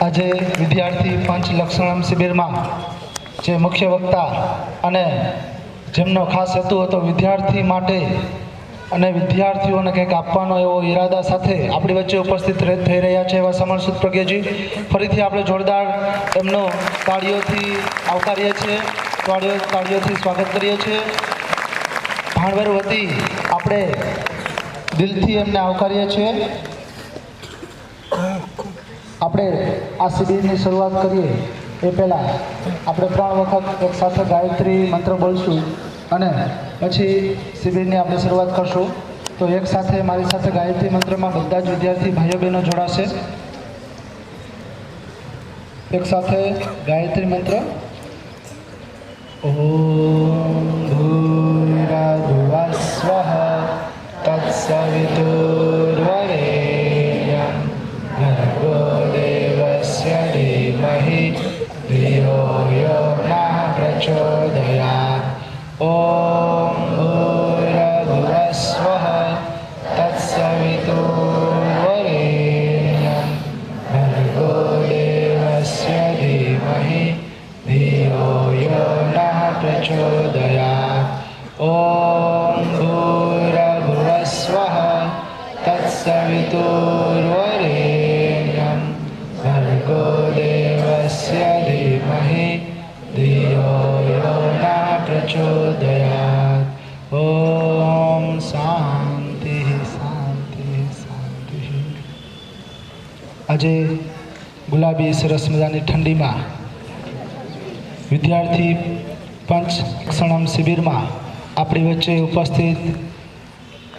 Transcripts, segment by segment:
આજે વિદ્યાર્થી પંચ લક્ષણમ શિબિરમાં જે મુખ્ય વક્તા અને જેમનો ખાસ હેતુ હતો વિદ્યાર્થી માટે અને વિદ્યાર્થીઓને કંઈક આપવાનો એવો ઈરાદા સાથે આપણી વચ્ચે ઉપસ્થિત થઈ રહ્યા છે એવા સમરસુદ પ્રજ્ઞજી, ફરીથી આપણે જોરદાર એમનો તાળીઓથી આવકારીએ છીએ, તાળીઓથી સ્વાગત કરીએ છીએ. ભાણવર વતી આપણે દિલથી એમને આવકારીએ છીએ. આપણે આ શિબિરની શરૂઆત કરીએ એ પહેલાં આપણે 3 વખત એક સાથે ગાયત્રી મંત્ર બોલશું અને પછી શિબિરની આપણે શરૂઆત કરશું. તો એક સાથે મારી સાથે ગાયત્રી મંત્રમાં બધા જ વિદ્યાર્થી ભાઈઓ બહેનો જોડાશે. એક સાથે ગાયત્રી મંત્ર. ઓમ ભૂર્ભુવઃ સ્વઃ તત્સવિતુર્વરેણ્યં ભર્ગો દેવસ્ય ધીમહિ ધિયો યો નઃ પ્રચોદયાत्. ઓમ ભૂર્ભુવઃ સ્વઃ તત્સવિતુર્વરેણ્યં ભર્ગો દેવસ્ય ધીમહિ ધિયો યો નઃ પ્રચોદયાत्. ઓમ ભૂર્ભુવઃ સ્વઃ તત્સવિતુર્વરેણ્યં ભર્ગો દેવસ્ય ધીમહિ ધિયો યો નઃ પ્રચોદયાत्. ઓમ શાંતિ શાંતિ શાંતિ. આજે ગુલાબી સરસ મજાની ઠંડીમાં વિદ્યાર્થી પંચ લક્ષણમ શિબિરમાં આપણી વચ્ચે ઉપસ્થિત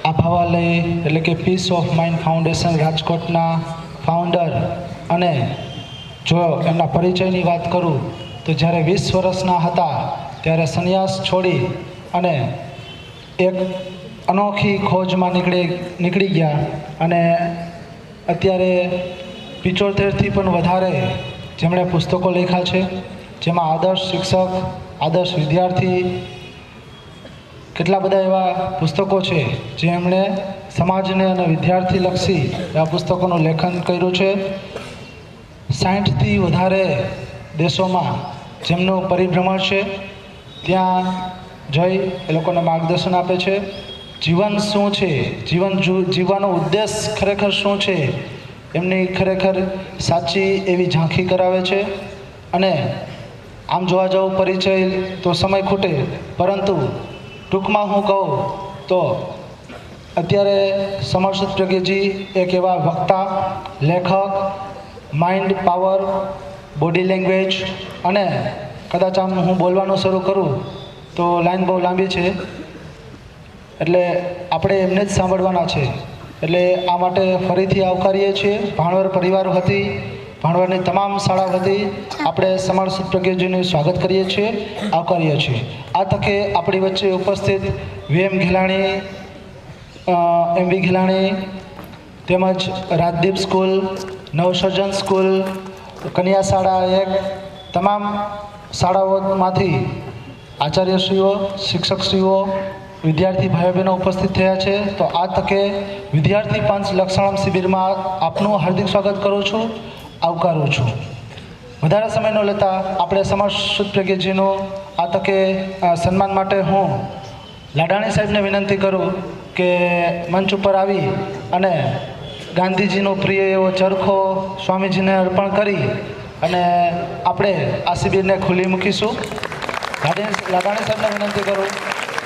આભાવાલય એટલે કે પીસ ઓફ માઇન્ડ ફાઉન્ડેશન રાજકોટના ફાઉન્ડર અને જો એમના પરિચયની વાત કરું તો જ્યારે 20 વર્ષના હતા ત્યારે સંન્યાસ છોડી અને એક અનોખી ખોજમાં નીકળી ગયા અને અત્યારે 75થી પણ વધારે જેમણે પુસ્તકો લખ્યા છે, જેમાં આદર્શ શિક્ષક, આદર્શ વિદ્યાર્થી, કેટલા બધા એવા પુસ્તકો છે જે એમણે સમાજને અને વિદ્યાર્થીલક્ષી એવા પુસ્તકોનું લેખન કર્યું છે. 60થી વધારે દેશોમાં જેમનું પરિભ્રમણ છે ત્યાં જઈ એ લોકોને માર્ગદર્શન આપે છે. જીવન શું છે, જીવવાનો ઉદ્દેશ ખરેખર શું છે, એમની ખરેખર સાચી એવી ઝાંખી કરાવે છે. અને આમ જોવા જાવ પરિચય તો સમય ખૂટે, પરંતુ ટૂંકમાં હું કહું તો અત્યારે સમરસુદ પ્રજ્ઞજી એક એવા વક્તા, લેખક, માઇન્ડ પાવર, બોડી લેંગ્વેજ અને કદાચ આમ હું બોલવાનું શરૂ કરું તો લાઈન બહુ લાંબી છે એટલે આપણે એમને જ સાંભળવાના છે. એટલે આ માટે ફરીથી આવકારીએ છીએ. ભાણવર પરિવાર વતી, ભાણવરની તમામ શાળા વતી આપણે સમરસુદ પ્રજ્ઞજીનું સ્વાગત કરીએ છીએ, આવકારીએ છીએ. આ તકે આપણી વચ્ચે ઉપસ્થિત VM ઘેલાણી, MV ઘેલાણી તેમજ રાજદીપ સ્કૂલ, નવસર્જન સ્કૂલ, કન્યા શાળા 1 તમામ શાળાઓમાંથી આચાર્યશ્રીઓ, શિક્ષકશ્રીઓ, વિદ્યાર્થી ભાઈઓ બહેનો ઉપસ્થિત થયા છે. તો આ તકે વિદ્યાર્થી પંચ લક્ષણમ શિબિરમાં આપનું હાર્દિક સ્વાગત કરું છું, આવકારું છું. વધારે સમય ન લેતા આપણે સમરસુદ પ્રજ્ઞજીનું આ તકે સન્માન માટે હું લાડાણી સાહેબને વિનંતી કરું કે મંચ ઉપર આવી અને ગાંધીજીનો પ્રિય એવો ચરખો સ્વામીજીને અર્પણ કરી અને આપણે આ શિબિરને ખુલ્લી મૂકીશું. લાડાણી સાહેબને વિનંતી કરું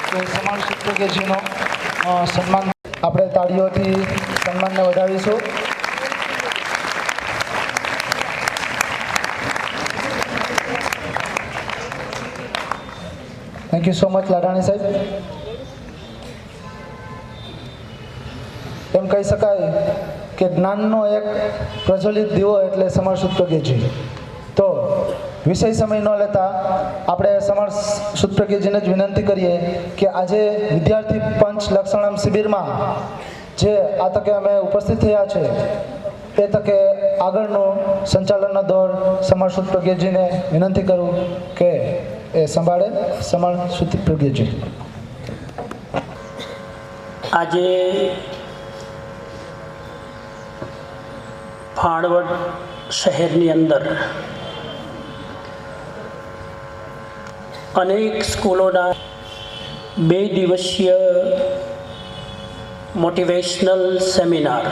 કે સમરસુદ પ્રજ્ઞજીનો સન્માન આપણે તાળીઓથી સન્માનને વધાવીશું. Thank you so much Ladani સાહેબ. એમ કહી શકાય કે જ્ઞાનનો એક પ્રજ્વલિત દીવો એટલે સમરસુદ પ્રજ્ઞજી. તો વિષય સમય ન લેતા આપણે સમરસુદ પ્રજ્ઞજીને જ વિનંતી કરીએ કે આજે વિદ્યાર્થી પંચ લક્ષણમ શિબિરમાં જે આ તકે અમે ઉપસ્થિત થયા છે એ તકે આગળનું સંચાલનનો દોર સમરસુદ પ્રજ્ઞજીને વિનંતી કરું કે એ સંભાળે. સમરસુદ પ્રજ્ઞજી. આજે ભાણવડ શહેરની અંદર અનેક સ્કૂલોના 2 દિવસીય મોટિવેશનલ સેમિનાર,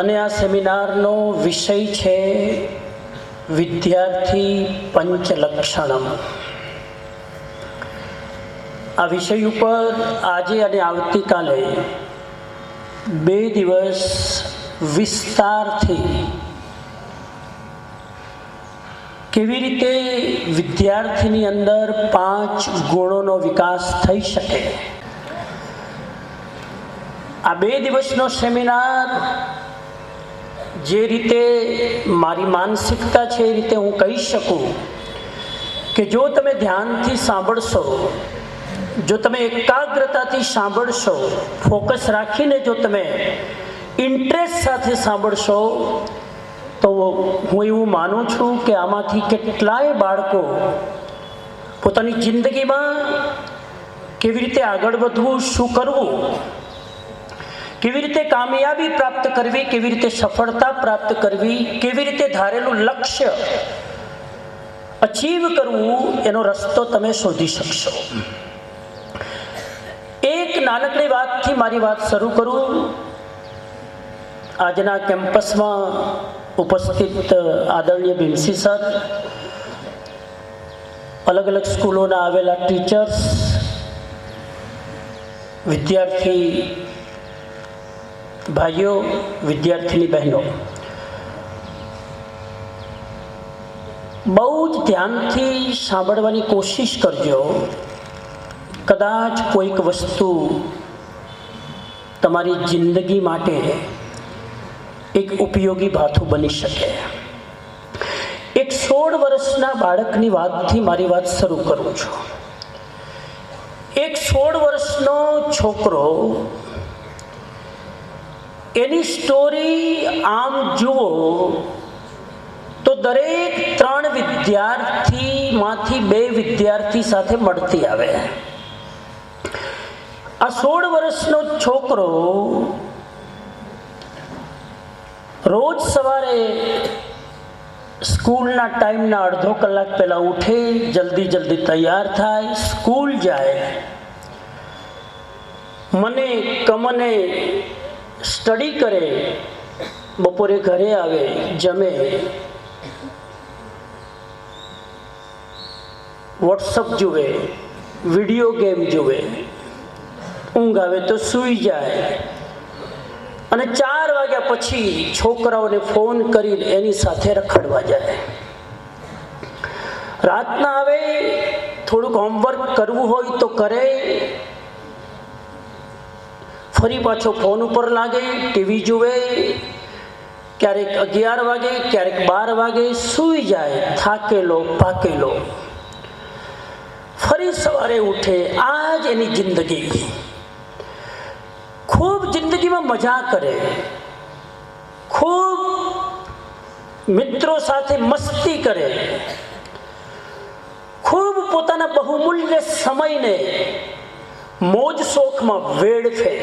અને આ સેમિનારનો વિષય છે વિદ્યાર્થી પંચલક્ષણમ. આ વિષય ઉપર આજે અને આવતીકાલે 2 દિવસ વિસ્તારથી કેવી રીતે વિદ્યાર્થીની અંદર 5 ગુણોનો વિકાસ થઈ શકે, આ 2 દિવસનો સેમિનાર જે રીતે મારી માનસિકતા છે એ રીતે હું કહી શકું કે જો તમે ધ્યાનથી સાંભળશો, જો તમે એકાગ્રતાથી સાંભળશો, ફોકસ રાખીને જો તમે ઇન્ટરેસ્ટ સાથે સાંભળશો, તો હું એવું માનું છું કે આમાંથી કેટલાય બાળકો પોતાની જિંદગીમાં કેવી રીતે આગળ વધવું, શું કરવું, કેવી રીતે કામયાબી પ્રાપ્ત કરવી, કેવી રીતે સફળતા પ્રાપ્ત કરવી, કેવી રીતે ધારેલું લક્ષ્ય અચીવ કરવું, એનો રસ્તો તમે શોધી શકશો. એક નાનકડી વાતથી મારી વાત શરૂ કરું. આજના કેમ્પસમાં ઉપસ્થિત આદરણીય ભીમસી સર, અલગ અલગ સ્કૂલોના આવેલા ટીચર્સ, વિદ્યાર્થી ભાઈઓ, વિદ્યાર્થીની બહેનો, બહુ જ ધ્યાનથી સાંભળવાની કોશિશ કરજો. કદાચ કોઈક વસ્તુ તમારી જિંદગી માટે એક ઉપયોગી ભાથું બની શકે. એક 16 વર્ષના બાળકની વાતથી મારી વાત શરૂ કરું છું. એક 16 વર્ષનો છોકરો, એની સ્ટોરી આમ જુઓ તો દરેક 3 વિદ્યાર્થીમાંથી 2 વિદ્યાર્થી સાથે મળતી આવે. આ 16 વર્ષનો છોકરો રોજ સવારે સ્કૂલના ટાઈમના અડધો કલાક પહેલા ઉઠે, જલ્દી જલ્દી તૈયાર થાય, સ્કૂલ જાય, મને કમને સ્ટડી કરે, બપોરે ઘરે આવે, જમે, વોટ્સઅપ જુએ, વિડીયો ગેમ જુએ, ઊંઘ આવે તો સૂઈ જાય, અને 4 વાગ્યા પછી છોકરાઓને ફોન કરીને એની સાથે રખડવા જાય. રાતના આવે, થોડુંક હોમવર્ક કરવું હોય તો કરે, ફરી પાછો ફોન ઉપર લાગે, ટીવી જુએ, ક્યારેક 11 વાગે, ક્યારેક 12 વાગે સૂઈ જાય, થાકેલો પાકેલો. ફરી સવારે ઉઠે. આ જ એની જિંદગી. ખૂબ જિંદગીમાં મજા કરે, ખૂબ મિત્રો સાથે મસ્તી કરે, ખૂબ પોતાના બહુમૂલ્ય સમયને મોજ શોખમાં વેડફે.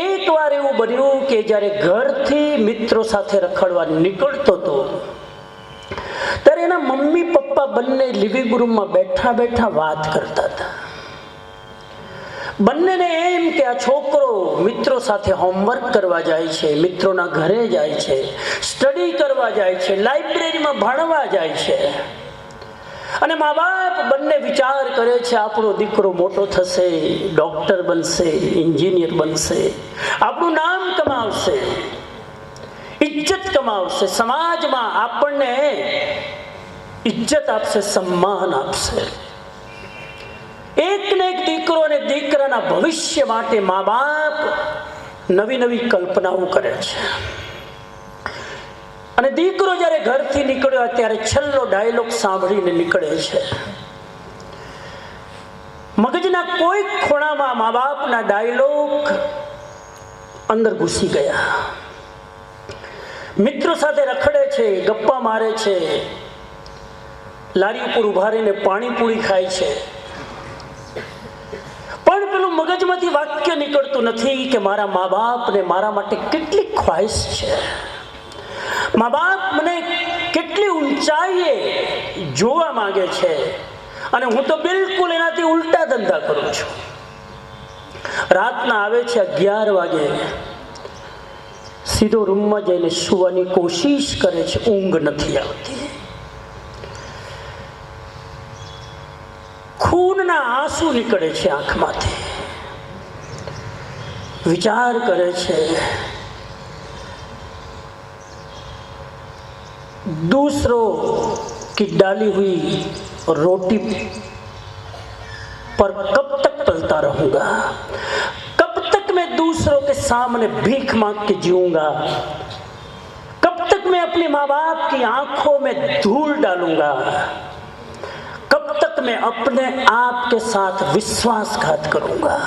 એક વાર એવું બન્યું કે જ્યારે ઘરથી મિત્રો સાથે રખડવા નીકળતો હતો, ત્યારે એના મમ્મી પપ્પા બંને લિવિંગ રૂમમાં બેઠા બેઠા વાત કરતા હતા. બંનેને એમ કે આ છોકરો મિત્રો સાથે હોમવર્ક કરવા જાય છે, મિત્રોના ઘરે જાય છે, સ્ટડી કરવા જાય છે, લાઇબ્રેરીમાં ભણવા જાય છે. અને મા બાપ બંને વિચાર કરે છે, આપણો દીકરો મોટો થશે, ડોક્ટર બનશે, એન્જિનિયર બનશે, આપણું નામ કમાવશે, ઇજ્જત કમાવશે, સમાજમાં આપણને ઇજ્જત આપશે, સન્માન આપશે. એક ને એક દીકરો અને દીકરાના ભવિષ્ય માટે મા બાપ નવી નવી કલ્પનાઓ કરે છે. અને દીકરો જ્યારે ઘરથી નીકળ્યો ત્યારે છેલ્લો ડાયલોગ સાંભળીને નીકળે છે. મગજના કોઈક ખૂણામાં મા બાપના ડાયલોગ અંદર ઘૂસી ગયા. મિત્રો સાથે રખડે છે, ગપ્પા મારે છે, લારી ઉપર ઉભા રહીને પાણીપુરી ખાય છે, પણ પેલું મગજમાંથી વાક્ય નીકળતું નથી કે મારા મા બાપને મારા માટે કેટલી ખ્વાહિશ છે, મા બાપ મને કેટલી ઊંચાઈએ જોવા માંગે છે, અને હું તો બિલકુલ એનાથી ઉલટા ધંધા કરું છું. રાતના આવે છે 11 વાગે, સીધો રૂમમાં જઈને સુવાની કોશિશ કરે છે, ઊંઘ નથી આવતી. ખૂનના આંસુ નીકળે છે આંખમાંથી. વિચાર કરે છે, दूसरों की डाली हुई रोटी पर कब तक पलता रहूंगा, कब तक मैं दूसरों के सामने भीख मांग के जीऊंगा, कब तक मैं अपने माँ बाप की आंखों में धूल डालूंगा, कब तक मैं अपने आप के साथ विश्वासघात करूंगा.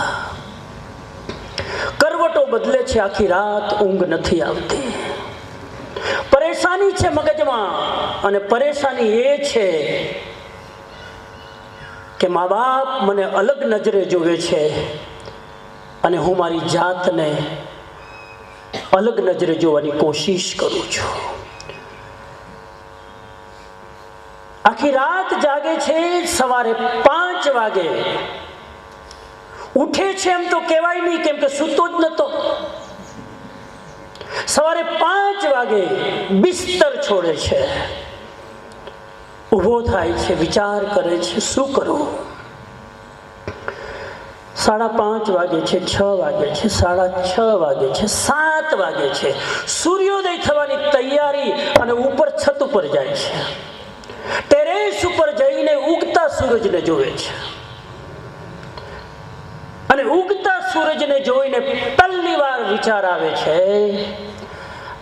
करवटो बदले छे, आखी रात ऊंघ નથી આવતી. પરેશાની છે મગજમાં, અને પરેશાની એ છે કે મા બાપ મને અલગ નજરે જોવે છે, અને હું મારી જાતને અલગ નજરે જોવાની કોશિશ કરું છું. આખી રાત જાગે છે, સવારે 5 વાગે ઉઠે છે. એમ તો કહેવાય નહીં, કેમ કે સૂતો જ નતો. સવારે 5 વાગે બિસ્તર છોડે છે, ઊભો થાય છે, વિચાર કરે છે શું કરું. 5:30 વાગે છે, 6 વાગે છે, 6:30 વાગે છે, 7 વાગે છે. સૂર્યોદય થવાની તૈયારી, અને ઉપર છત ઉપર જાય છે. ટેરેસ ઉપર જઈને ઉગતા સૂરજને જોવે છે, અને ઉગતા સૂરજને જોઈને પહેલી વાર વિચાર આવે છે,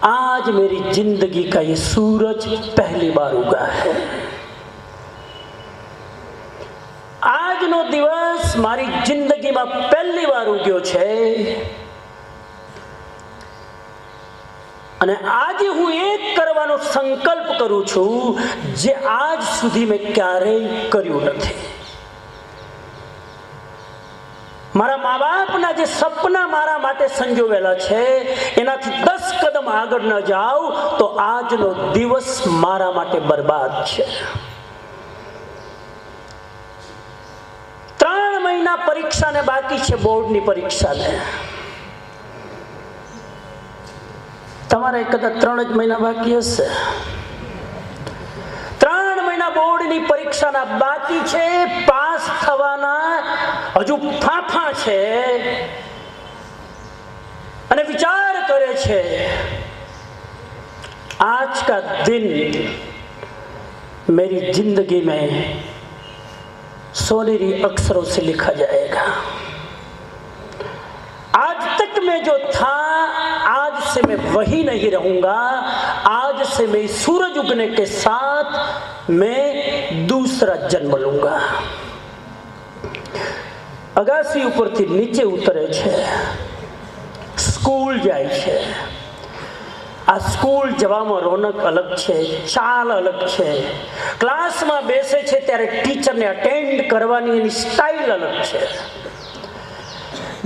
आज मेरी जिंदगी का ये सूरज पहली बार उगा है. આજનો દિવસ મારી જિંદગીમાં પહેલી વાર ઉગ્યો છે, અને આજે હું એક કરવાનો સંકલ્પ કરું છું જે આજ સુધી મેં ક્યારેય કર્યું નથી. મારા મા બાપના જે સપના મારા માટે સંજોવેલા છે, એનાથી 10 કદમ આગળ ન જાઉં તો આજનો દિવસ મારા માટે બરબાદ છે. 3 મહિના પરીક્ષાને બાકી છે, બોર્ડની પરીક્ષાને. તમારે કદાચ 3 જ મહિના બાકી હશે. 3 મહિના બોર્ડની પરીક્ષાના બાકી છે, પાસ થવાના હજુ ફાંફા છે, અને વિચાર કરે છે आज का दिन मेरी जिंदगी में सोनेरी अक्षरों से लिखा जाएगा. आज तक मैं जो था, आज से मैं वही नहीं रहूंगा. आज से मैं सूरज उगने के साथ मैं दूसरा जन्म लूंगा. અગાસી ઉપરથી નીચે ઉતરે છે, સ્કૂલ જાય છે. આ સ્કૂલ જવામાં રોનક અલગ છે, ચાલ અલગ છે. ક્લાસમાં બેસે છે ત્યારે ટીચરને અટેન્ડ કરવાની એની સ્ટાઇલ અલગ છે.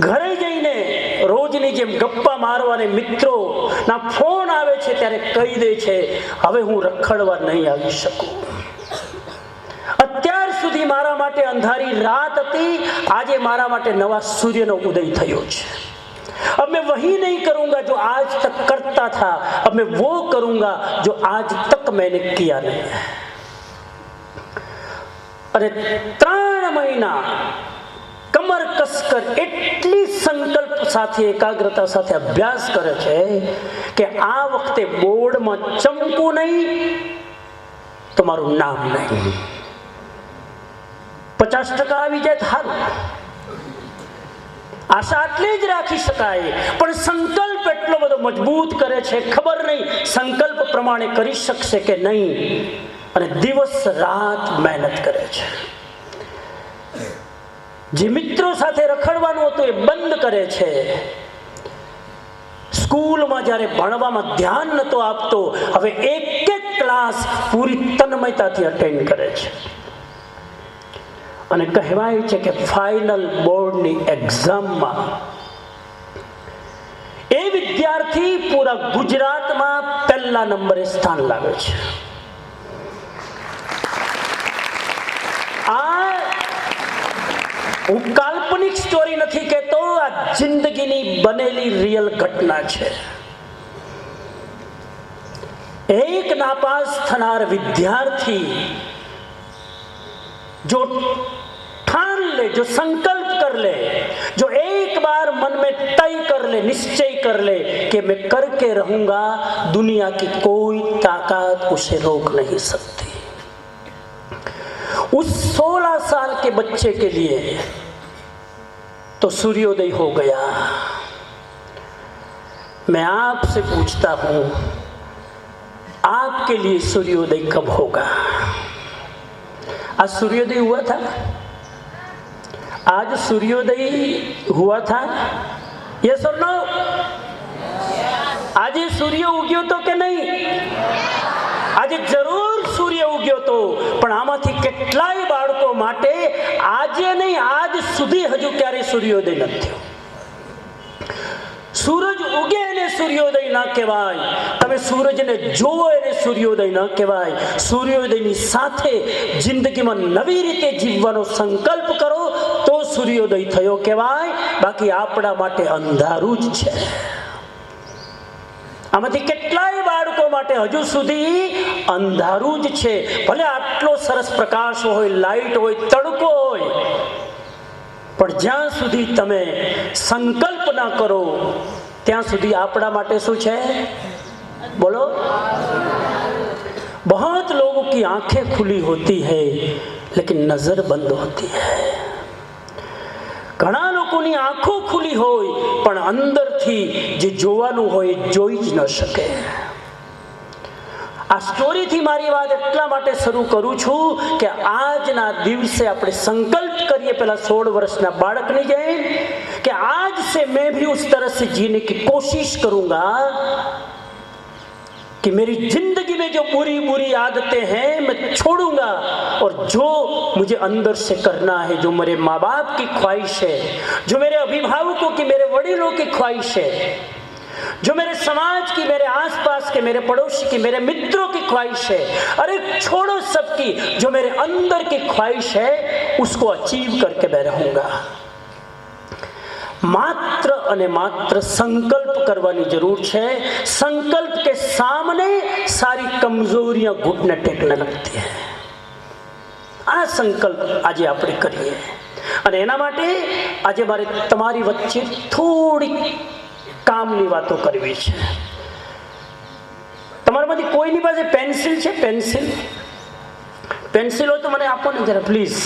ઘરે જઈને રોજની જેમ ગપ્પા મારવાને મિત્રોના ફોન આવે છે ત્યારે કહી દે છે, હવે હું રખડવા નહીં આવી શકું. અત્યાર સુધી મારા માટે અંધારી રાત હતી, આજે મારા માટે નવા સૂર્યનો ઉદય થયો છે. अब मैं वही नहीं करूंगा जो आज तक करता था, अब मैं वो करूंगा जो आज तक मैंने किया नहीं है. अरे 3 મહિના કમર કસકર એટલી સંકલ્પ સાથે, એકાગ્રતા સાથે અભ્યાસ કરે છે કે આ વખતે બોર્ડમાં ચમકું નહીં તો મારું નામ નહીં. 50% આવી જાય સારું, આશા આટલી જ રાખી શકાય. પણ સંકલ્પ એટલો બધો મજબૂત કરે છે, ખબર નહીં સંકલ્પ પ્રમાણે કરી શકશે કે નહીં, અને દિવસ રાત મહેનત કરે છે. જે મિત્રો સાથે રખડવાનું હતું એ બંધ કરે છે. સ્કૂલમાં જ્યારે ભણવામાં ધ્યાન નતો આપતો, હવે એક ક્લાસ પૂરી તન્મયતાથી અટેન્ડ કરે છે. અને કહેવાય છે કે ફાઇનલ બોર્ડની એક્ઝામમાં એ વિદ્યાર્થી પૂરા ગુજરાતમાં પહેલા નંબરે સ્થાન લાવે છે. આ હું કાલ્પનિક સ્ટોરી નથી કહેતો, આ જિંદગીની બનેલી રિયલ ઘટના છે. એક નાપાસ થનાર વિદ્યાર્થી जो ठान ले, जो संकल्प कर ले, जो एक बार मन में तय कर ले, निश्चय कर ले कि मैं करके रहूंगा, दुनिया की कोई ताकत उसे रोक नहीं सकती. उस 16 साल के बच्चे के लिए तो सूर्योदय हो गया. मैं आपसे पूछता हूं, आपके लिए सूर्योदय कब होगा? आज सूर्योदय हुआ था? आज सूर्योदय हुआ था? यस और नो? आज सूर्य उग्यो तो के नहीं? आज जरूर सूर्य उग्यो तो, પણ આમાંથી કેટલાય બાળકો માટે આજે નહીં, આજ સુધી હજુ ક્યારે સૂર્યોદય નથી થયો. સૂરજ ઉગે એને સૂર્યોદય ના કહેવાય, તમે સૂરજને જોવો એને સૂર્યોદય ના કહેવાય. સૂર્યોદયની સાથે જિંદગીમાં નવી રીતે જીવવાનો સંકલ્પ કરો તો સૂર્યોદય થયો કહેવાય. બાકી આપણા માટે અંધારું જ છે. આમાંથી કેટલાય બાળકો માટે હજુ સુધી અંધારું જ છે. ભલે આટલો સરસ પ્રકાશ હોય, લાઈટ હોય, તડકો હોય, પણ જ્યાં સુધી તમે સંકલ્પ ના કરો ત્યાં સુધી આપણા માટે શું છે? બોલો. बहुत लोगों की आंखें खुली होती है लेकिन नजर बंद होती है. ઘણા લોકોની આંખો ખુલી હોય પણ અંદરથી જે જોવાનું હોય જોઈ જ ન શકે. આ સ્ટોરીથી મારી વાત એટલા માટે શરૂ કરું છું કે આજના દિવસે આપણે સંકલ્પ કરીએ પેલા 16 વર્ષના બાળકની જેમ कि आज से मैं भी उस तरह से जीने की कोशिश करूंगा कि मेरी जिंदगी में जो बुरी बुरी आदतें हैं मैं छोड़ूंगा, और जो मुझे अंदर से करना है, जो मेरे माँ बाप की ख्वाहिश है, जो मेरे अभिभावकों की, मेरे वडीलों की ख्वाहिश है, जो मेरे समाज की, मेरे आसपास के, मेरे पड़ोसी की, मेरे मित्रों की ख्वाहिश है, अरे छोड़ो सबकी, जो मेरे अंदर की ख्वाहिश है उसको अचीव करके मैं रहूंगा. मात्र અને માત્ર સંકલ્પ કરવાની જરૂર છે. संकल्प के सामने सारी कमजोरियां घुटने टेकने लगती है. આ સંકલ્પ આજે આપણે કરીએ અને એના માટે આજે મારે તમારી વચ્ચે થોડી કામની વાતો કરવી છે. તમારામાંથી કોઈની પાસે પેન્સિલ છે? પેન્સિલ હોય તો મને આપો ને જરા પ્લીઝ.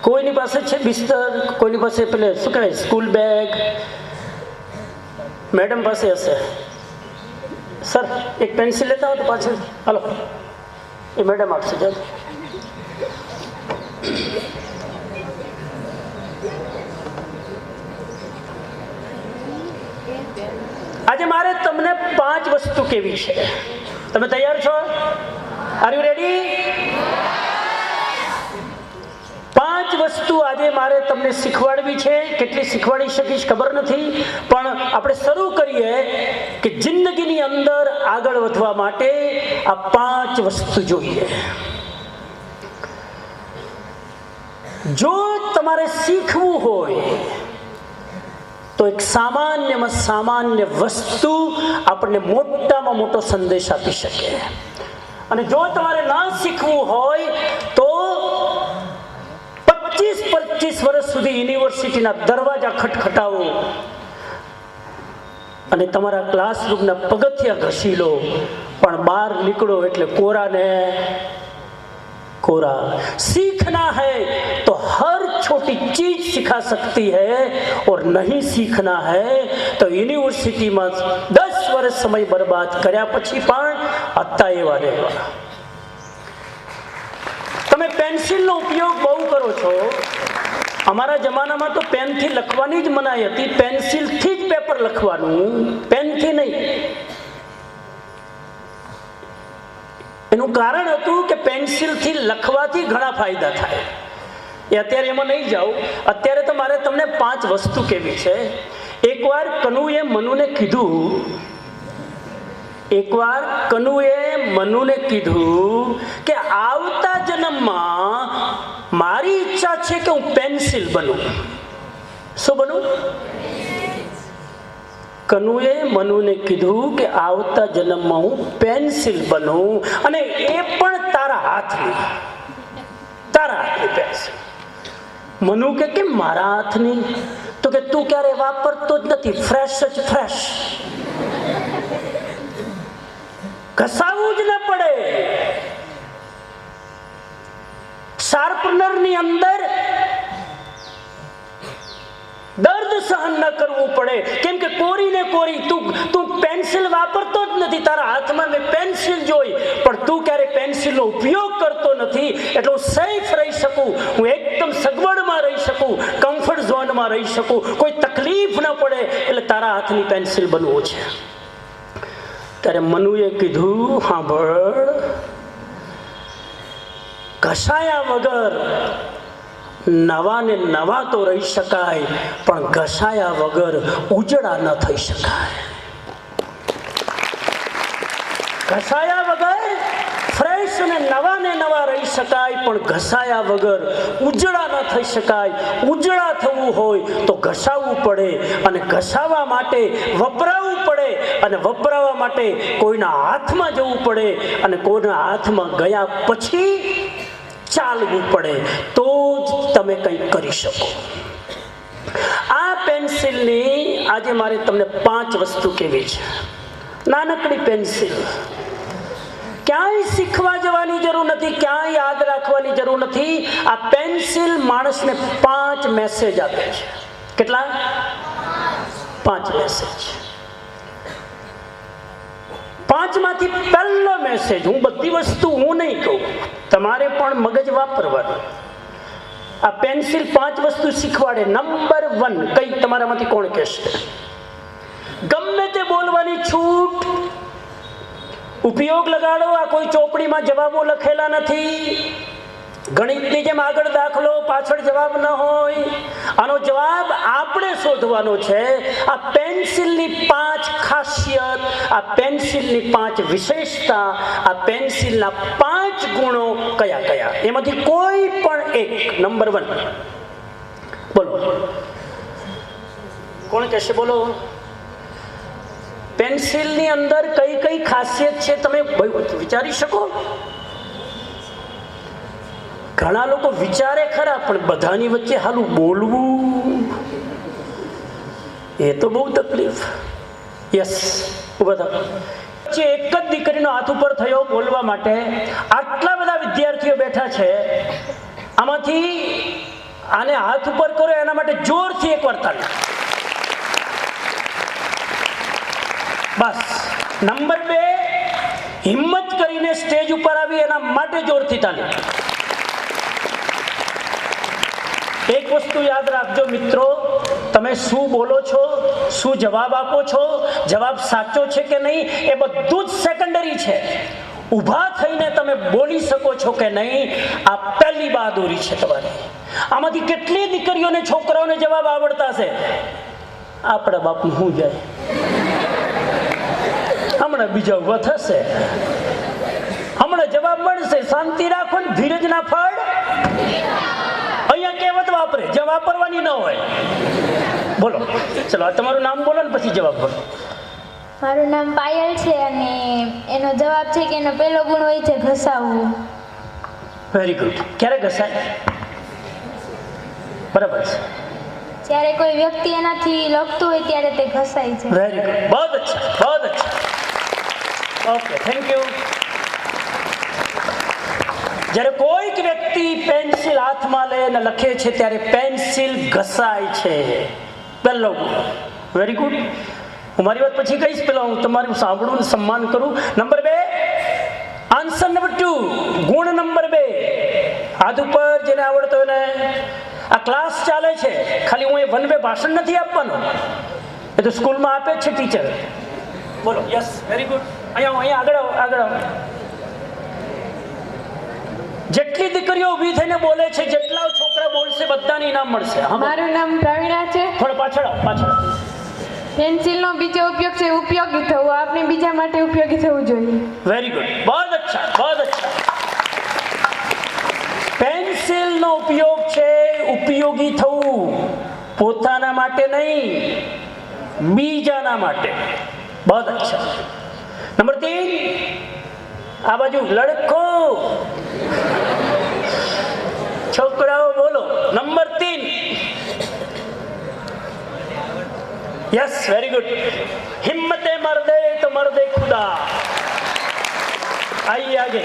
કોઈની પાસે છે બિસ્તર? કોઈની પાસે પેલે શું કહેવાય સ્કૂલ બેગ? મેડમ પાસે હશે. સર એક પેન્સિલ લેતા હો તો પાછળ. હાલો, એ મેડમ આપશે. ચાલો. આજે મારે તમને 5 વસ્તુ કેવી છે. તમે તૈયાર છો? Are you ready? 5 વસ્તુ આજે મારે તમને શીખવાડવી છે. કેટલી શીખવાડી શકીશ ખબર નથી, પણ આપણે શરૂ કરીએ કે જિંદગીની અંદર આગળ વધવા માટે આ 5 વસ્તુ જોઈએ. જો તમારે શીખવું હોય તો એક સામાન્યમાં સામાન્ય વસ્તુ આપણને મોટામાં મોટો સંદેશ આપી શકે. અને જો તમારે ના શીખવું હોય તો 25 વર્ષ સુધી યુનિવર્સિટીના દરવાજા ખટખટાવો અને તમારા ક્લાસરૂમના પગથિયા ઘસી લો, પણ બહાર નીકળો એટલે કોરાને कोरा. सीखना है तो हर छोटी चीज सिखा सकती है, और नहीं सीखना है तो यूनिवर्सिटी में 10 વર્ષ સમય બરબાદ કર્યા પછી પણ હતા એવા રહેવા. તમે પેન્સિલનો ઉપયોગ બહુ કરો છો. અમારા જમાનામાં તો પેનથી લખવાની જ મનાઈ હતી. પેન્સિલથી જ પેપર લખવાનું, પેનથી નહીં. એનું કારણ હતું કે પેન્સિલથી લખવાથી ઘણા ફાયદા થાય. એ અત્યારે એમાં નહીં જાઉં. અત્યારે તો મારે તમને 5 વસ્તુ કહેવી છે. એકવાર કનુએ મનુને કીધું કે આવતા જન્મમાં મારી ઈચ્છા છે કે હું પેન્સિલ બનું. શું બનું? કનુએ મનુને કીધું કે આવતા જન્મમાં હું પેન્સિલ બનું, અને એ પણ તારા હાથની પેન્સિલ. મનુ કે કેમ મારા હાથની? તો કે તું ક્યારે વાપરતો જ નથી, ફ્રેશ જ ફ્રેશ, ઘસાવું જ ન પડે. શાર્પનરની અંદર દર્દ સહન ન કરવું પડે, કેમ કે કોરીને કોરી તું પેન્સિલ વાપરતો જ નથી. તારા હાથમાં મેં પેન્સિલ જોઈ, પણ તું ક્યારે પેન્સિલનો ઉપયોગ કરતો નથી. એટલે હું સેફ રહી શકું, હું એકદમ સગવડમાં રહી શકું, કમ્ફર્ટ ઝોનમાં રહી શકું, કોઈ તકલીફ ન પડે, એટલે તારા હાથની પેન્સિલ બનવું છે. ત્યારે મનુએ કીધું, સાંભળ, ઘસાયા વગર નવા ને નવા તો રહી શકાય, પણ ઘસાયા વગર ઉજળા ન થઈ શકાય. ઘસાયા વગર ફ્રેશ અને નવા ને નવા રહી શકાય, પણ ઘસાયા વગર ઉજળા ન થઈ શકાય. ઉજળા થવું હોય તો ઘસાવવું પડે, અને ઘસાવા માટે વપરાવવું પડે, અને વપરાવા માટે કોઈના હાથમાં જવું પડે, અને કોઈના હાથમાં ગયા પછી ચાલવું પડે, તો જ તમે કંઈક કરી શકો. આ પેન્સિલની આજે મારે તમને 5 વસ્તુ કહેવી છે. નાનકડી પેન્સિલ, ક્યાંય શીખવા જવાની જરૂર નથી, ક્યાંય યાદ રાખવાની જરૂર નથી. આ પેન્સિલ માણસને 5 મેસેજ આપે છે. કેટલા? 5 મેસેજ. 5માંથી પહેલો મેસેજ, હું બધી વસ્તુ હું નહીં કહું, તમારે પણ મગજ વાપરવાનું. આ પેન્સિલ 5 વસ્તુ શીખવાડે. નંબર 1, કઈ તમારામાંથી કોણ કહેશે? ગમે તે બોલવાની છૂટ. ઉપયોગ લગાડો. આ કોઈ ચોપડીમાં જવાબો લખેલા નથી. ગણિતની જેમ આગળ દાખલો, પાછળ જવાબ ન હોય. આનો જવાબ આપણે શોધવાનો છે. આ પેન્સિલની 5 ખાસિયત, આ પેન્સિલની 5 વિશેષતા, આ પેન્સિલના 5 ગુણો કયા કયા, એમાંથી કોઈ પણ એક. નંબર 1 બોલો, કોણ કહેશે? બોલો. પેન્સિલની અંદર કઈ કઈ ખાસિયત છે તમે વિચારી શકો? ઘણા લોકો વિચારે ખરા, પણ બધાની વચ્ચે હાલું બોલવું એ તો બહુ તકલીફ. યસ, ઉભા થાઓ. એક જ દીકરીનો હાથ ઉપર થયો બોલવા માટે. આટલા બધા વિદ્યાર્થીઓ બેઠા છે, આમાંથી આને હાથ ઉપર કરો એના માટે જોરથી એકવાર તાળી. બસ. નંબર 2, હિંમત કરીને સ્ટેજ ઉપર આવી એના માટે જોરથી તાળી. એક વસ્તુ યાદ રાખજો મિત્રો, તમે શું બોલો છો, શું જવાબ આપો છો, જવાબ સાચો છે કે નહીં, એ બધું જ સેકન્ડરી છે. ઊભા થઈને તમે બોલી શકો છો કે નહીં, આ પહેલી બહાદુરી છે તમારી. આમાંથી કેટલી દીકરીઓને, છોકરાઓને જવાબ આવડતા છે? આપણા બાપનું શું જાય, હમણાં બીજા ઊભા થશે, હમણાં જવાબ મળશે. શાંતિ રાખો ને ધીરજના ફળ. અહીંયા કહેવત વાપરે, જે વાપરવાની ન હોય. બોલો, ચલો તમારું નામ બોલો ને પછી જવાબ બોલો. મારું નામ પાયલ છે, અને એનો જવાબ છે કે એનો પહેલો ગુણ હોય છે ઘસાવવું. Very good. ક્યારે ઘસાય? બરાબર છે. જ્યારે કોઈ વ્યક્તિ એનાથી લખતું હોય ત્યારે તે ઘસાય છે. Very good. બહુ અચ્છા, બહુ અચ્છા. Okay, thank you. જ્યારે કોઈક વ્યક્તિ પેન્સિલ હાથમાં લે અને લખે છે ત્યારે પેન્સિલ ઘસાય છે. પહેલો ગુણ. Very good. હું મારી વાત પછી કહીશ, પેલા હું તમારું સાંભળું ને સન્માન કરું. નંબર 2, આન્સર નંબર 2, ગુણ નંબર 2. હાથ ઉપર જેને આવડતો હોય ને. આ ક્લાસ ચાલે છે, ખાલી હું એ વન વે ભાષણ નથી આપવાનું, એ તો સ્કૂલમાં આપે જ છે ટીચર. બોલો. Yes, very good. અહીંયા આગળ આવો, આગળ આવો. જેટલી દીકરીઓ ઊભી થઈને બોલે છે, જેટલા છોકરા બોલશે બધાને ઇનામ મળશે. હા, મારું નામ પ્રવીણા છે. થોડા પાછળ આવો, પાછળ આવો. પેન્સિલનો બીજો ઉપયોગ છે ઉપયોગી થવું. આપણે બીજા માટે ઉપયોગી થવું જોઈએ. વેરી ગુડ, બહુ અચ્છા, બહુ અચ્છા. પેન્સિલનો ઉપયોગ છે ઉપયોગી થવું, પોતાના માટે નહીં, બીજાના માટે. બહુ અચ્છા. નંબર 3, આ બાજુ લડકો છોકરાઓ બોલો. નંબર 3. Yes, very good. हिम्मते मर्दे तो मर्दे खुदा. आइए आगे.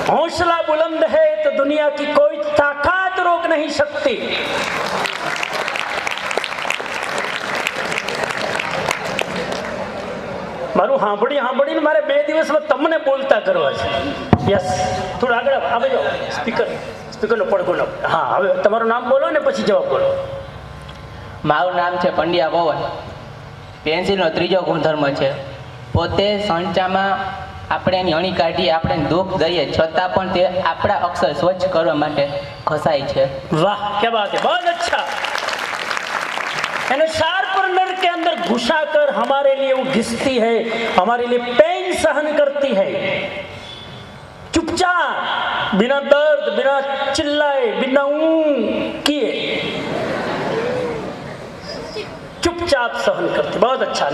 हौसला बुलंद है तो दुनिया की कोई ताकत रोक नहीं सकती. મારું સાંભળીને મારે 2 દિવસમાં તમને બોલતા કરવા છે. યસ, થોડું આગળ આવે જાઓ. સ્પીકરનો પડઘો લો. હા, હવે તમારું નામ બોલો ને પછી જવાબ બોલો. મારું નામ છે પંડ્યા પવન. પેન્સિલનો ત્રીજો ગુણધર્મ છે પોતે સંચામાં આપણે એની અણી કાઢીએ, આપણે દુઃખ દઈએ છતાં પણ તે આપણા અક્ષર સ્વચ્છ કરવા માટે ઘસાય છે. वाह, क्या बात है, बहुत अच्छा. यानी शार्पनर के अंदर घुसा कर हमारे लिए वो घिसती है, हमारे लिए पेन सहन करती है. चुपचाप, बिना दर्द, बिना चिल्लाए, बिना किए चुपचाप सहन करती. बहुत अच्छा.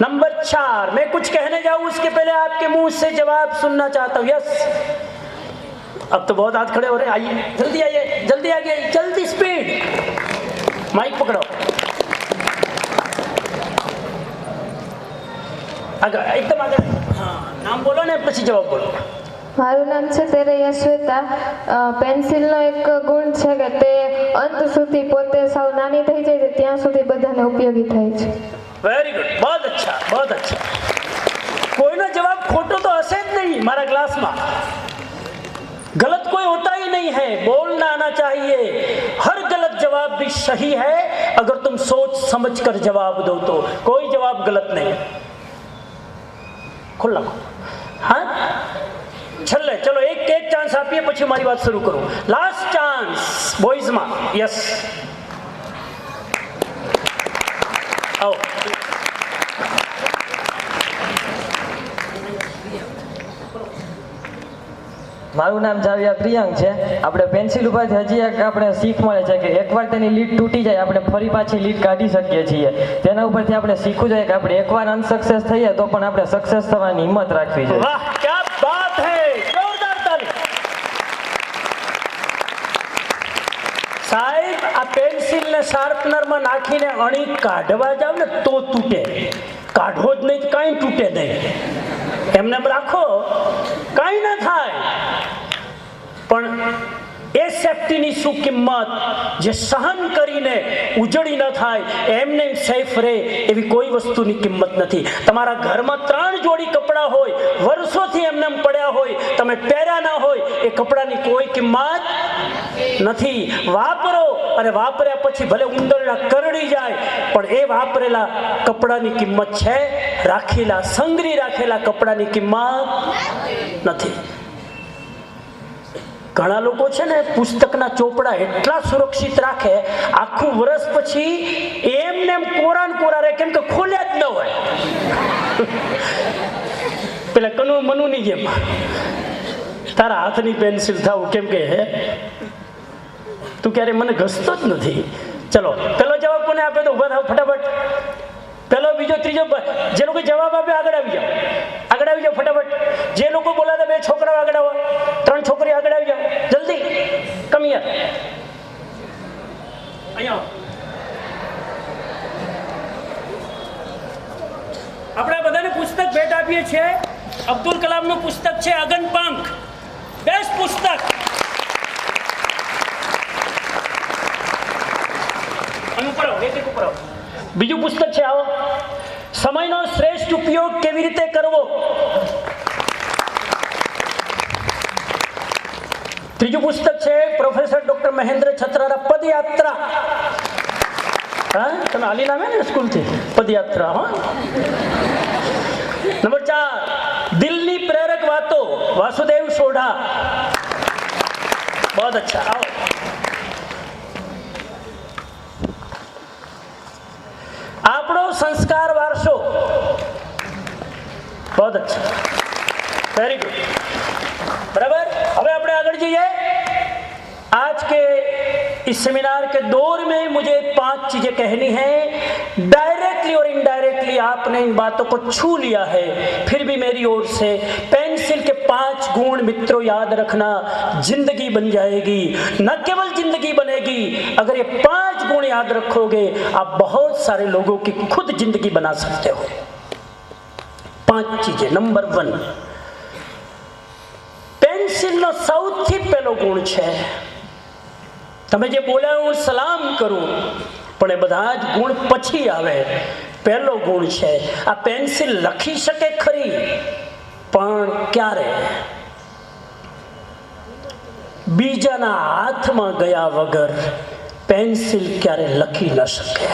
नंबर 4, मैं कुछ कहने जाऊं उसके पहले आपके मुंह से जवाब सुनना चाहता हूं. यस, अब तो बहुत हाथ खड़े हो रहे हैं. आइए, जल्दी आइए, जल्दी आइए, जल्दी, स्पीड. माइक पकड़ो. आगे, एकदम आगे. हाँ, नाम बोलो ने પછી જવાબ બોલો. મારું નામ છે તેરૈયા શ્વેતા. પેન્સિલનો એક ગુણ છે કે તે અંત સુધી પોતે સાવ નાની થઈ જાય છે ત્યાં સુધી બધાને ઉપયોગી થાય છે. વેરી ગુડ, बहुत अच्छा, बहुत अच्छा. કોઈનો જવાબ ખોટો તો હશે જ નહીં મારા ક્લાસમાં. गलत कोई होता ही नहीं है, बोलना आना चाहिए. हर गलत जवाब भी सही है अगर तुम सोच समझ कर जवाब दो तो. कोई जवाब गलत नहीं है. खुला. हाँ, छल्ले. चलो एक चांस આપીએ પછી મારી વાત શરૂ કરું. Last chance બોયઝમાં. યસ, આવો. મારું નામ જાવિયા પ્રિયાંક છે. આપણે પેન્સિલ ઉપરથી હજી એક આપણે શીખ મળે છે કે એકવાર તેની લીડ તૂટી જાય આપણે ફરી પાછી લીડ કાઢી શકીએ છીએ. તેના ઉપરથી આપણે શીખવું જોઈએ કે આપણે એકવાર અનસક્સેસ થઈએ તો પણ આપણે સક્સેસ થવાની હિંમત રાખવી જોઈએ. વાહ, क्या बात है, जोरदार ताली. સાહેબ, આ પેન્સિલને શાર્પનરમાં નાખીને અણી કાઢવા જાવ ને તો તૂટે. કાઢવો જ નહીં, કાંઈ તૂટે નહીં. એમને રાખો, કાંઈ ના થાય. પણ એ સેફટીની શું કિંમત જે સહન કરીને ઉજળી ન થાય, એમને સેફ રહે એવી કોઈ વસ્તુની કિંમત નથી. તમારા ઘરમાં 3 જોડી કપડાં હોય, વર્ષોથી એમને પડ્યા હોય, તમે પહેર્યા ના હોય, એ કપડાની કોઈ કિંમત નથી. વાપરો અને વાપર્યા પછી ભલે ઉંદરડા કરડી જાય પણ એ વાપરેલા કપડાની કિંમત છે, રાખેલા સંગ્રહી રાખેલા કપડાની કિંમત નથી. ઘણા લોકો છે ને પુસ્તકના ચોપડા એટલા સુરક્ષિત રાખે, આખું વર્ષ પછી એમને એમ કોરા રહે, કેમ કે ખોલ્યા જ ન હોય. પેલા કનુ મનુની જેમ તારા હાથની પેન્સિલ થાવું, કેમ કે હે તું ક્યારે મને ઘસતો જ નથી. ચલો, પેલો જવાબ કોને આપે તો ઉભા થાવ ફટાફટ. પેલો, બીજો, ત્રીજો. જે લોકો જવાબ આપે આગળ આવી જાઓ, આગળ આવી જાઓ ફટાફટ. જે લોકો બોલાતા 2 છોકરાઓ આગળ આવો, 3 છોકરી આગળ આવી જાઓ, જલ્દી. કમ યાર, અહીંયા આપણે બધાને પુસ્તક ભેટ આપીએ છીએ. અબ્દુલ કલામનું પુસ્તક છે અગનપંખ. બેસ્ટ પુસ્તક. બીજું પુસ્તક છે, આવો. સમયનો શ્રેષ્ઠ ઉપયોગ કેવી રીતે કરવો. ત્રીજું પુસ્તક છે પ્રોફેસર ડોક્ટર મહેન્દ્ર છત્રારા, પદયાત્રા. હા, તમે હાલી નામે ને સ્કૂલથી પદયાત્રા. હા. નંબર 4, દિલ बातो वासुदेव सोढ़ा, बहुत अच्छा। आओ આપણો સંસ્કાર વારસો, बहुत अच्छा, वेरी गुड, बराबर। હવે આપણે આગળ જઈએ। आज के इस सेमिनार के दौर में मुझे 5 चीजें कहनी है। डायरेक्टली और इनडायरेक्टली आपने इन बातों को छू लिया है, फिर भी मेरी ओर से पेंसिल के 5 गुण मित्रों याद रखना, जिंदगी बन जाएगी। न केवल जिंदगी बनेगी, अगर ये 5 गुण याद रखोगे आप बहुत सारे लोगों की खुद जिंदगी बना सकते हो। 5 चीजें। नंबर 1, પેન્સિલનો સૌથી પહેલો ગુણ છે, તમે જે બોલ્યા હું સલામ કરું, પણ એ બધા જ ગુણ પછી આવે। પહેલો ગુણ છે આ પેન્સિલ લખી શકે ખરી, પણ ક્યારે? બીજાના હાથમાં ગયા વગર પેન્સિલ ક્યારે લખી ન શકે।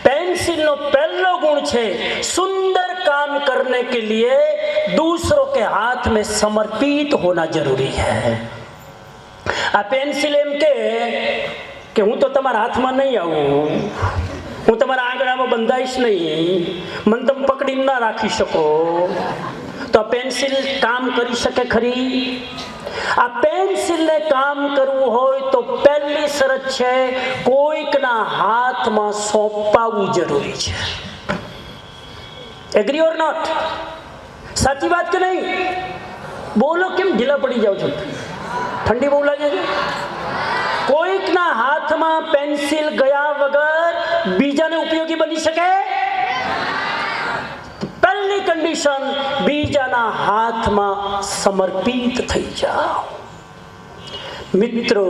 पेंसिल नो पहलो गुण छे, सुंदर काम करने के लिए दूसरों के हाथ में समर्पित होना जरूरी है। आ पेंसिल एम के हूँ तो तमारा हाथ में नहीं आऊँ, हूँ तमारा आंगणा में बंधाईश नहीं, मन तम पकड़ी ना राखी सको, तो आ पेंसिल काम करी सके खरी? आ पेंसिल ने काम करવું હોય તો પહેલી શરત છે કોઈકના હાથમાં સોંપાવું જરૂરી છે। Agree or not? સાચી વાત કે નહીં? બોલો, કેમ ઢીલા પડી જાવ છો? ઠંડી બહુ લાગે છે? કોઈકના હાથમાં પેન્સિલ ગયા વગર બીજાને ઉપયોગી બની શકે? પહેલી કંડિશન, બીજાના હાથમાં સમર્પિત થઈ જાઓ। મિત્રો,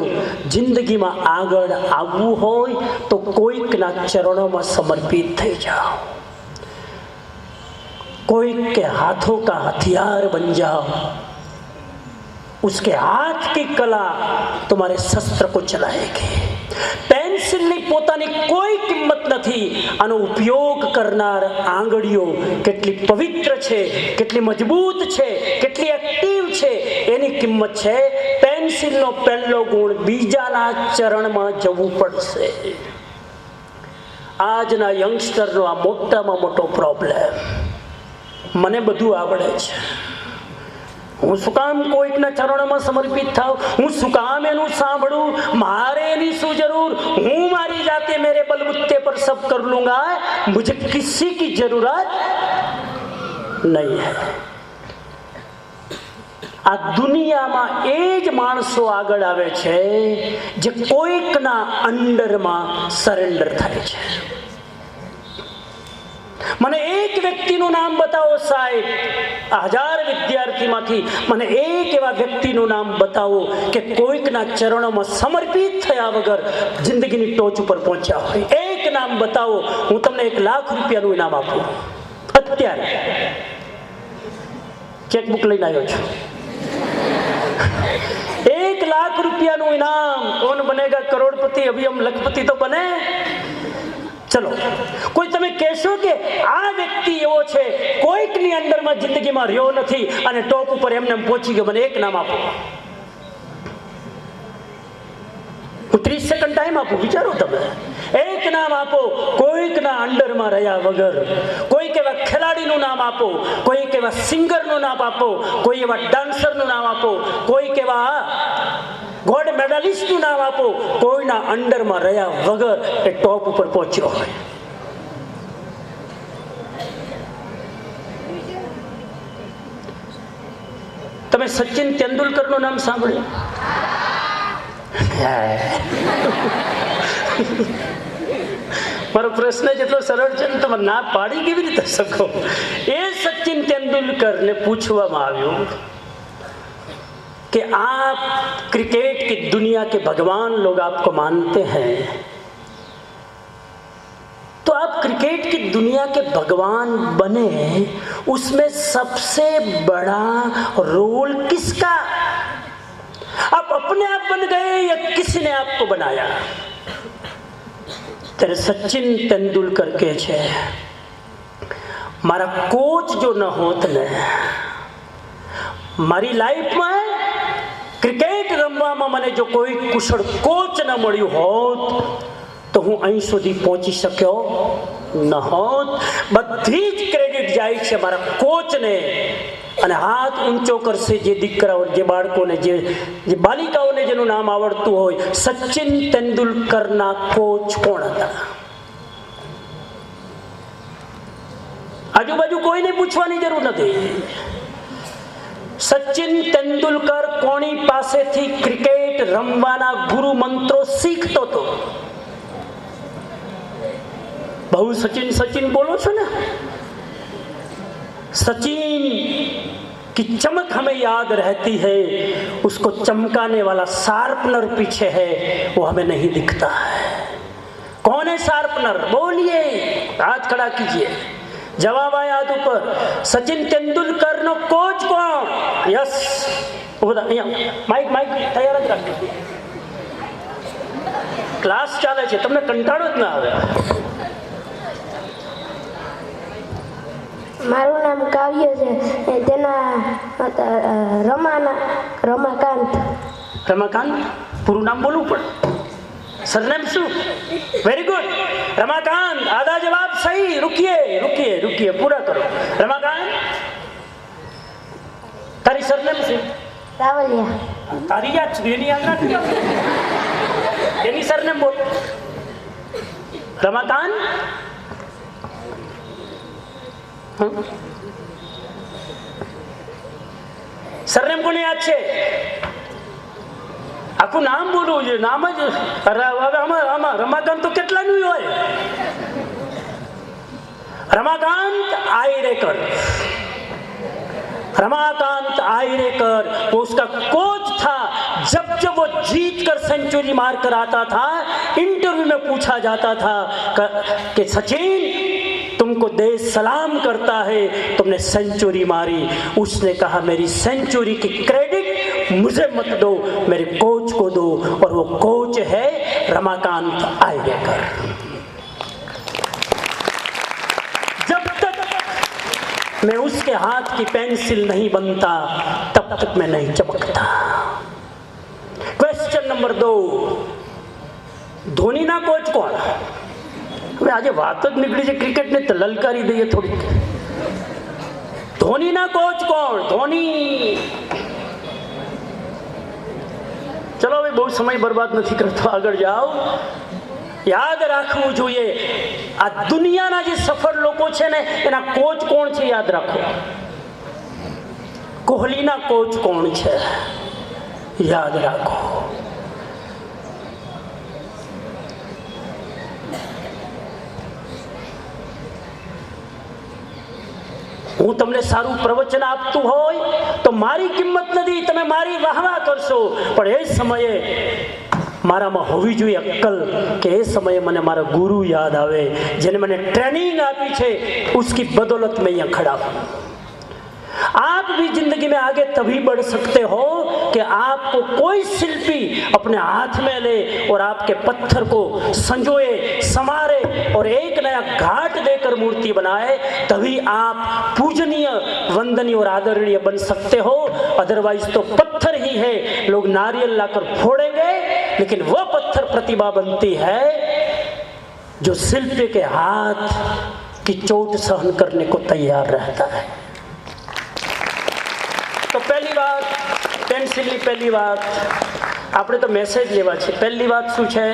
જિંદગીમાં આગળ આવવું હોય તો કોઈકના ચરણોમાં સમર્પિત થઈ જાઓ, कोई के हाथों का हथियार बन जाओ, उसके हाथ की कला तुम्हारे शस्त्र को चलाएगी। पेंसिलની પોતાની કોઈ કિંમત નથી, આનો ઉપયોગ કરનાર આંગળીઓ કેટલી પવિત્ર છે, કેટલી મજબૂત છે, કેટલી એક્ટિવ છે, એની કિંમત છે। પેન્સિલનો પહેલો ગુણ, બીજાના ચરણમાં જવું પડશે। આજના યંગસ્ટરનો આ મોટામાં મોટો પ્રોબ્લેમ, મને બધું આવડે છે, હું શું કામ કોઈકના ચરણોમાં સમર્પિત થાઉં, હું શું કામ એનું સાંભળું, મારે એની શું જરૂર, હું મારી જાતે મેરે બલબુત્તે પર सब कर लूंगा, मुझे किसी की जरूरत नहीं है। આ દુનિયામાં એ જ માણસો આગળ આવે છે જે કોઈકના અંડરમાં સરેન્ડર થાય છે। મને એક વ્યક્તિનું નામ બતાવો સાહેબ, 1000 વિદ્યાર્થીમાંથી મને એક એવા વ્યક્તિનું નામ બતાવો કે કોઈકના ચરણોમાં સમર્પિત થયા વગર જિંદગીની ટોચ ઉપર પહોંચ્યા હોય। એક નામ બતાવો, હું તમને 1 લાખ રૂપિયાનું ઇનામ આપું। અત્યારે ચેકબુક લઈને આવ્યો છું। 1 लाख रुपया इनाम। कौन बनेगा करोड़पति? अभी हम लखपति तो बने। चलो, कोई તમે કહેશો કે આ વ્યક્તિ એવો છે કોઈકની અંડરમાં જિંદગીમાં રહ્યો નથી અને ટોપ ઉપર એમને પહોંચી ગયો, મને એક નામ આપો। હું 30 સેકન્ડ ટાઈમ આપું, વિચારો તમે। એક નામ આપો કોઈકના અંડરમાં રહ્યા વગર। કોઈક એવા ખેલાડીનું નામ આપો, કોઈક એવા સિંગરનું નામ આપો, કોઈ એવા ડાન્સરનું નામ આપો, કોઈક એવા ગોલ્ડ મેડલિસ્ટનું નામ આપો, કોઈના અંડરમાં રહ્યા વગર એ ટોપ ઉપર પહોંચ્યો હોય। તમે સચિન તેંડુલકરનું નામ સાંભળ્યું? મારો પ્રશ્ન જેટલો સરળ છે ને, તમે ના પાડી કેવી રીતે શકો? એ સચિન તેંડુલકરને પૂછવામાં આવ્યું कि आप क्रिकेट की दुनिया के भगवान लोग आपको मानते हैं, तो आप क्रिकेट की दुनिया के भगवान बने, उसमें सबसे बड़ा रोल किसका? आप अपने आप बन गए या किसी ने आपको बनाया? तेरे सचिन तेंदुलकर के छे, मारा कोच जो न होत ने, મારી લાઈફમાં ક્રિકેટ રમવામાં મને જો કોઈ કુશળ કોચ ન મળ્યું હોત તો હું અહીં સુધી પહોંચી શક્યો ન હોત. બધી જ ક્રેડિટ જાય છે મારા કોચને. અને હાથ ઊંચો કરશે જે દીકરાઓ, જે બાળકોને, જે બાલિકાઓને જેનું નામ આવડતું હોય. સચિન તેંડુલકરના કોચ કોણ હતા? આજુબાજુ કોઈને પૂછવાની જરૂર નથી. સચિન તેંડુલકર કોની પાસેથી ક્રિકેટ રમવાના ગુરુ મંત્રો શીખતો હતો? બહુ સચિન સચિન બોલો છો ને. सचिन की चमक हमें याद रहती है, उसको चमकाने वाला शार्पनर पीछे है, वो हमें नहीं दिखता है. कौन है शार्पनर? बोलिए, हाथ खड़ा कीजिए. जवाब आया हाथ ऊपर. सचिन तेंदुलकर नो कोच कौन? यस, माइक माइक तैयार જ રાખજો. ક્લાસ ચાલે છે, તમને કંટાળો જ ના આવે. મારું નામ કાવ્ય છે. તેના રમાકાંત. રમાકાંત પૂરું નામ બોલવું પડે. સરનેમ શું? Very good, Ramakant. आधा जवाब सही. रुकिए रुकिए रुकिए, पूरा करो. रमाकांत, તારી સરનેમ શું? રાવલિયા. તારી યાદ છે, એની યાદ રાખજો. એની સરનેમ બોલ. રમાકાંત. સરનેમ કોને યાદ છે? આખું નામ બોલવું જોઈએ. નામ જ આમાં રમાકાંત તો કેટલાનું હોય. रमाकांत आयरेकर. रमाकांत आयरेकर वो उसका कोच था. जब जब वो जीत कर सेंचुरी मार कर आता था, इंटरव्यू में पूछा जाता था कि सचिन तुमको देश सलाम करता है, तुमने सेंचुरी मारी. उसने कहा मेरी सेंचुरी की क्रेडिट मुझे मत दो, मेरे कोच को दो. और वो कोच है रमाकांत आयरेकर. जब तक मैं उसके हाथ की पेंसिल नहीं बनता, तब तक मैं नहीं चमकता. क्वेश्चन नंबर 2, ધોની ના કોચ કોણ? હવે આજે વાત જ નીકળી છે ક્રિકેટને, તો લલકારી દઈએ થોડીક. ધોનીના કોચ કોણ? ધોની. ચલો હવે બહુ સમય બરબાદ નથી કરતો, આગળ જાઓ. યાદ રાખવું જોઈએ, આ દુનિયાના જે સફળ લોકો છે ને, એના કોચ કોણ છે યાદ રાખો. કોહલીના કોચ કોણ છે યાદ રાખો. હું તમને સારું પ્રવચન આપતું હોય તો મારી કિંમત નથી, તમે મારી વાહવા કરશો. પણ એ સમયે મારામાં હોવી જોઈએ અક્કલ કે એ સમયે મને મારા ગુરુ યાદ આવે, જેને મને ટ્રેનિંગ આપી છે. उसकी बदौलत में यहाँ खड़ा हूँ. आप भी जिंदगी में आगे तभी बढ़ सकते हो कि आपको कोई शिल्पी अपने हाथ में ले और आपके पत्थर को संजोए, संवारे और एक नया घाट देकर मूर्ति बनाए. तभी आप पूजनीय, वंदनीय और आदरणीय बन सकते हो. अदरवाइज तो पत्थर ही है, लोग नारियल लाकर फोड़ेंगे, लेकिन वह पत्थर प्रतिभा बनती है जो शिल्पी के हाथ की चोट सहन करने को तैयार रहता है. તો પહેલી વાત, પેન્સિલની પહેલી વાત, આપણે તો મેસેજ લેવા છે. પહેલી વાત શું છે?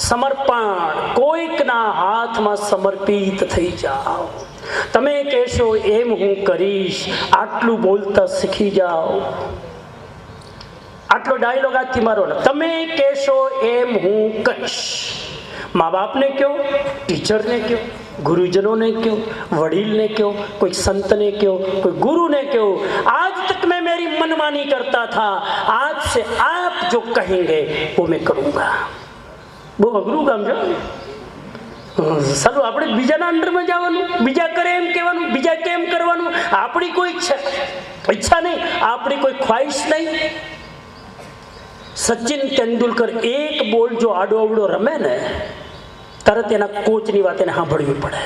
સમર્પણ. કોઈકના હાથમાં સમર્પિત થઈ જાઓ. તમે કહેશો એમ હું કરીશ, આટલું બોલતા શીખી જાઓ. આટલો ડાયલોગ આજથી મારો ને. તમે કહેશો એમ હું કરીશ. माँ बाप ने क्यों, टीचर ने क्यों, गुरुजनों ने क्यों, वडील ने क्यों, कोई संत ने क्यों, कोई गुरु ने क्यों. आज तक मैं मेरी मनमानी करता था, आज से आप जो कहेंगे वो मैं करूँगा. બહુ અઘરું કામ છે. સારું, આપણે બીજાના અંડરમાં જવાનું, બીજા કરે એમ કહેવાનું, બીજા કેમ કરવાનું. આપણી કોઈ ઈચ્છા નહીં, આપણી કોઈ ખ્વાહિશ નહીં. સચિન તેંડુલકર એક બોલ જો આડો અવડો રમે ને, તરત એના કોચની વાત એને સાંભળવી પડે.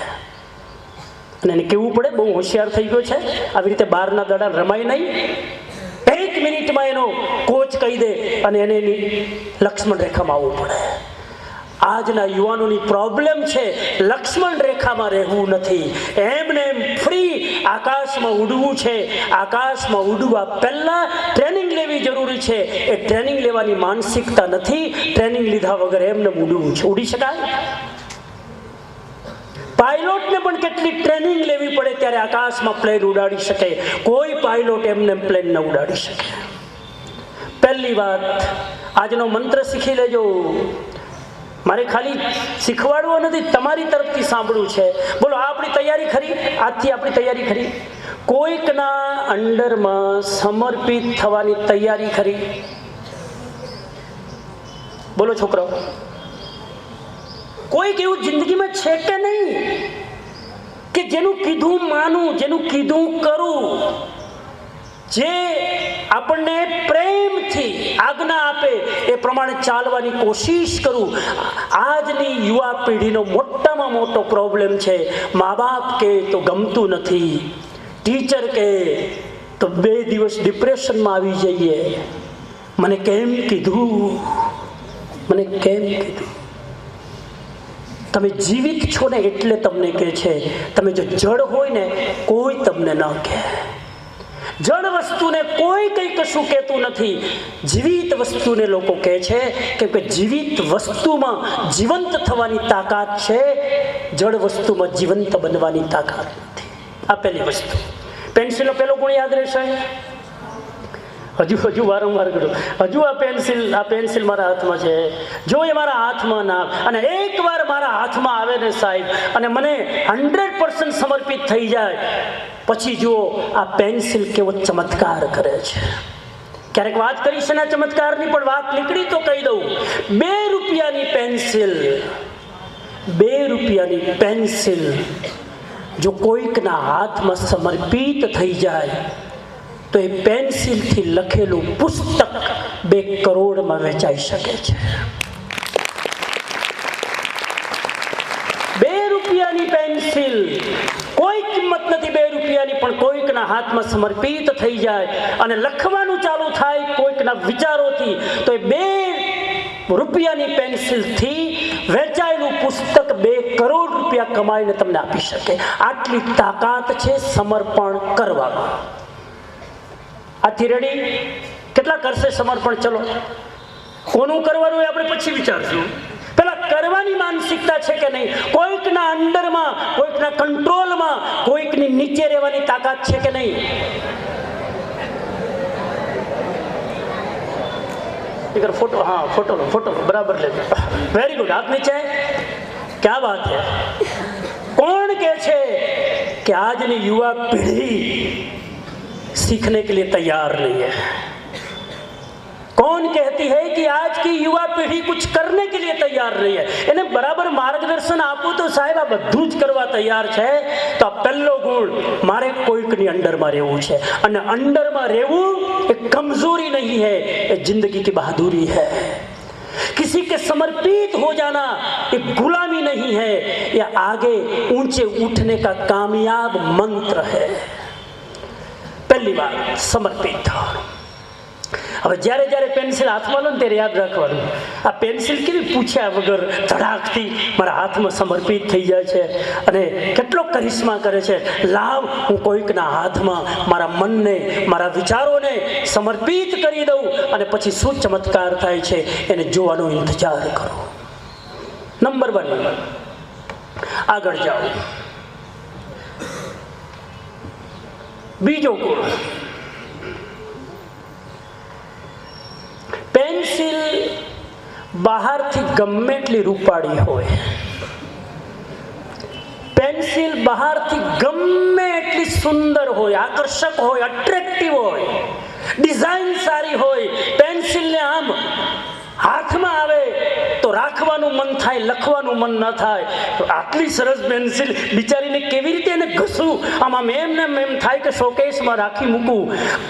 અને એને કહેવું પડે બહુ હોશિયાર થઈ ગયો છે, આવી રીતે બહારના દડા રમાય નહીં. 1 મિનિટમાં એનો કોચ કહી દે અને એને એની લક્ષ્મણ રેખામાં આવવું પડે. આજના યુવાનોની પ્રોબ્લેમ છે લક્ષ્મણ રેખામાં રહેવું નથી, એમને એમ ફ્રી આકાશમાં ઉડવું છે. આકાશમાં ઉડવા પહેલા ટ્રેનિંગ લેવી જરૂરી છે. એ ટ્રેનિંગ લેવાની માનસિકતા નથી. ટ્રેનિંગ લીધા વગર એમને ઉડવું છે. ઉડી શકાય? પાયલોટને પણ કેટલી ટ્રેનિંગ લેવી પડે ત્યારે આકાશમાં પ્લેન ઉડાડી શકે. કોઈ પાયલોટ એમને પ્લેન ન ઉડાડી શકે. પહેલી વાત, આજનો મંત્ર શીખી લેજો. મારે ખાલી શીખવાડવો નથી, તમારી તરફથી સાંભળવું છે. બોલો, આ આપણી તૈયારી ખરી? આજથી આપણી તૈયારી ખરી? કોઈકના અંડરમાં સમર્પિત થવાની તૈયારી ખરી? બોલો છોકરાઓ, કોઈક એવું જિંદગીમાં છે કે નહીં કે જેનું કીધું માનું, જેનું કીધું કરું, જે આપણને પ્રેમથી આજ્ઞા આપે એ પ્રમાણે ચાલવાની કોશિશ કરું? આજની યુવા પેઢીનો મોટામાં મોટો પ્રોબ્લેમ છે. મા બાપ કહે તો ગમતું નથી, ટીચર કહે તો 2 દિવસ ડિપ્રેશનમાં આવી જઈએ. મને કેમ કીધું, મને કેમ કીધું? તમે જીવિત છો ને એટલે તમને કહે છે. તમે જો જડ હોય ને કોઈ તમને ન કહે. જડ વસ્તુને કોઈ કંઈ કશું કહેતું નથી. જીવિત વસ્તુને લોકો કહે છે કેમ કે જીવિત વસ્તુમાં જીવંત થવાની તાકાત છે, જડ વસ્તુમાં જીવંત બનવાની તાકાત નથી. આ પહેલી વસ્તુ. પેન્સિલનો પહેલો ગુણ યાદ રહેશે. હજુ વારંવાર કરું, હજુ આ પેન્સિલ મારા હાથમાં છે. જો એ મારા હાથમાં ના, અને એકવાર મારા હાથમાં આવે ને સાહેબ, અને મને 100% સમર્પિત થઈ જાય, પછી જુઓ આ પેન્સિલ કેવો ચમત્કાર કરે છે. ક્યારેક વાત કરીશ ને ચમત્કારની, પણ વાત નીકળી તો કહી દઉં. 2 રૂપિયાની પેન્સિલ, 2 રૂપિયાની પેન્સિલ જો કોઈકના હાથમાં સમર્પિત થઈ જાય તો એ પેન્સિલથી લખેલું પુસ્તક 2 કરોડમાં વેચાઈ શકે છે. 2 રૂપિયાની પેન્સિલ, કોઈ કિંમત નથી 2 રૂપિયાની, પણ કોઈકના હાથમાં સમર્પિત થઈ જાય અને લખવાનું ચાલુ થાય કોઈકના વિચારોથી, તો એ 2 રૂપિયાની પેન્સિલથી વેચાયેલું પુસ્તક 2 કરોડ રૂપિયા કમાઈને તમને આપી શકે. આટલી તાકાત છે સમર્પણ કરવામાં. આથી રેડી? કેટલા કરશે સમર્પણ? ચલો, કોનું કરવાનું એ આપણે પછી વિચારશું. પેલા કરવાની માનસિકતા છે કે નહીં? કોઈકના અંડરમાં, કોઈકના કંટ્રોલમાં, કોઈકની નીચે રહેવાની તાકાત છે કે નહીં? ફોટો, હા ફોટો બરાબર લેજો. Very good. હાથ નીચે. ક્યા વાત હે. કોણ કહે છે કે આજની યુવા पीढ़ी सीखने के लिए तैयार नहीं है? कौन कहती है कि आज की युवा पीढ़ी कुछ करने के लिए तैयार नहीं है? એને બરાબર માર્ગદર્શન આપું તો સાહેબ આ બધું જ કરવા તૈયાર છે. તો આ પહેલો ગુણ, મારે કોઈકની અંડરમાં રહેવું છે. અને અંડરમાં રહેવું એ કમજોરી નહીં है, ये जिंदगी की बहादुरी है. किसी के समर्पित हो जाना ये गुलामी नहीं है, ये आगे ऊंचे उठने का कामयाब मंत्र है. પહેલી વાત સમર્પિત. હવે જ્યારે જ્યારે પેન્સિલ હાથમાં લો ને ત્યારે યાદ રાખવાનું, આ પેન્સિલ કેવી પૂછ્યા વગર ધડાકથી મારા હાથમાં સમર્પિત થઈ જાય છે અને કેટલો કરિશ્મા કરે છે. લાવ, હું કોઈકના હાથમાં મારા મનને, મારા વિચારોને સમર્પિત કરી દઉં અને પછી શું ચમત્કાર થાય છે એને જોવાનો ઇંતજાર કરો. નંબર 1, આગળ જાઓ. બીજો ગુણ, પેન્સિલ બહારથી ગમે એટલી રૂપાળી હોય, પેન્સિલ બહારથી ગમે એટલી સુંદર હોય, આકર્ષક હોય, અટ્રેક્ટિવ હોય, ડિઝાઇન સારી હોય, પેન્સિલને આમ હાથમાં આવે તો રાખવાનું મન થાય, લખવાનું મન ન થાય. તો આટલી સરસ પેન્સિલ બિચારીને કેવી રીતે એને ઘસું, આમાં એમ થાય કે શોકેસમાં રાખી મૂકું.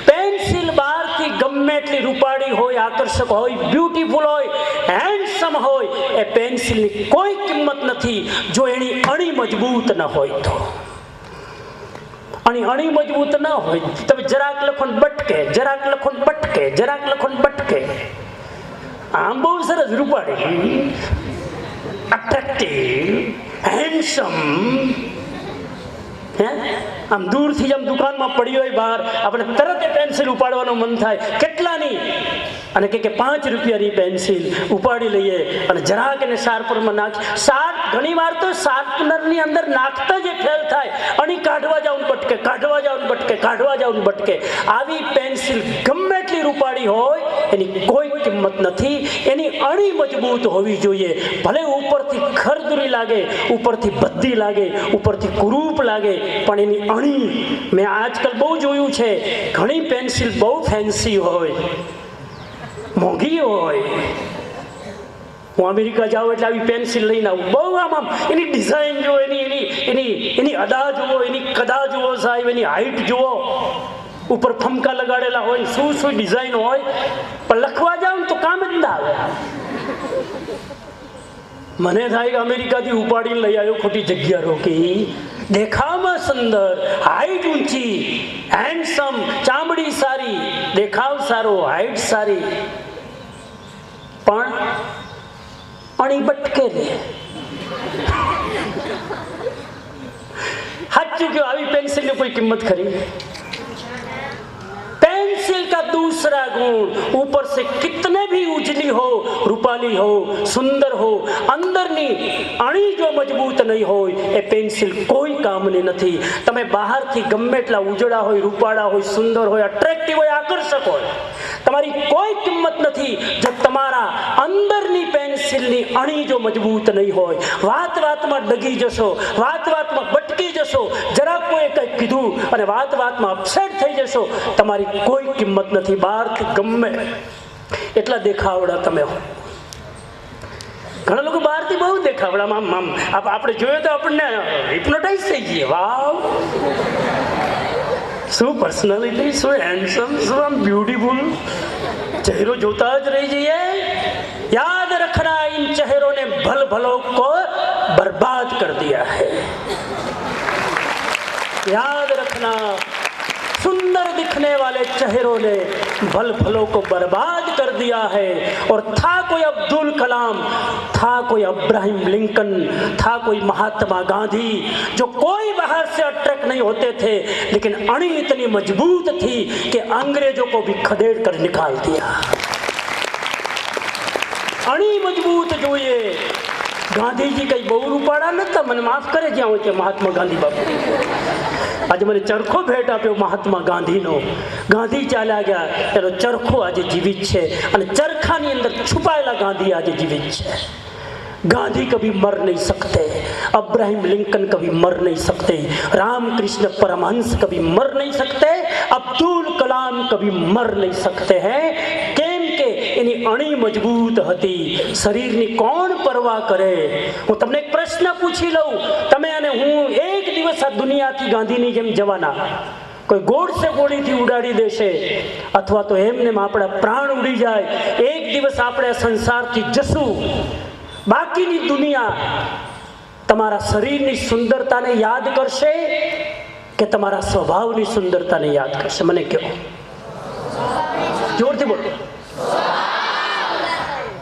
પેન્સિલ બહારથી ગમે એટલી રૂપાળી હોય, આકર્ષક હોય, બ્યુટીફુલ હોય, હેન્ડસમ હોય, એ પેન્સિલની કોઈ કિંમત નથી જો એની અણી મજબૂત ન હોય તો. અને અણી મજબૂત ના હોય, તમે જરાક લખો ને બટકે, જરાક લખો ને બટકે, જરાક લખો ને બટકે. આમ બહુ સરસ, રૂપાળી, અટ્રેક્ટિવ, હેન્ડસમ, હે આમ દૂરથી જ આમ દુકાનમાં પડી હોય બહાર, આપણે તરત પેન્સિલ ઉપાડવાનું મન થાય. કેટલાની? અને કે 5 રૂપિયાની પેન્સિલ ઉપાડી લઈએ અને જરાક એને શાર્પરમાં નાખી. ઘણી વાર તો શાર્પનરની અંદર નાખતા જ ફેલ થાય, અને કાઢવા જાવ ને બટકે, કાઢવા જાવ ને બટકે, કાઢવા જાવ ને બટકે. આવી પેન્સિલ ગમે એટલી રૂપાળી હોય એની કોઈ કિંમત નથી. એની અણી મજબૂત હોવી જોઈએ. ભલે ઉપરથી ખરદરી લાગે, ઉપરથી ભદ્દી લાગે, ઉપરથી કુરૂપ લાગે, પણ એની અણી, મેં આજકાલ બહુ જોયું છે, ઘણી પેન્સિલ બહુ ફેન્સી હોય, મોંઘી હોય. હું અમેરિકા જાઉં એટલે આવી પેન્સિલ લઈને આવું. બહુ આમ એની ડિઝાઇન જુઓ, એની અદા જુઓ, એની કદા જુઓ સાહેબ, એની હાઈટ જુઓ, ઉપર ફમકા લગાડેલા હોય, શું ડિઝાઇન હોય, પણ લખવા જાવ તો કામ જ ના આવે. મને થાય કે અમેરિકાથી ઉપાડીને લઈ આવ્યો, ખોટી જગ્યા રોકી. દેખાવમાં સુંદર, હાઈટ ઊંચી, હેન્ડસમ, ચામડી સારી, દેખાવ સારો, હાઈટ સારી, પણ અણી બટકે લે. સાચું કહ્યું, આવી પેન્સિલની કોઈ કિંમત ખરી? पेंसिल का दूसरा गुण, ऊपर से कितने भी उजली हो, रूपाली हो, सुंदर हो, अंदરની અણી જો મજબૂત નહીં હોય એ પેન્સિલ કોઈ કામની નથી. તમે બહારથી ગમે એટલા ઉજળા હોય, રૂપાળા હોય, સુંદર હોય, અટ્રેક્ટિવ હોય, આકર્ષક હોય, તમારી કોઈ કિંમત નથી જો તમારા અંદરની પેન્સિલની અણી જો મજબૂત નહીં હોય. વાત વાતમાં ડગી જશો, વાત વાતમાં બટકી જશો, જરા કોઈ કંઈક કીધું અને વાત વાતમાં અપસેટ થઈ જશો, તમારી કોઈ કિંમત નથી. બહારથી ગમે એટલા દેખાવડા તમે હો. ઘણા લોકો બહારથી બહુ દેખાવડામાં આપણે જોઈએ તો આપણને હિપ્નોટાઇઝ થઈ જઈએ. વાવ, શું પર્સનાલિટી, શું હેન્ડસમ, શું આમ બ્યુટીફુલ. ચહેરો જોતા જ રહી જઈએ. યાદ રખના, इन चेहरों ने भल भलों को बर्बाद कर दिया है. याद रखना, सुंदर दिखने वाले चेहरों ने भल भलों को बर्बाद कर दिया है. और था कोई अब्दुल कलाम, था कोई अब्राहम लिंकन, था कोई महात्मा गांधी, जो कोई बाहर से अट्रैक्ट नहीं होते थे, लेकिन अणी इतनी मजबूत थी कि अंग्रेजों को भी खदेड़ कर निकाल दिया. અણી મજબૂત જોઈએ. ગાંધીજી કઈ બહુ રૂપાળા નતા, મને માફ કરે જ્યાં હોય ત્યાં મહાત્મા ગાંધી બાપુ. આજે મને ચરખો ભેટ આપ્યો મહાત્મા ગાંધીનો. ગાંધી ચાલ્યા ગયા, એનો ચરખો આજે જીવિત છે, અને ચરખાની અંદર છુપાયેલા ગાંધી આજે જીવિત છે. गांधी कभी मर नहीं सकते, अब्राहम लिंकन कभी मर नहीं सकते, रामकृष्ण परमहंस कभी मर नहीं सकते, अब्दुल कलाम कभी मर नहीं सकते हैं. કેમ કે એની અણી મજબૂત હતી. શરીરની કોણ પરવા કરે? હું તમને એક પ્રશ્ન પૂછી લઉં, તમે અને હું એક દિવસ આ દુનિયાથી ગાંધીની જેમ જવાના. કોઈ ગોળસે ગોળીથી ઉડાડી દેશે, અથવા તો એમને આપણા પ્રાણ ઉડી જાય. એક દિવસ આપણે આ સંસારથી જશું. બાકીની દુનિયા તમારા શરીરની સુંદરતાને યાદ કરશે કે તમારા સ્વભાવની સુંદરતાને યાદ કરશે? મને કહો, જોરથી બોલો.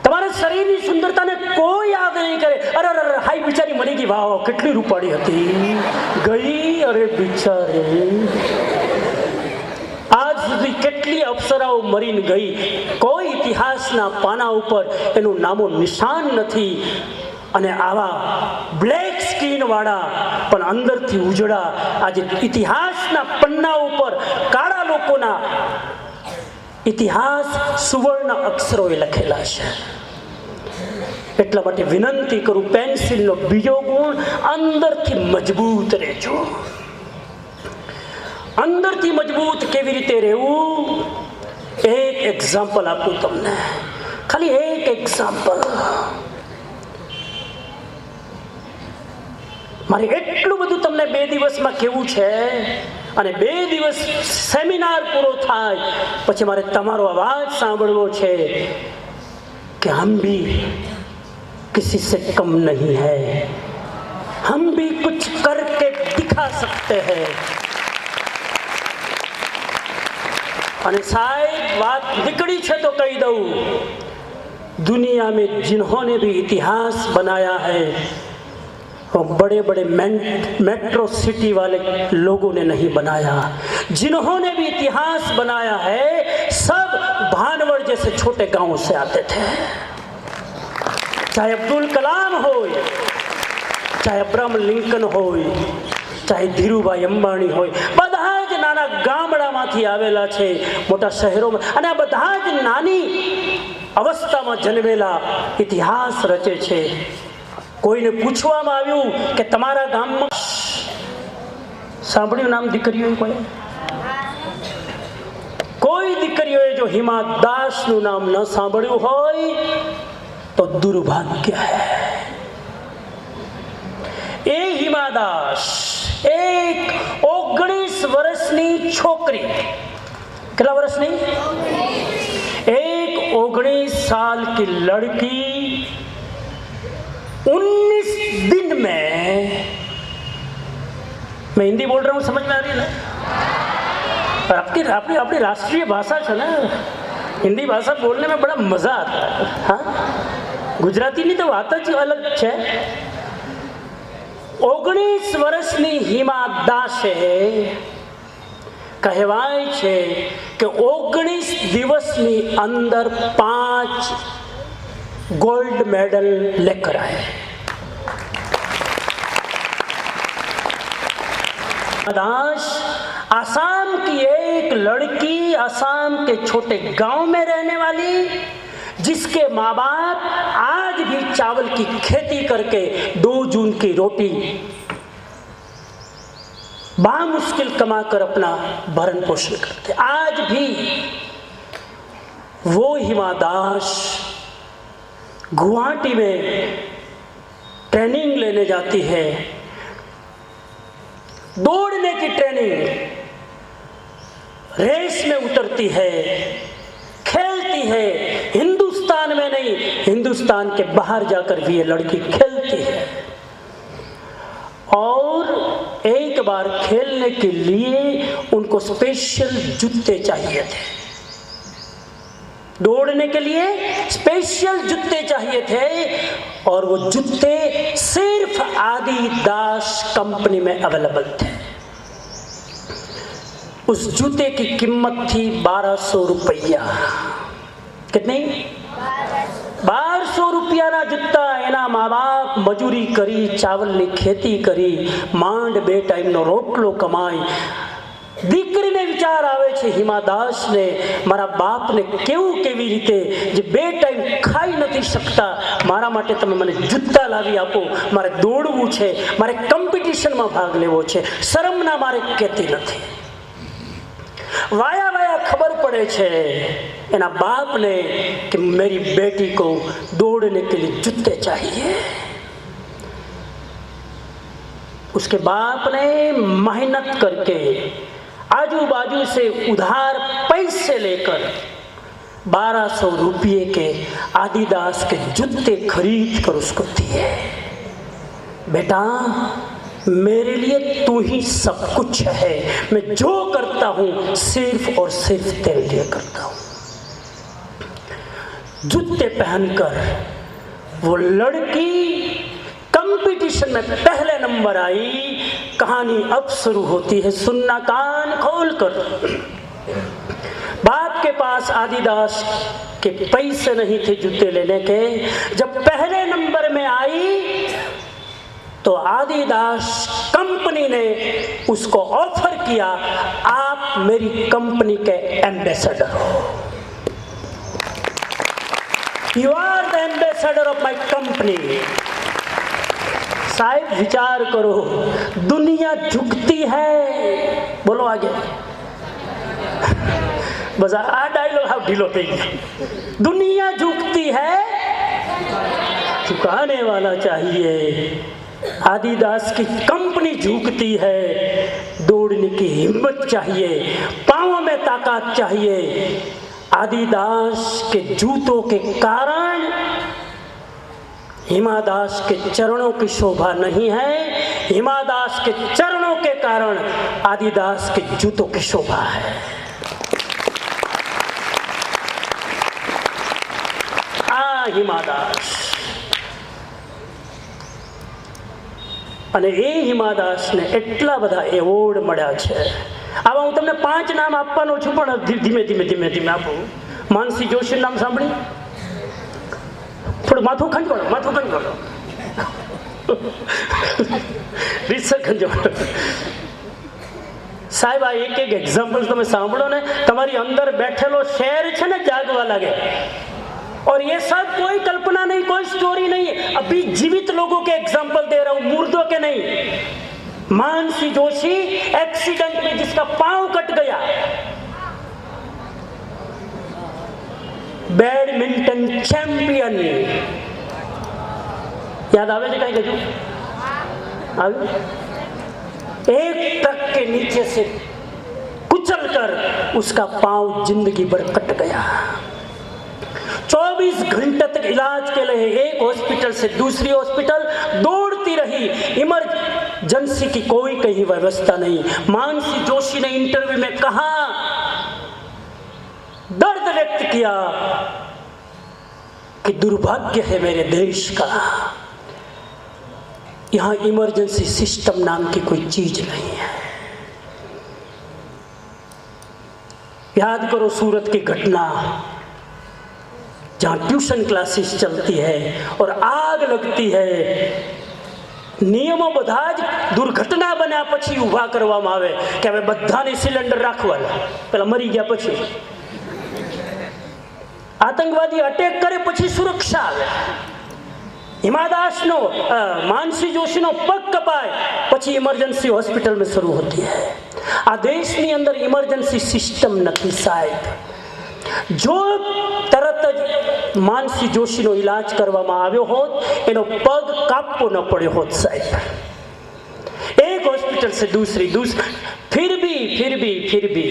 તમારા શરીરની સુંદરતાને કોઈ યાદ નહીં કરે. અરે અરે હાય બિચારી મરી ગઈ, વાહ કેટલી રૂપાળી હતી, ગઈ, અરે બિચારી. આજ સુધી કેટલી અપ્સરાઓ મરીને ગઈ, કોઈ ઇતિહાસના પાના ઉપર એનું નામો નિશાન નથી. અને આવા બ્લેક સ્કિન વાળા પણ અંદરથી ઉજળા આજે ઇતિહાસના પન્ના ઉપર કાળા લોકોના ઇતિહાસ સુવર્ણ અક્ષરોએ લખેલા છે. એટલા માટે વિનંતી કરું, પેન્સિલનો બીજો ગુણ, અંદરથી મજબૂત રહેજો. અંદરથી મજબૂત કેવી રીતે રહેવું? એક એક્ઝામ્પલ આપું તમને, ખાલી એક એક્ઝામ્પલ. મારે એટલું બધું તમને 2 દિવસમાં કહેવું છે, અને 2 દિવસ સેમિનાર પૂરો થાય પછી મારે તમારો અવાજ સાંભળવો છે કે હમ ભી કિસી સે કમ નહીં હૈ, હમ ભી કુછ કરકે દિખા સકતે હૈ. અને સાહેબ વાત નીકળી છે તો કહી દઉં, दुनिया में जिन्होंने भी इतिहास बनाया है वो बड़े बड़े मेट्रो सिटी वाले लोगों ने नहीं बनाया। जिन्होंने भी इतिहास बनाया है सब भानवड़ जैसे छोटे गांवों से आते थे। चाहे अब्दुल कलाम हो, चाहे अब्राहम लिंकन हो, चाहे धीरूभाई अंबाणी हो, બધા જ નાના ગામડામાંથી આવેલા છે મોટા શહેરોમાં, અને આ બધા જ નાની અવસ્થામાં જન્મેલા ઇતિહાસ રચે છે। કોઈને પૂછવામાં આવ્યું કે તમારા ગામમાં સાંભળ્યું નામ દીકરીઓ? કોઈ દીકરીઓએ જો હિમા દાસનું નામ ન સાંભળ્યું હોય તો દુર્ભાગ્ય है। એ હિમા દાસ એક 19 વર્ષની છોકરી, કેટલા વર્ષની? एक 19 साल की लड़की 19 दिन में, मैं हिंदी बोल रहा हूँ, समझ में आ रही है ना? आपकी अपनी राष्ट्रीय भाषा है ना, हिंदी भाषा बोलने में बड़ा मजा आता है। हाँ, गुजराती ની તો વાત જ અલગ છે। 19 વર્ષની હિમા દાસે કહેવાય છે કે 19 દિવસની અંદર 5 गोल्ड मेडल लेकर आए। दास आसाम की एक लड़की, आसाम के छोटे गांव में रहने वाली, जिसके माँ बाप आज भी चावल की खेती करके 2 जून की रोटी बामुश्किल कमाकर अपना भरण पोषण करते। आज भी वो हिमा दास गुवाहाटी में ट्रेनिंग लेने जाती है, दौड़ने की ट्रेनिंग, रेस में उतरती है, खेलती है। हिंदुस्तान में नहीं, हिंदुस्तान के बाहर जाकर भी ये लड़की खेलती है। और एक बार खेलने के लिए उनको स्पेशल जूते चाहिए थे, दौड़ने के लिए स्पेशल जूते चाहिए थे, और वो जूते सिर्फ आदिदास कंपनी में अवेलेबल थे। उस जूते की कीमत थी 1200 रुपया। कितनी? 1200 રૂપિયાના જૂતા। એના મા બાપ મજૂરી કરી, ચાવલની ખેતી કરી, માંડ 2 ટાઈમનો રોટલો કમાય। દીકરીને વિચાર આવે છે હિમાદાસને, મારા બાપને કેવી રીતે જે 2 ટાઈમ ખાઈ નથી શકતા, મારા માટે તમે મને જૂતા લાવી આપો, મારે દોડવું છે, મારે કોમ્પિટિશનમાં ભાગ લેવો છે, શરમના મારે કહેતી નથી। वाया वाया खबर पड़े छे एना बाप ने कि मेरी बेटी को दौड़ने के लिए जूते चाहिए। उसके बाप ने मेहनत करके आजू बाजू से उधार पैसे लेकर 1200 रुपये के आदिदास के जूते खरीद कर उसको दिए। बेटा, मेरे लिए तू ही सब कुछ है, मैं जो करता हूं सिर्फ और सिर्फ तेरे लिए करता हूं। जूते पहनकर वो लड़की कंपटीशन में पहले नंबर आई। कहानी अब शुरू होती है, सुनना कान खोलकर। बाप के पास आदिदास के पैसे नहीं थे जूते लेने के। जब पहले नंबर में आई तो आदिदास कंपनी ने उसको ऑफर किया, आप मेरी कंपनी के एम्बेसडर हो, you are the ambassador of my company. साहब विचार करो, दुनिया झुकती है। बोलो आगे। बस आ डायलॉग हाउ ढीलो थी गया। दुनिया झुकती है, झुकाने वाला चाहिए। आदिदास की कंपनी झुकती है, दौड़ने की हिम्मत चाहिए, पांव में ताकत चाहिए। आदिदास के जूतों के कारण हिमादास के चरणों की शोभा नहीं है, हिमादास के चरणों के कारण आदिदास के जूतों की शोभा है। હિમાદાસ. અને એ હિમાદાસને એટલા બધા એવોર્ડ મળ્યા છે. આવા હું તમને 5 નામ આપવાનો છું, પણ ધીમે ધીમે ધીમે ધીમે આપું. માનસી જોશીનું નામ સાંભળ્યું? થોડું માથું ખંજવાળો, માથું ખંજવાળો, રીતસર ખંજવાળો. સાહેબ, આ એક એક એક્ઝામ્પલ તમે સાંભળો ને, તમારી અંદર બેઠેલો શેર છે ને જાગવા લાગે. और ये सब कोई कल्पना नहीं, कोई स्टोरी नहीं, अभी जीवित लोगों के एग्जाम्पल दे रहा हूं, मुर्दों के नहीं. मानसी जोशी एक्सीडेंट में जिसका पांव कट गया, बैडमिंटन चैंपियन. याद आवे છે કઈ કજુ? આવ્યું? एक ट्रक के नीचे से कुचल कर उसका पांव जिंदगी भर कट गया. 24 घंटे तक इलाज के लिए एक हॉस्पिटल से दूसरी हॉस्पिटल दौड़ती रही. इमरजेंसी की कोई कहीं व्यवस्था नहीं. मानसी जोशी ने इंटरव्यू में कहा, दर्द व्यक्त किया कि दुर्भाग्य है मेरे देश का, यहां इमरजेंसी सिस्टम नाम की कोई चीज नहीं है. याद करो सूरत की घटना, जहां ट्यूशन क्लासेस चलती है और आग लगती है. નિયમો બધા જ દુર્ઘટના બન્યા પછી ઊભા કરવામાં આવે કે હવે બધાને સિલિન્ડર રાખવાના. પેલા મરી ગયા પછી આતંકવાદી અટેક કરે પછી સુરક્ષા આવે. हिमादासनो मानसी जोशीनो पग कपाय પછી इमरजेंसी हॉस्पिटल में शुरू होती है. आ देशनी अंदर इमरजेंसी सिस्टम નથી સાહેબ. જો તરત જ માનસી જોશીનો ઇલાજ કરવામાં આવ્યો હોત, એનો પગ કાપવો ન પડ્યો હોત સાહેબ. एक हॉस्पिटल से दूसरी फिर भी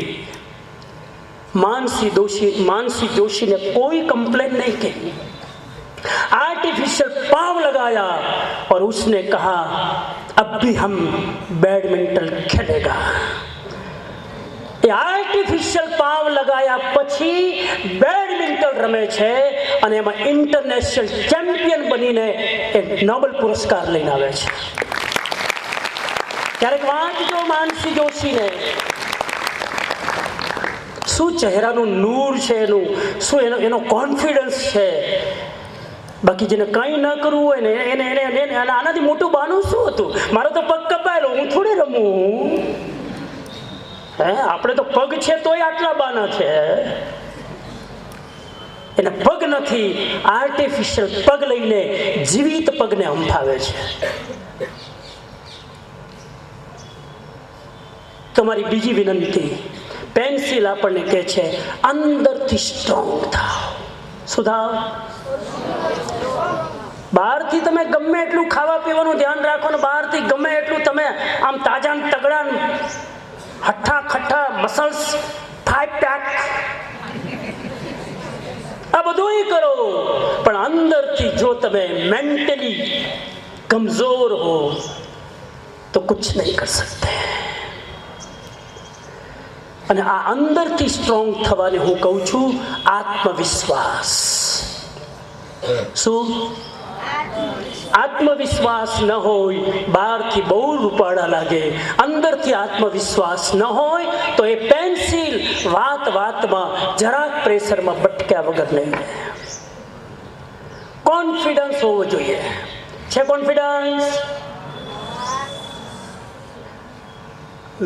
मानसी जोशी ने कोई कंप्लेन नहीं की. आर्टिफिशियल पांव लगाया और उसने कहा अब भी हम बैडमिंटन खेलेगा. आर्टिफिशियल पांव लगाया પછી બેડમિન્ટન રમે છે અને એમાં ઇન્ટરનેશનલ ચેમ્પિયન બનીને એક નોબેલ પુરસ્કાર લઈને આવે છે. ક્યારેક વાંચજો માનસી જોશીને, શું ચહેરાનું નૂર છે એનું, શું એનો કોન્ફિડન્સ છે. બાકી જેને કંઈ ન કરવું હોય ને એને આનાથી મોટું બાનું શું હતું? મારો તો પગ કપાયેલો, હું થોડી રમું. આપણે તો પગ છે તોય આટલા બાના છે. એને પગ નથી, આર્ટિફિશિયલ પગ લઈને જીવિત પગને હંફાવે છે. તમારી બીજી વિનંતી, પેન્સિલ આપણને કહે છે અંદરથી સ્ટ્રોંગ થાવ. શું થાવ? બહારથી તમે ગમે એટલું ખાવા પીવાનું ધ્યાન રાખો ને, બહારથી ગમે એટલું તમે આમ તાજા તગડા હઠ્ઠા ખઠ્ઠા મસલ્સ 5 પેક આ બધું કરો, પણ અંદરથી જો તમે મેન્ટલી કમજોર હો તો કુછ નહીં કર સકતે. અને આ અંદરથી સ્ટ્રોંગ થવાને હું કહું છું આત્મવિશ્વાસ. શું? આત્મવિશ્વાસ ન હોય, બહારથી બહુ રૂપાળા લાગે, અંદરથી આત્મવિશ્વાસ ન હોય તો એ પેન્સિલ વાતમાં જરાક પ્રેશરમાં બટક્યા વગર નહીં રહે. કોન્ફિડન્સ હોવો જોઈએ. છે કોન્ફિડન્સ?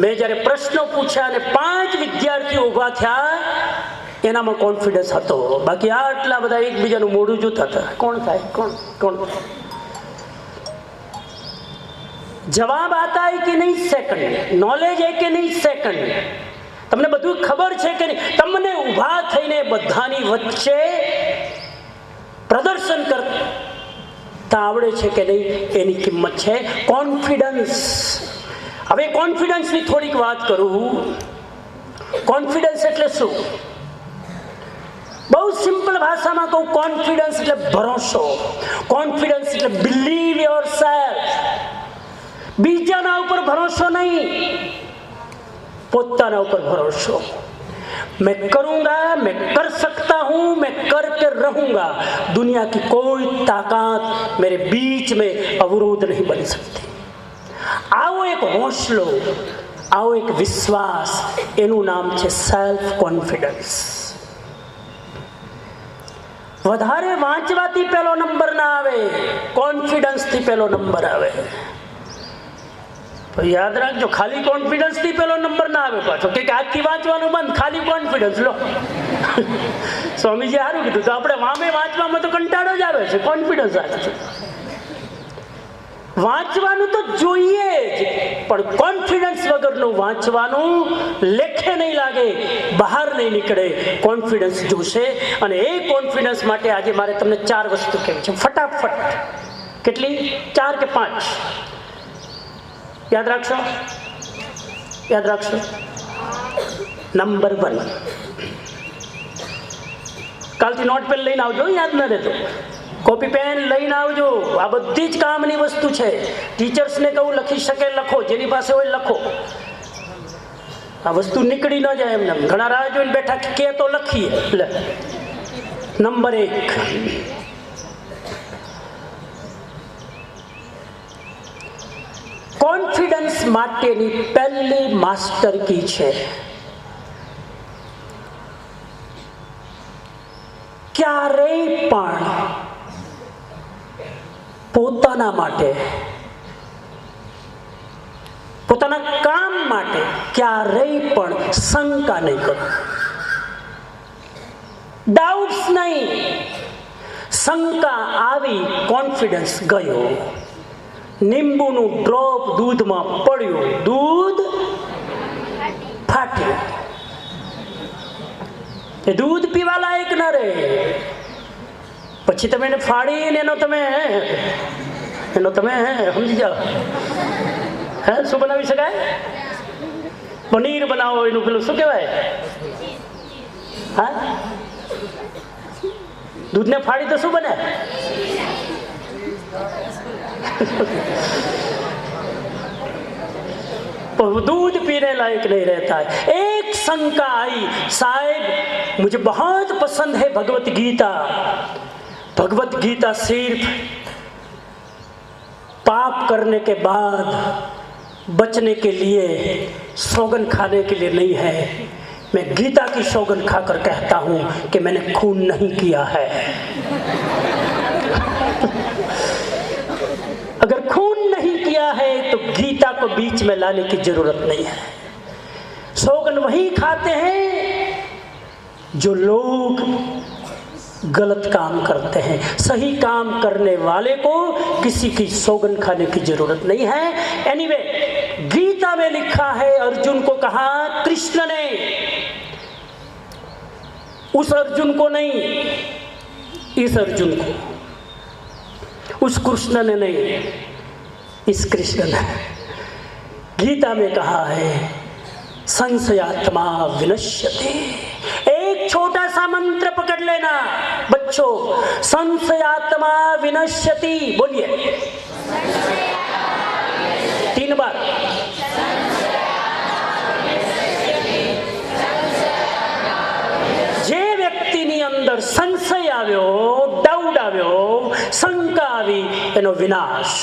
મેં જ્યારે પ્રશ્નો પૂછ્યા અને 5 વિદ્યાર્થીઓ ઊભા થયા, એનામાં કોન્ફિડન્સ હતો. બાકી આટલા બધા એકબીજાનું મોઢું જોતા હતા, કોણ થાય કોણ. જવાબ આતા હૈ કે નહીં સેકન્ડ, નોલેજ હૈ કે નહીં સેકન્ડ. તમને બધું ખબર છે કે નહીં? તમને ઊભા થઈને બધાની વચ્ચે પ્રદર્શન કરતા આવડે છે કે નહીં, એની કિંમત છે કોન્ફિડન્સ. હવે કોન્ફિડન્સની થોડીક વાત કરું. કોન્ફિડન્સ એટલે શું? બહુ સિમ્પલ ભાષામાં કહું, કોન્ફિડન્સ એટલે ભરોસો. કોન્ફિડન્સ એટલે બિલીવ યોર સેલ્ફ. બીજાના ઉપર ભરોસો નહીં, પોતાના ઉપર ભરોસો. मैं करूंगा, मैं कर सकता हूं, मैं करके रहूंगा। दुनिया की कोई ताकत मेरे बीच में अवरोध नहीं बन सकती। आओ एक हौसलो, आओ एक विश्वास, એનું નામ છે સેલ્ફ કોન્ફિડન્સ। વધારે વાંચવાથી પહેલો નંબર ના આવે, કોન્ફિડન્સથી પહેલો નંબર આવે। તો યાદ રાખજો, ખાલી કોન્ફિડન્સથી પહેલો નંબર ના આવે પાછો કે આજથી વાંચવાનું બંધ, ખાલી કોન્ફિડન્સ લો। સ્વામીજી સારું કીધું, તો આપણે વામે વાંચવામાં તો કંટાળો જ આવે છે, કોન્ફિડન્સ આવે છે। વાંચવાનું તો જોઈએ જ, પણ કોન્ફિડન્સ વગરનું વાંચવાનું લેખે નહીં લાગે, બહાર નહીં નીકળે, કોન્ફિડન્સ જોશે। અને એ કોન્ફિડન્સ માટે આજે મારે તમને 4 વસ્તુ કહેવી છે, ફટાફટ। કેટલી? 4 કે 5? યાદ રાખશો? યાદ રાખશો? નંબર 1, કાલથી નોટ પેન લઈને આવજો, યાદ ન રહેતો। કોપી પેન લઈને આવજો, આ બધી જ કામની વસ્તુ છે। ટીચર્સને કહું લખી શકે લખો, જેની પાસે હોય લખો, આ વસ્તુ નીકળી ન જાય એમને। ઘણા રાહ જોઈને બેઠા કે તો લખીએ। લે, નંબર 1, કોન્ફિડન્સ માટેની પહેલી માસ્ટર કી છે ક્યારેય પણ પોતાના માટે, પોતાના કામ માટે ક્યારેય પણ શંકા નહીં કરો, ડાઉટ્સ નહીં। શંકા આવી, કોન્ફિડન્સ ગયો। લીંબુનું ડ્રોપ દૂધમાં પડ્યું, દૂધ ફાટ્યું, એ દૂધ પીવા લાયક ન રહે। પછી તમે એને ફાડીને એનો તમે સમજી જાઓ, હે શું બનાવી શકાય? પનીર બનાવો, એનું પેલું શું કહેવાય? હા, દૂધને ફાડી તો શું બને? दूध पीने लायक नहीं रहता है। एक शंका आई, साहब मुझे बहुत पसंद है भगवत गीता। भगवत गीता सिर्फ पाप करने के बाद बचने के लिए, सौगन खाने के लिए नहीं है। मैं गीता की सौगन खाकर कहता हूं कि मैंने खून नहीं किया है। अगर खून नहीं किया है तो गीता को बीच में लाने की जरूरत नहीं है। सौगन वही खाते हैं जो लोग गलत काम करते हैं। सही काम करने वाले को किसी की सौगन खाने की जरूरत नहीं है। एनीवे, गीता में लिखा है, अर्जुन को कहा कृष्ण ने, उस अर्जुन को नहीं, इस अर्जुन को, उस कृष्ण ने नहीं, इस कृष्ण ने गीता में कहा है संशयात्मा विनश्यते। एक छोटा सा मंत्र पकड़ लेना बच्चों, संशयात्मा विनश्यति। बोलिए 3 बार। જે વ્યક્તિની અંદર સંશય આવ્યો, ડાઉટ આવ્યો, શંકા આવી, એનો વિનાશ।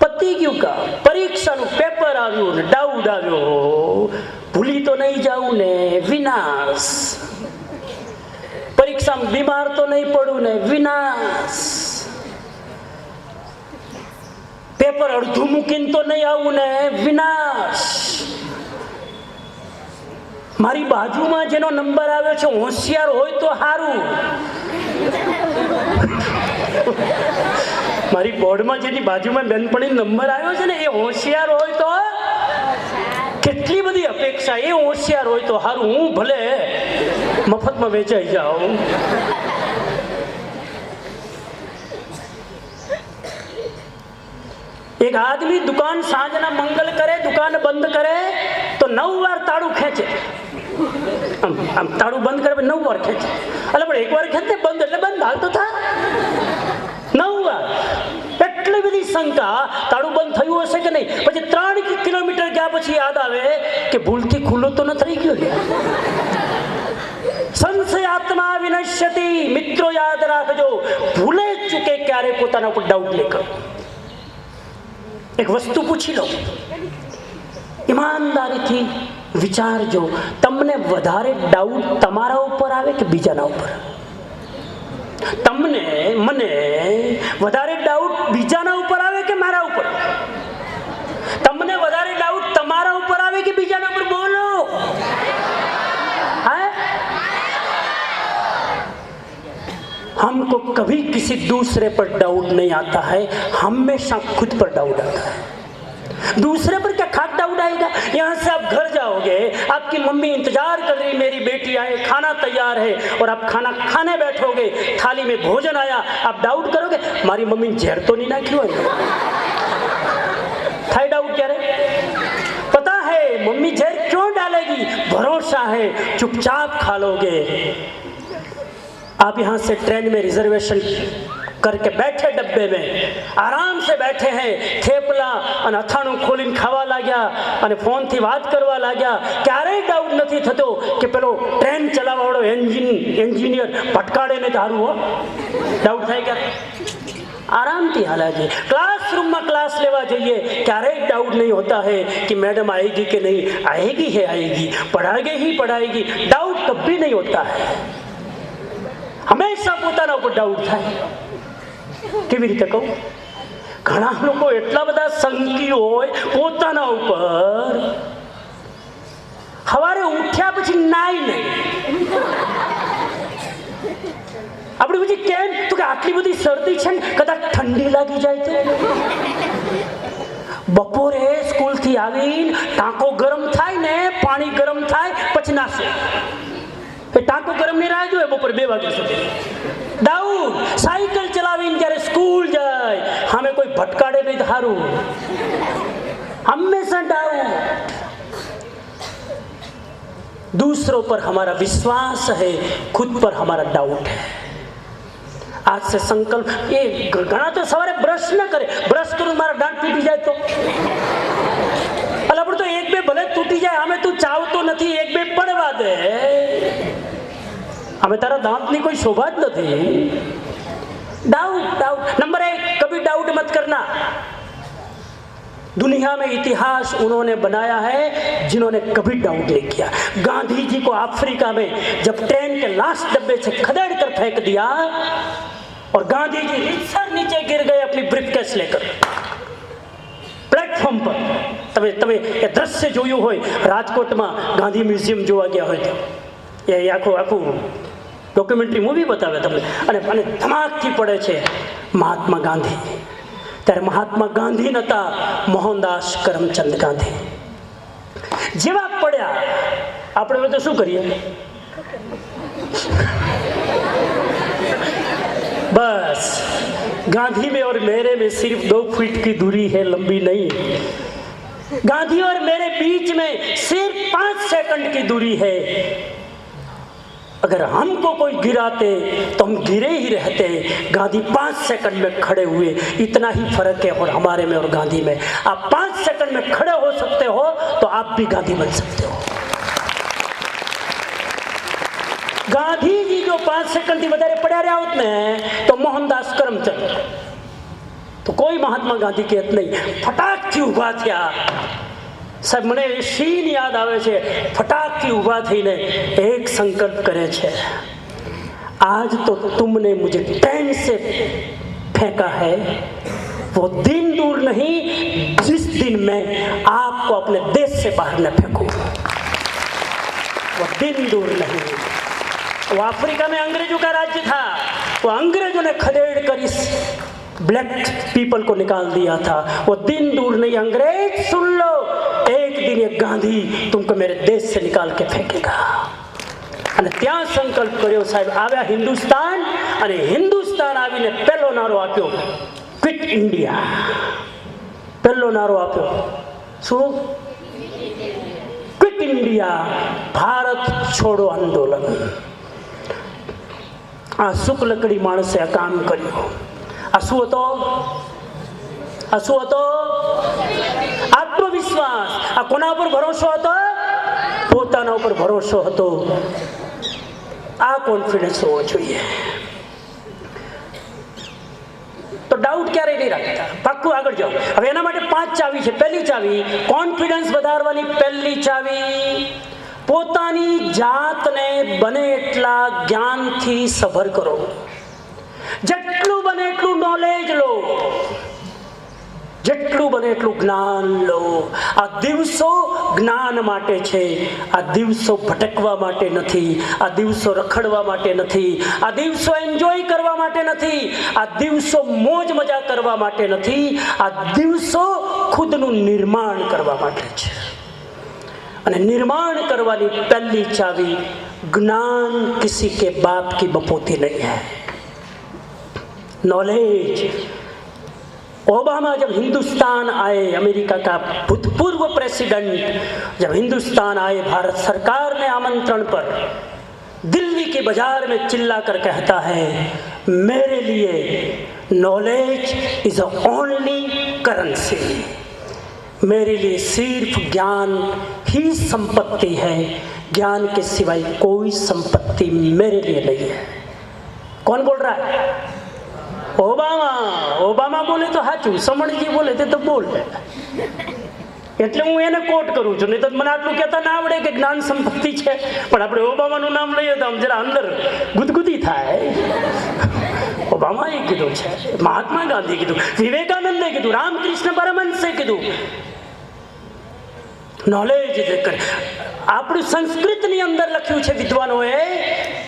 પતી ગયું કામ, પરીક્ષાનું પેપર આવ્યું ને ડાઉટ આવ્યો, ભૂલી તો નહીં જાઉં ને, વિનાશ। પરીક્ષામાં બીમાર તો નહીં પડું ને, વિનાશ। પેપર અડધું મૂકીને તો નહીં આવું ને, વિનાશ। મારી બાજુમાં જેનો નંબર આવ્યો છે હોશિયાર હોય તો સારું। મારી બોર્ડમાં જેની બાજુમાં બેનપણી નંબર આવ્યો છે ને, એ હોશિયાર હોય તો કેટલી બધી અપેક્ષા, એ હોશિયાર હોય તો સારું, હું ભલે મફતમાં વેચાઈ જાઉં। एक आदमी दुकान सांजना मंगल करे, दुकान बंद करे तो 9 बार ताड़ू खेचे। आम ताड़ू बंद करे 9 बार खेचे, એટલે પણ એક વાર ખેંચે બંધ એટલે બંધ, હાલ તો થા 9 વાર। એટલી બધી શંકા તાળું બંધ થયું હશે કે નહીં. પછી 3 કિલોમીટર ગયા પછી યાદ આવે કે ભૂલથી ખુલ્લું તો ન થઈ ગયું. સંશયાત્મા વિનશ્યતિ. મિત્રો યાદ રાખજો, ભૂલે ચૂકે ક્યારે પોતાના ઉપર ડાઉટ નહીં કરો. એક વસ્તુ પૂછી લો, ઈમાનદારીથી વિચારજો, તમને વધારે ડાઉટ તમારા ઉપર આવે કે બીજાના ઉપર? તમને મને વધારે ડાઉટ બીજાના ઉપર આવે કે મારા ઉપર? તમને વધારે ડાઉટ તમારા ઉપર આવે કે બીજાના ઉપર? બોલો. हमको कभी किसी दूसरे पर डाउट नहीं आता है, हमेशा खुद पर डाउट आता है. दूसरे पर क्या खाक डाउट आएगा? यहाँ से आप घर जाओगे, आपकी मम्मी इंतजार कर रही, मेरी बेटी आए, खाना तैयार है, और आप खाना खाने बैठोगे, थाली में भोजन आया, आप डाउट करोगे मारी मम्मी जहर तो नहीं नाख्યું હોય? થાય डाउट क्यारे? पता है मम्मी जहर क्यों डालेगी, भरोसा है, चुपचाप खा लोगे. आप यहाँ से ट्रेन में रिजर्वेशन करके बैठे, डब्बे में आराम से बैठे हैं, थेपला અને અથાણું ખોલીને ખાવા लाग्યા અને ફોનથી વાત કરવા लाग्યા. ક્યારેય ડાઉટ નથી થતો કે પેલો ટ્રેન ચલાવવાવાળો એન્જિનિયર ભટકાડે ને ધારું હો? ડાઉટ થાય ક્યારે? आरामથી હાલા છે. क्लासरूम में क्लास लेवा जाइए, क्यारेय डाउट नहीं होता है कि मैडम आएगी कि नहीं. आएगी है आएगी, पढ़ाएगी ही पढ़ाएगी. डाउट कभी नहीं होता है. હંમેશા પોતાના ઉપર ડાઉટ થાય. કેવી રીતે કહું? ઘણા લોકો એટલા બધા સંકી હોય પોતાના ઉપર, સવારે ઉઠ્યા પછી નાય નહીં. આપણે પછી કેમ તો કે આટલી બધી શરદી છે ને, કદાચ ઠંડી લાગી જાય તો. બપોરે સ્કૂલથી આવીને ટાંકો ગરમ થાય ને, પાણી ગરમ થાય પછી નાશે. टाँको गरम नहीं रहा जो है बपोर 2 वागे सुधी. डाउट. साइकिल चलावीने જ્યારે स्कूल जाए, हमें कोई भटकाड़े नहीं धारू. हमेशा डाउट. दूसरों पर हमारा विश्वास है, खुद पर हमारा डाउट है. आज से संकल्प. ये घना तो सवारे ब्रश न करे, ब्रश करूं मारा दांत टूटी जाए तो આપણે તો 1-2 ભલે તૂટી જાય, અમે તું ચાવતો નથી, 1-2 પડવા દે. हमें तारा दांत नहीं कोई शोभा नहीं. Doubt doubt. नंबर 1, कभी डाउट मत करना. दुनिया में इतिहास उन्होंने बनाया है जिन्होंने कभी डाउट नहीं किया. गांधी जी को अफ्रीका में जब ट्रेन के लास्ट डब्बे से खदेड़ कर फेंक दिया और गांधी जी सर नीचे गिर गए अपनी ब्रीफकेस लेकर प्लेटफॉर्म पर. તમે તમે એ દ્રશ્ય જોયું હોય, રાજકોટમાં ગાંધી મ્યુઝિયમ જોવા ગયા હોય તો એ આખું ડોક્યુમેન્ટરી મૂવી બતાવે તમને. અને ધમાકથી પડે છે મહાત્મા ગાંધી. ત્યારે મહાત્મા ગાંધી નહોતા, મોહનદાસ કરમચંદ ગાંધી. જેવા પડ્યા આપણે તો શું કરીએ? बस गांधी में और मेरे में सिर्फ 2 फीट की दूरी है, लंबी नहीं. गांधी और मेरे बीच में सिर्फ 5 सेकंड की दूरी है. अगर हमको कोई गिराते तो हम गिरे ही रहते. गांधी 5 सेकंड में खड़े हुए. इतना ही फर्क है और हमारे में और गांधी में. आप 5 सेकंड में खड़े हो सकते हो तो आप भी गांधी बन सकते हो. गांधी जी जो 5 सेकंड थी વધારે પડ્યા રહ્યા હોત ને તો મોહનદાસ કરમચંદ તો કોઈ મહાત્મા ગાંધી કહેત નહીં. ફટાકથી ઊભા થયા. સાહેબ મને એ સીન યાદ આવે છે. ફટાકથી ઊભા થઈને એક સંકલ્પ કરે છે, आज तो तुमने मुझे ट्रेन से फेंका है, वो दिन दूर नहीं जिस दिन मैं आपको अपने देश से बाहर न फेंकूं. वो दिन दूर नहीं. वो अफ्रीका में अंग्रेजों का राज्य था. वो अंग्रेजों ने खदेड़ कर इस ब्लैक पीपल को निकाल दिया था. वो दिन दूर नहीं. अंग्रेज सुन लो, एक दिन ये गांधी तुमको मेरे देश से निकाल के फेंकेगा. અને ત્યાં સંકલ્પ કર્યો. સાહેબ આવ્યા હિન્દુસ્તાન અને હિન્દુસ્તાન આવીને પહેલો નારો આપ્યો, ક્વિટ ઇન્ડિયા. પહેલો નારો આપ્યો. શું? ક્વિટ ઇન્ડિયા, ભારત છોડો આંદોલન. આ શુક્લકડી માણસે આ કામ કર્યું. આ શું હતો? આ શું હતો? આત્મવિશ્વાસ. આ કોના ઉપર ભરોસો હતો? પોતાના ઉપર ભરોસો હતો. આ કોન્ફિડન્સ હોવો જોઈએ. તો ડાઉટ ક્યારેય નહીં રાખતા, પાક્કું આગળ જાઓ. હવે એના માટે 5 ચાવી છે. પહેલી ચાવી, કોન્ફિડન્સ વધારવાની પહેલી ચાવી, પોતાની જાતને બને એટલા જ્ઞાનથી સભર કરો. જેટલું બને એટલું નોલેજ લો, જેટલું બને એટલું જ્ઞાન લો. આ દિવસો જ્ઞાન માટે છે. આ દિવસો ભટકવા માટે નથી. આ દિવસો રખડવા માટે નથી. આ દિવસો એન્જોય કરવા માટે નથી. આ દિવસો મોજ મજા કરવા માટે નથી. આ દિવસો ખુદનું નિર્માણ કરવા માટે છે. અને નિર્માણ કરવાની पहली चावी, ज्ञान किसी के बाप की बपोती नहीं है, नॉलेज. ओबामा जब हिंदुस्तान आए, अमेरिका का भूतपूर्व प्रेसिडेंट जब हिंदुस्तान आए, भारत सरकार ने आमंत्रण पर दिल्ली के बाजार में चिल्ला कर कहता है, मेरे लिए knowledge is a only currency, मेरे लिए सिर्फ ज्ञान ही संपत्ति है, ज्ञान के सिवाय कोई संपत्ति मेरे लिए नहीं है. कौन बोल रहा है? ઓબામા. ઓબામા બોલે તો સાચું, સમણજી બોલે તે તો બોલ. એટલે હું એને કોટ કરું છું, નહીં તો મને આટલું કહેતા ના આવડે કે જ્ઞાન સંપત્તિ છે. પણ આપણે ઓબામાનું નામ લઈએ તો આમ જરા અંદર ગુદગુદી થાય. ઓબામાએ કીધું છે, મહાત્મા ગાંધી કીધું, વિવેકાનંદે કીધું, રામકૃષ્ણ પરમહંસે કીધું, નોલેજ કરે. આપણું સંસ્કૃતની અંદર લખ્યું છે વિદ્વાનોએ,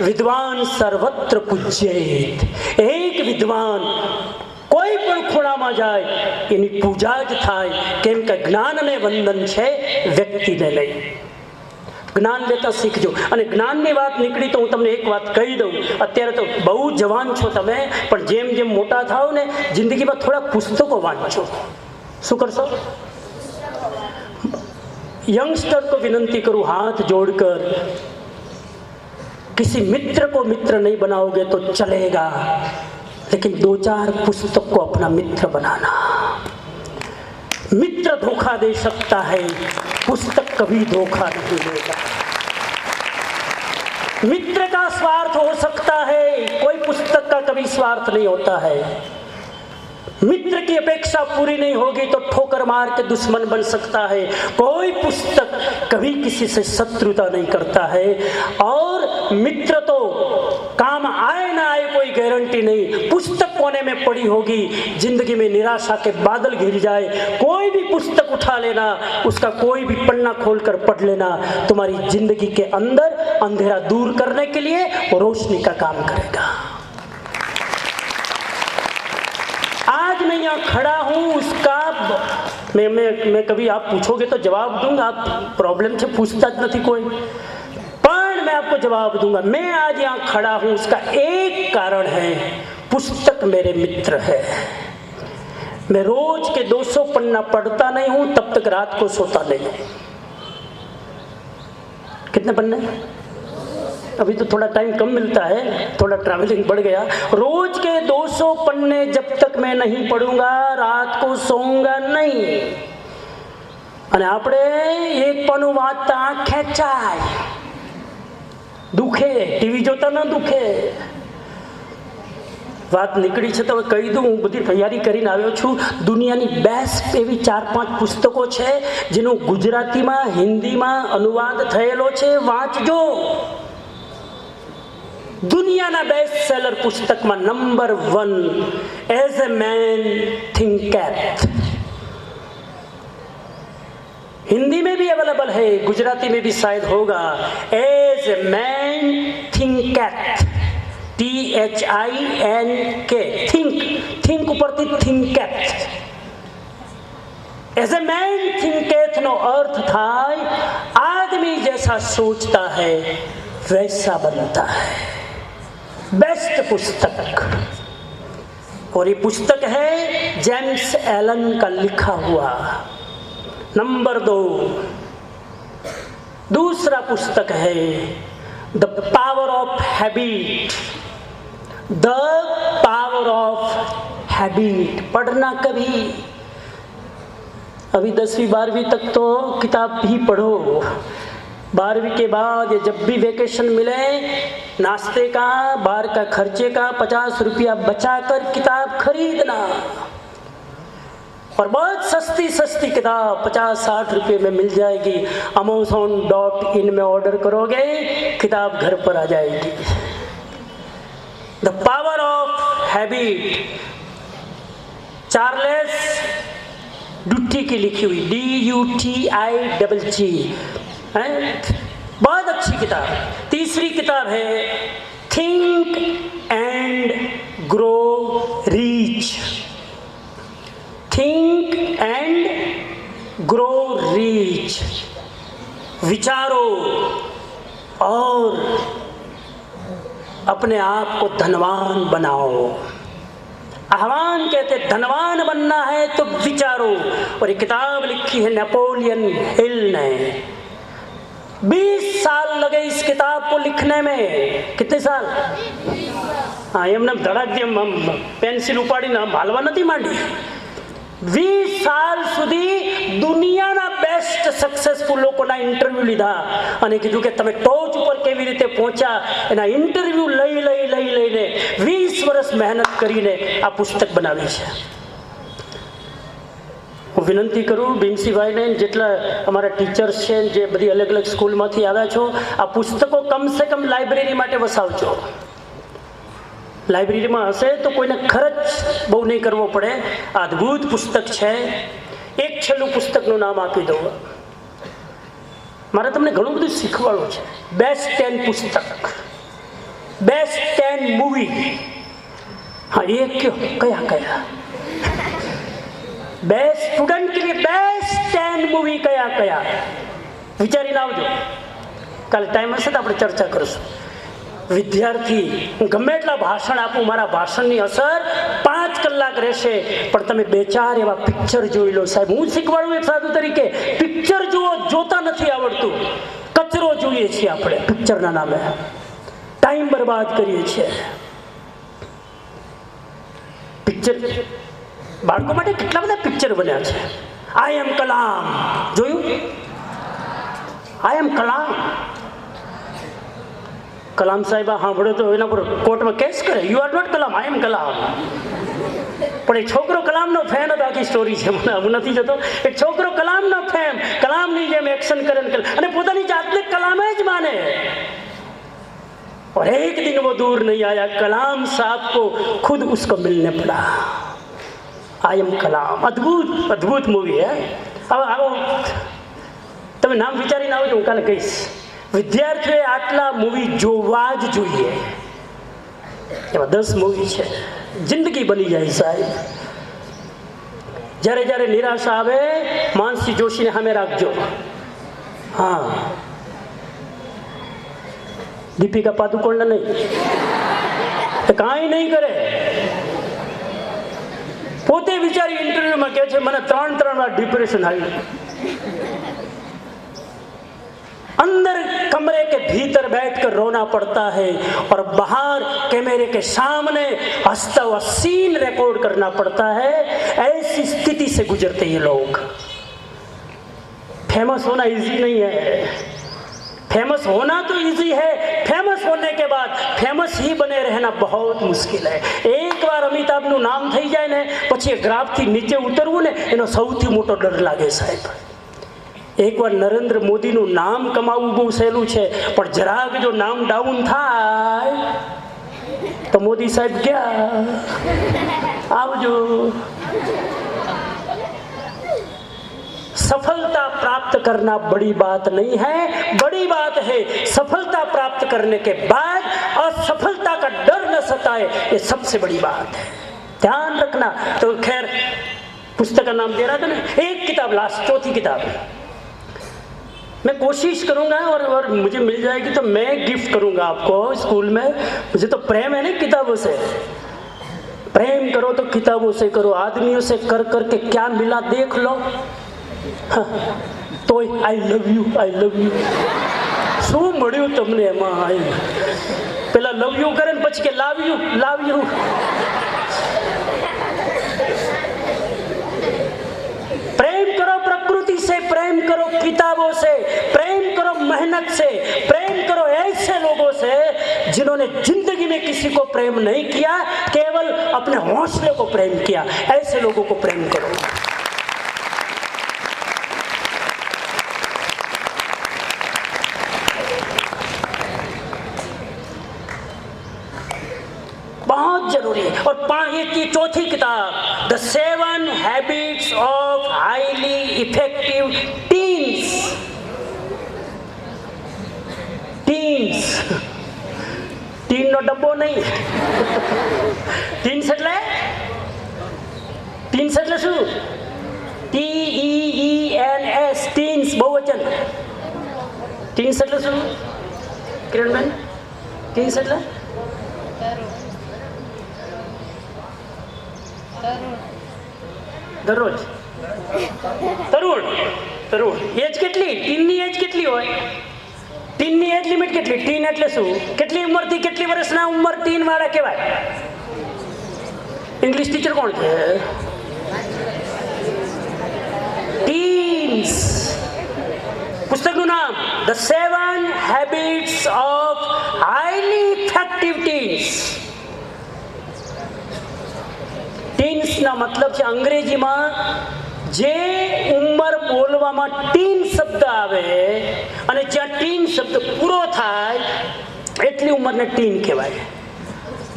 વિદ્વાન સર્વત્ર પૂજ્યેત. એક વિદ્વાન કોઈ પણ ખૂણામાં જાય એની પૂજા જ થાય. કેમ કે જ્ઞાનને વંદન છે, વ્યક્તિને નહીં. જ્ઞાન લેતા શીખજો. અને જ્ઞાનની વાત નીકળી તો હું તમને એક વાત કહી દઉં. અત્યારે તો બહુ જવાન છો તમે, પણ જેમ જેમ મોટા થાવ ને, જિંદગીમાં થોડા પુસ્તકો વાંચો. શું કરશો? यंगस्टर को विनती करूं हाथ जोड़कर, किसी मित्र को मित्र नहीं बनाओगे तो चलेगा, लेकिन 2-4 पुस्तक को अपना मित्र बनाना. मित्र धोखा दे सकता है, पुस्तक कभी धोखा नहीं देगा. मित्र का स्वार्थ हो सकता है, कोई पुस्तक का कभी स्वार्थ नहीं होता है. मित्र की अपेक्षा पूरी नहीं होगी तो ठोकर मार के दुश्मन बन सकता है. कोई पुस्तक कभी किसी से शत्रुता नहीं करता है. और मित्र तो काम आए ना आए कोई गारंटी नहीं. पुस्तक कोने में पड़ी होगी, जिंदगी में निराशा के बादल घिर जाए, कोई भी पुस्तक उठा लेना, उसका कोई भी पन्ना खोलकर पढ़ लेना, तुम्हारी जिंदगी के अंदर अंधेरा दूर करने के लिए रोशनी का काम करेगा. आज मैं यहाँ खड़ा हूँ, उसका मैं कभी आप पूछोगे तो जवाब दूंगा. आप प्रॉब्लम से पूछता नहीं कोई, पर मैं आपको जवाब दूंगा. मैं आज यहाँ खड़ा हूँ, उसका एक कारण है, पुस्तक मेरे मित्र है. मैं रोज के 200 पन्ना पढ़ता नहीं हूँ, तब तक रात को सोता नहीं हूँ. कितने पन्ने? अभी तो थोड़ा टाइम कम मिलता है, थोड़ा ट्रैवलिंग बढ़ गया. रोज के 200 पन्ने जब तक मैं नहीं पढ़ूंगा, रात को सोऊंगा नहीं. અને આપણે એક પાનું વાંચતા આંખ ખેંચાય, દુખે. ટીવી જોતા ન દુખે. વાત નીકળી છે તો કહી દઉં, હું બધી તૈયારી કરીને આવ્યો છું. દુનિયાની બેસ્ટ એવી 4-5 પુસ્તકો છે જેનો ગુજરાતીમાં હિન્દીમાં અનુવાદ થયેલો છે, વાંચજો. दुनियाना बेस्ट सेलर पुस्तक में number 1 as a man thinketh. Hindi में भी अवेलेबल है, गुजराती में भी शायद होगा. As a man thinketh, THINK, think ऊपर थी thinketh. As a man thinketh नो अर्थ था आदमी जैसा सोचता है वैसा बनता है. बेस्ट पुस्तक. और ये पुस्तक है जेम्स एलन का लिखा हुआ. नंबर 2 दूसरा पुस्तक है the power of habit. The power of habit. पढ़ना कभी, अभी 10वीं 12वीं तक तो किताब ही पढ़ो, 12वीं के बाद जब भी वेकेशन मिले नाश्ते का, बाहर का खर्चे का 50 रुपया बचाकर किताब खरीदना, और बहुत सस्ती सस्ती किताब 50-60 रुपये में मिल जाएगी। Amazon.in में ऑर्डर करोगे, किताब घर पर आ जाएगी। The power of habit, Charles Duhigg की लिखी हुई, DUTIGG, बहुत अच्छी किताब। तीसरी किताब है think and grow rich, think and grow rich, विचारो और अपने आप को धनवान बनाओ। आह्वान कहते धनवान बनना है तो विचारो। और ये किताब लिखी है नेपोलियन हिल ने। 20 साल लगे इस किताब को लिखने में। कितने साल? हाँ, एमने धड़क दी पेंसिल उपाड़ी ना हालवा नहीं मांडी। 20 સાલ સુધી દુનિયાના બેસ્ટ સક્સેસફુલ લોકોના ઇન્ટરવ્યૂ લીધા અને કીધું કે તમે ટોચ ઉપર કેવી રીતે પહોંચ્યા, એના ઇન્ટરવ્યૂ લઈને 20 વર્ષ મહેનત કરીને આ પુસ્તક બનાવી છે। હું વિનંતી કરું ભીમસિંહભાઈને, જેટલા અમારા ટીચર્સ છે જે બધી અલગ અલગ સ્કૂલમાંથી આવ્યા છો, આ પુસ્તકો કમસે કમ લાઇબ્રેરી માટે વસાવજો। લાઇબ્રેરીમાં હશે તો કોઈને ખર્ચ બહુ નહીં કરવો પડે। અદ્ભુત પુસ્તક છે। એક છેલ્લું પુસ્તકનું નામ આપી દઉં। મારે તમને ઘણું બધું શીખવાડવું છે। બેસ્ટ 10 પુસ્તક, બેસ્ટ 10 મૂવી। हाँ, ये क्यों, कया कया बेस्ट स्टूडेंट के लिए बेस्ट 10 मूवी कया कया विचारीने आवजो। काले टाइम हशे तो આપણે ચર્ચા કરીશું। વિદ્યાર્થી, હું ગમે એટલા ભાષણ આપું, મારા ભાષણની અસર 5 કલાક રહેશે, પણ તમે 2-4 એવા પિક્ચર જોઈ લો। સાહેબ, હું શીખવાડું એક સાધુ તરીકે, પિક્ચર જુઓ, જોતા નથી આવડતું, કચરો જોઈએ છીએ આપણે પિક્ચરના નામે, ટાઈમ બરબાદ કરીએ છીએ। પિક્ચર બાળકો માટે કેટલા બધા પિક્ચર બન્યા છે। આઈ એમ કલામ જોયું? આઈ એમ કલામ। કલામ સાહેબ સાંભળે તો એના પર કોર્ટમાં કેસ કરે, યુ આર નોટ કલામ, આઈ એમ કલામ। પણ એક છોકરો કલામનો ફેન હતો। આખી સ્ટોરી છે, મને હું નથી જતો। એક છોકરો કલામનો ફેન, કલામની જેમ એક્શન કરે અને પોતાની જાતને કલામ જ માને। और एक दिन वो दूर नहीं आया, कलाम साहब को खुद उसको मिलने पड़ा। आई एम कलाम, अद्भुत अद्भुत मूवी है। अब आओ તમે નામ વિચારીને આવો, હું કાલે કહીશ। વિદ્યાર્થીઓએ આટલા મૂવી જોવા જ જોઈએ। એમાં 10 મૂવી છે, જિંદગી બની જાય સાહેબ। જ્યારે જ્યારે નિરાશા આવે, માનસી જોશીને સામે રાખજો। હા, दीपिका पादुकोण नहीं तो काई नहीं करे। पोते विचारी इंटरव्यू में कहे छे मने 3 વાર डिप्रेशन आई। अंदर कमरे के भीतर बैठकर रोना पड़ता है और बाहर कैमरे के सामने हंसता हुआ सीन रिकॉर्ड करना पड़ता है। ऐसी स्थिति से गुजरते ये लोग। फेमस होना इजी नहीं है। फेमस होना तो इजी है, फेमस होने के बाद फेमस ही बने रहना बहुत मुश्किल है। एक बार अमिताभનું નામ થઈ જાય ને, પછી એ ગ્રાફથી નીચે ઉતરવું ને, એનો સૌથી મોટો ડર લાગે સાહેબ। એકવાર નરેન્દ્ર મોદીનું નામ કમાવવું બહુ સહેલું છે, પણ જરાક જો નામ ડાઉન થાય તો મોદી સાહેબ ગયા, આવજો। सफलता प्राप्त करना बड़ी बात नहीं है, बड़ी बात है सफलता प्राप्त करने के बाद असफलता का डर न सताए, ये सबसे बड़ी बात है। ध्यान रखना। तो खैर, पुस्तक का नाम दे रहा था ना, एक किताब लास्ट, चौथी किताब मैं कोशिश करूंगा और मुझे मिल जाएगी तो मैं गिफ्ट करूंगा आपको स्कूल में। मुझे तो प्रेम है ना किताबों से। प्रेम करो तो किताबों से करो। आदमियों से कर करके क्या मिला देख लो। तो आई लव यू શું મળ્યું તમને એમાં? પેલા લવ યુ કરે ને પછી કે લવ યુ। પ્રેમ કરો, से, प्रेम करो ऐसे लोगों से जिन्होंने जिंदगी में किसी को प्रेम नहीं किया, केवल अपने हौसले को प्रेम किया। ऐसे लोगों को प्रेम करो। बहुत जरूरी है। और ये चौथी किताब, the 7 habits of highly effective teens. Tin નો ડબ્બો નહીં, ટીન્સ એટલે શું? TEENS, ટીન્સ બહુવચન। ટીન્સ એટલે શું કિરણબેન? ટીન્સ એટલે દરરોજ તરુણ। એજ કેટલી? ટીનની એજ કેટલી હોય? ટીનની એજ લિમિટ કેટલી? ટીન એટલે શું? કેટલી ઉંમરથી કેટલી વર્ષના ઉંમર ટીન વાળા કહેવાય? ઇંગ્લિશ ટીચર કોણ છે? ટીન્સ। પુસ્તકનું નામ the 7 habits of highly effective teens. ટીન્સના મતલબ છે અંગ્રેજીમાં જે ઉંમર બોલવામાં ટીન શબ્દ આવે અને જ્યાં ટીન શબ્દ પૂરો થાય એટલી ઉંમરને ટીન કહેવાય।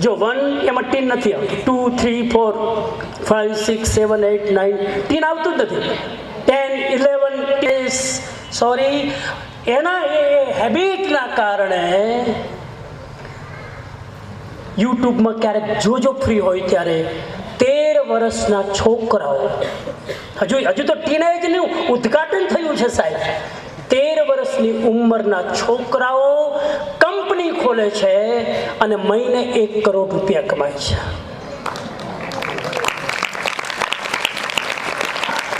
જો 1 એમાં ટીન નથી આવતું, 2, 3, 4, 5, 6, 7, 8, 9 ટીન આવતું જ નથી। 10, 11 સોરી, એના એ હેબિટના કારણે યુટ્યુબમાં ક્યારેક જોજો ફ્રી હોય ત્યારે 13 વર્ષના છોકરાઓ, હજુ તો ટીનેજનું ઉદ્ઘાટન થયું છે સાહેબ, 13 વર્ષની ઉંમરના છોકરાઓ કંપની ખોલે છે અને મહિને 1 કરોડ રૂપિયા કમાય છે।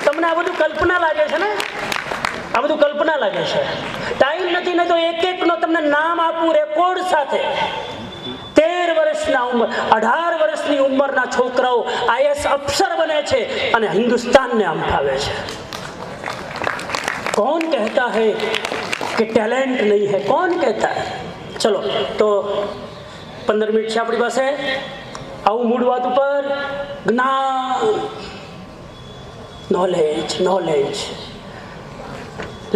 તમને આ બધું કલ્પના લાગે છે ને? આ બધું કલ્પના લાગે છે? ટાઈમ નથી ને તો એક નો તમને નામ આપું રેકોર્ડ સાથે। 13 વર્ષના ઉંમર, 18 વર્ષની ઉંમરના છોકરાઓ IAS અફસર બને છે અને હિન્દુસ્તાનને આમ ફાવે છે। कौन कहता है कि टैलेंट नहीं है? कौन कहता है? चलो तो 15 મિનિટ છે આપણી પાસે। આવું મૂળ વાત ઉપર જ્ઞાન, નોલેજ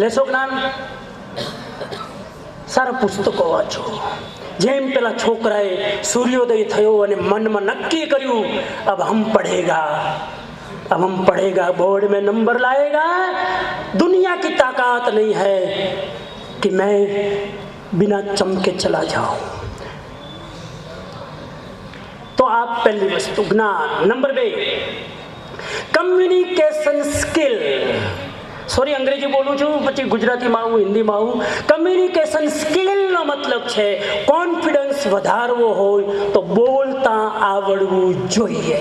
લેશો, જ્ઞાન, સારા પુસ્તકો વાંચો। જેમ પેલા છોકરાએ સૂર્યોદય થયો અને મનમાં નક્કી કર્યું, અબ હમ पढ़ेगा, बोर्ड में नंबर लाएगा, दुनिया की ताकत नहीं है कि मैं बिना चमके चला जाऊं। तो आप पहली वस्तु ज्ञान। Number 2, communication skill. સોરી, અંગ્રેજી બોલું છું, પછી ગુજરાતીમાં આવું, હિન્દીમાં આવું। કમ્યુનિકેશન સ્કિલનો મતલબ છે કોન્ફિડન્સ વધારવો હોય તો બોલતા આવડવું જોઈએ।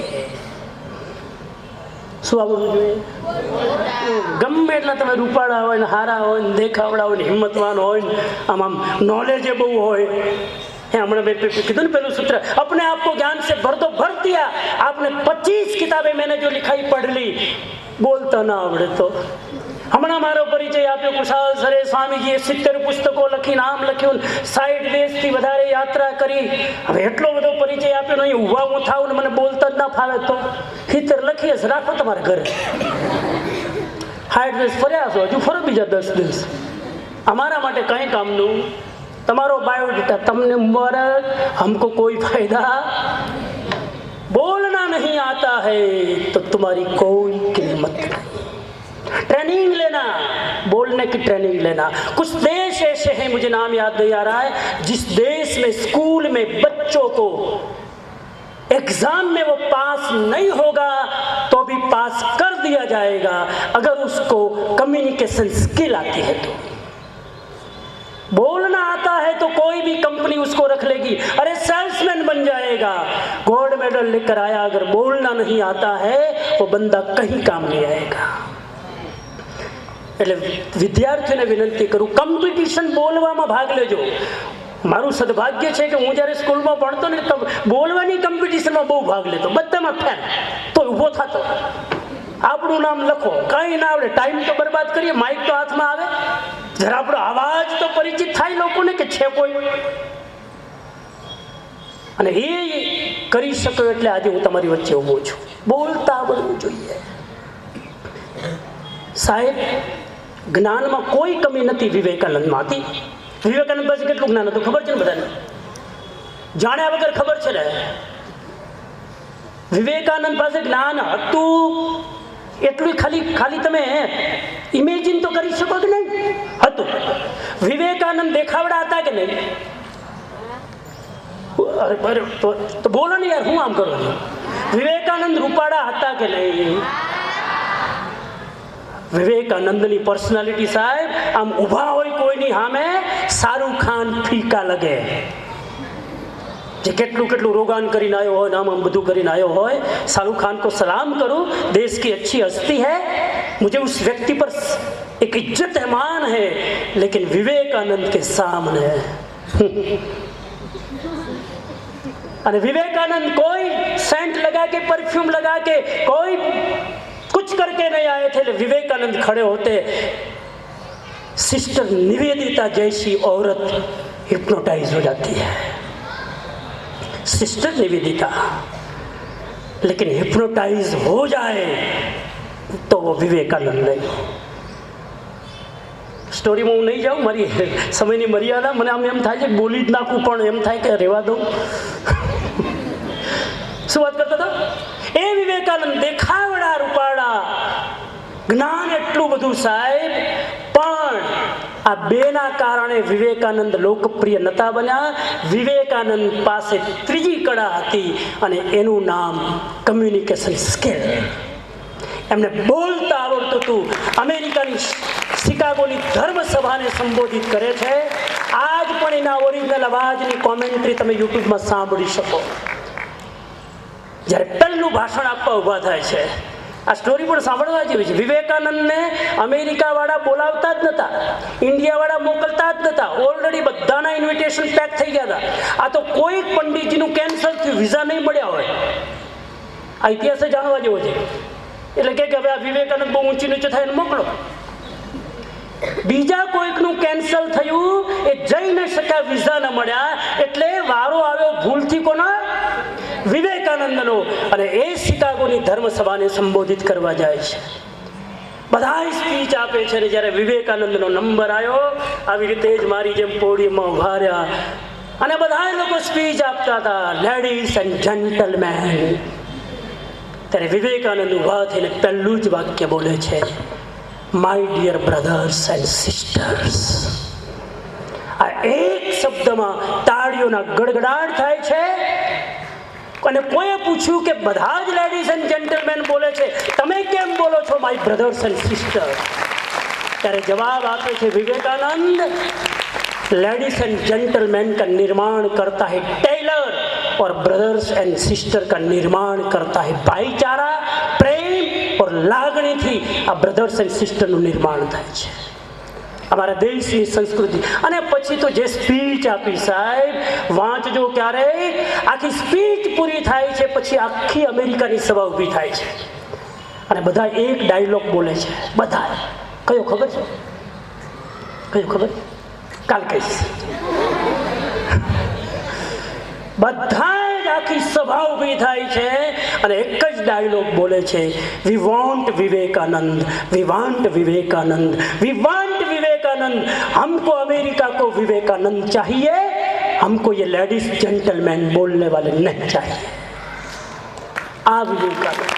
શું આવડવું જોઈએ? ગમે એટલા તમે રૂપાળા હોય ને, હારા હોય ને, દેખાવડા હોય ને, હિંમતવાન હોય ને, આમ નોલેજેબલ હોય। हमने कितने पहलू सूत्र, अपने आप को ज्ञान से भर दो, भर दिया आपने। 25 किताबें मैंने जो लिखाई पढ़ ली, बोलता ना आवड़े तो। हमारा मारो परिचय आप्यो कुशाल सरे स्वामीजीए 70 पुस्तकों लखी, नाम लख्યું, 60 દેશથી વધારે યાત્રા કરી। હવે એટલો બધો પરિચય આપ્યો નહીં, ઊભા હું થાઉં ને મને બોલતા જ ના ફાવે તો 70 લખીએ જ રાખો તમારા ઘરે। 60 દેશ ફર્યા છો, હજુ ફરો બીજા 10 દેશ। અમારા માટે કંઈ કામનું? તમારો बायोडाटा तमने मुबारक, हमको कोई फायदा। बोलना नहीं आता है तो तुम्हारी कोई कीमत नहीं। ट्रेनिंग लेना, बोलने की ट्रेनिंग लेना। कुछ देश ऐसे हैं, मुझे नाम याद नहीं आ रहा है, जिस देश में स्कूल में बच्चों को एग्जाम में वो पास नहीं होगा तो भी पास कर दिया जाएगा अगर उसको कम्युनिकेशन स्किल आती है तो। बोलना आता है तो कोई भी कंपनी उसको रख लेगी, अरे सेल्समैन बन जाएगा। गोल्ड मेडल लेकर आया, अगर बोलना नहीं आता है वो बंदा कहीं काम नहीं आएगा। એટલે વિદ્યાર્થીઓને વિનંતી કરું, કોમ્પિટિશન બોલવામાં ભાગ લેજો। મારું સદભાગ્ય છે કે હું જ્યારે સ્કૂલમાં ભણતો ને તો બોલવાની કોમ્પિટિશનમાં બહુ ભાગ લેતો, બધામાં ફેલ, તો ઊભો થતો, આપણું નામ લખો, કંઈ ના આવડે, ટાઈમ તો બરબાદ કરીએ, માઇક તો હાથમાં આવે। જરા આપણો અવાજ તો પરિચિત થાય લોકોને કે છે કોઈ, અને એ કરી શકો એટલે આજે હું તમારી વચ્ચે ઊભો છું. બોલતા આવડવું જોઈએ. સાહેબ, જ્ઞાનમાં કોઈ કમી નથી. વિવેકાનંદમાં હતી. વિવેકાનંદ પાસે કેટલું જ્ઞાન હતું ખબર છે ને બધાને? જાણ્યા વગર ખબર છે ને? વિવેકાનંદ પાસે જ્ઞાન હતું એટલું ખાલી તમે ઇમેજિન તો કરી શકો કે નહીં? હતું. વિવેકાનંદ દેખાવડા હતા કે નહીં? અરે તો બોલો ને યાર, હું આમ કરું? વિવેકાનંદ રૂપાળા હતા કે નહીં? વિવેકાનંદની પર્સનાલિટી સાહેબ આમ ઊભા હોય કોઈની સામે શાહરુખ ખાન ફીકા લગે. જે કેટલું રોગાન કરીને આવ્યો હોય, આમ બધું કરીને આવ્યો હોય. शाहरुख खान को सलाम करूं, देश की अच्छी हस्ती है, मुझे उस व्यक्ति पर एक इज्जत है, मान है, लेकिन विवेकानंद के सामने અને विवेकानंद कोई सेंट लगा के, परफ्यूम लगा के, कोई कुछ करके नहीं आए थे. विवेकानंद खड़े होते, सिस्टर निवेदिता जैसी औरत हिप्नोटाइज हो जाती है. सिस्टर निवेदिता, लेकिन हिप्नोटाइज हो जाए तो वो विवेकानंद नहीं. સ્ટોરીમાં હું નહીં જાઉં, મારી સમયની મર્યાદા. મને આમ એમ થાય છે બોલી જ નાખું, પણ એમ થાય કે રહેવા દઉં. શું વાત કરતો હતો? એ વિવેકાનંદ દેખાવડા રૂપાળા, જ્ઞાન એટલું બધું સાહેબ, પણ આ બેના કારણે વિવેકાનંદ લોકપ્રિય નતા બન્યા. વિવેકાનંદ પાસે ત્રીજી કળા હતી અને એનું નામ કમ્યુનિકેશન સ્કિલ. એમને બોલતા આવડતું હતું. અમેરિકાની શિકાગોની ધર્મ સભાને સંબોધિત કરે છે. આજ પણ એના ઓરિજિનલ અવાજની કોમેન્ટ્રી તમે યુટ્યુબમાં સાંભળી શકો. જ્યારે પહેલું ભાષણ આપવા ઊભા થાય છે, આ સ્ટોરી પણ સાંભળવા જેવી છે. વિવેકાનંદને અમેરિકાવાળા બોલાવતા જ નહોતા, ઇન્ડિયાવાળા મોકલતા જ નહોતા. ઓલરેડી બધાના ઇન્વિટેશન પેક થઈ ગયા હતા. આ તો કોઈક પંડિતજીનું કેન્સલ થયું, વિઝા નહીં મળ્યા હોય. આ ઇતિહાસ જાણવા જેવો છે. એટલે કે હવે આ વિવેકાનંદ બહુ ઊંચી નીચે થાય ને મોકલો. બીજા કોઈકનું કેન્સલ થયું, એ જઈ ન શક્યા, વિઝા ન મળ્યા, એટલે વારો આવ્યો ભૂલથી કોના? વિવેકાનંદનો. અને એ શિકાગોની ધર્મ સભાને સંબોધિત કરવા જાય છે. બધા સ્પીચ આપે છે. અને જ્યારે વિવેકાનંદનો નંબર આવ્યો, આવી રીતે જ મારી જેમ પોડિયમમાં ઉભા રહ્યા અને બધા લોકો સ્પીચ આપતા હતા, લેડીઝ એન્ડ જેન્ટલમેન. ત્યારે વિવેકાનંદ ઉભા થઈને પહેલું જ વાક્ય બોલે છે, my dear brothers and sisters. આ એક શબ્દમાં તાળીઓના ગડગડાટ થાય છે. અને કોઈએ પૂછ્યું કે બધા જ લેડીઝ એન્ડ જેન્ટલમેન બોલે છે, તમે કેમ બોલો છો માય બ્રધર્સ એન્ડ સિસ્ટર્સ? ત્યારે જવાબ આપે છે વિવેકાનંદ, लेडीज एंड जेंटलमैन का निर्माण करता है टेलर और ब्रदर्स एंड सिस्टर का निर्माण करता है भाईचारा, प्रेम और લાગણી થી આ બ્રધર્સ એન્ડ સિસ્ટરનું નિર્માણ થાય છે. અમારા દેશની સંસ્કૃતિ. અને પછી તો જે સ્પીચ આપી સાહેબ, વાંચજો ક્યારે. આખી સ્પીચ પૂરી થાય છે પછી આખી અમેરિકાની સભા ઊભી થાય છે અને બધા એક ડાયલોગ બોલે છે. બધા. કયો ખબર છે? કયો ખબર? કાલ કહીશ. બધા જ આખી સભા ઊભી થાય છે અને એક જ ડાયલોગ બોલે છે, we want Vivekananda, we want Vivekananda, we want Vivekananda. हमको अमेरिका को विवेकानंद चाहिए, हमको ये लेडीज जेंटलमैन बोलने वाले नहीं चाहिए. आ विवेकानंद.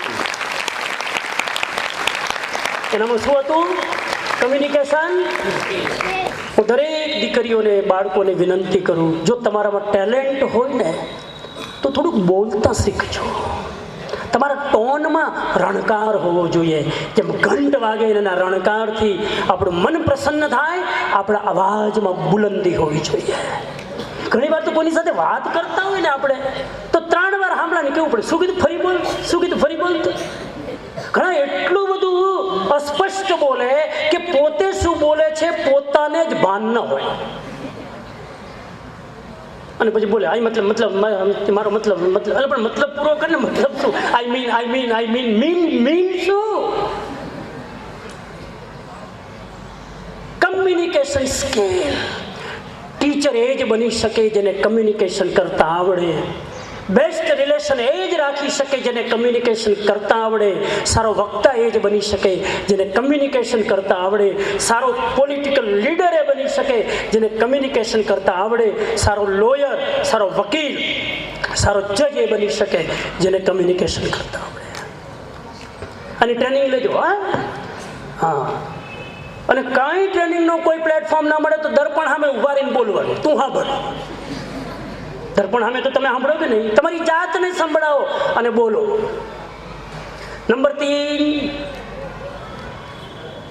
એનામાં શું હતું? કમ્યુનિકેશન. હું દરેક દીકરીઓને, બાળકોને વિનંતી કરું, જો તમારામાં ટેલેન્ટ હોય ને તો થોડુંક બોલતા શીખજો. તમારા ટોનમાં રણકાર હોવો જોઈએ. જેમ ઘંટ વાગે એના રણકારથી આપણું મન પ્રસન્ન થાય, આપણા અવાજમાં બુલંદી હોવી જોઈએ. ઘણી વાર તો કોઈની સાથે વાત કરતા હોય ને આપણે તો 3 વાર સાંભળાને કેવું પડે, શું કીધું ફરી બોલ, શું કીધું ફરી બોલ. ઘણા એટલું બધું અસ્પષ્ટ બોલે કે પોતે શું બોલે છે પોતાને જ ભાન ન હોય. અને પછી બોલે આઈ મતલબ મારો મતલબ પણ મતલબ પૂરો કર ને. મતલબ શું? આઈ મીન શું? Communication communication skill. ટીચર એ જ બની શકે જેને કમ્યુનિકેશન કરતા આવડે. બેસ્ટ રિલેશન એ જ રાખી શકે જેને કમ્યુનિકેશન કરતા આવડે. સારો વક્તા એ જ બની શકે જેને કમ્યુનિકેશન કરતા આવડે. સારો પોલિટિકલ લીડર એ બની શકે જેને કમ્યુનિકેશન કરતા આવડે. સારો લોયર, સારો વકીલ, સારો જજ એ બની શકે જેને કમ્યુનિકેશન કરતા આવડે. અને ટ્રેનિંગ લેજો. હા, અને કાંઈ ટ્રેનિંગનો કોઈ પ્લેટફોર્મ ના મળે તો દર્પણ સામે ઉભા રહીને બોલવાનું, તું હા બોલ. દર્પણ સામે તો તમે સાંભળો કે નહીં, તમારી જાતને સંભળાવો અને બોલો. નંબર 3,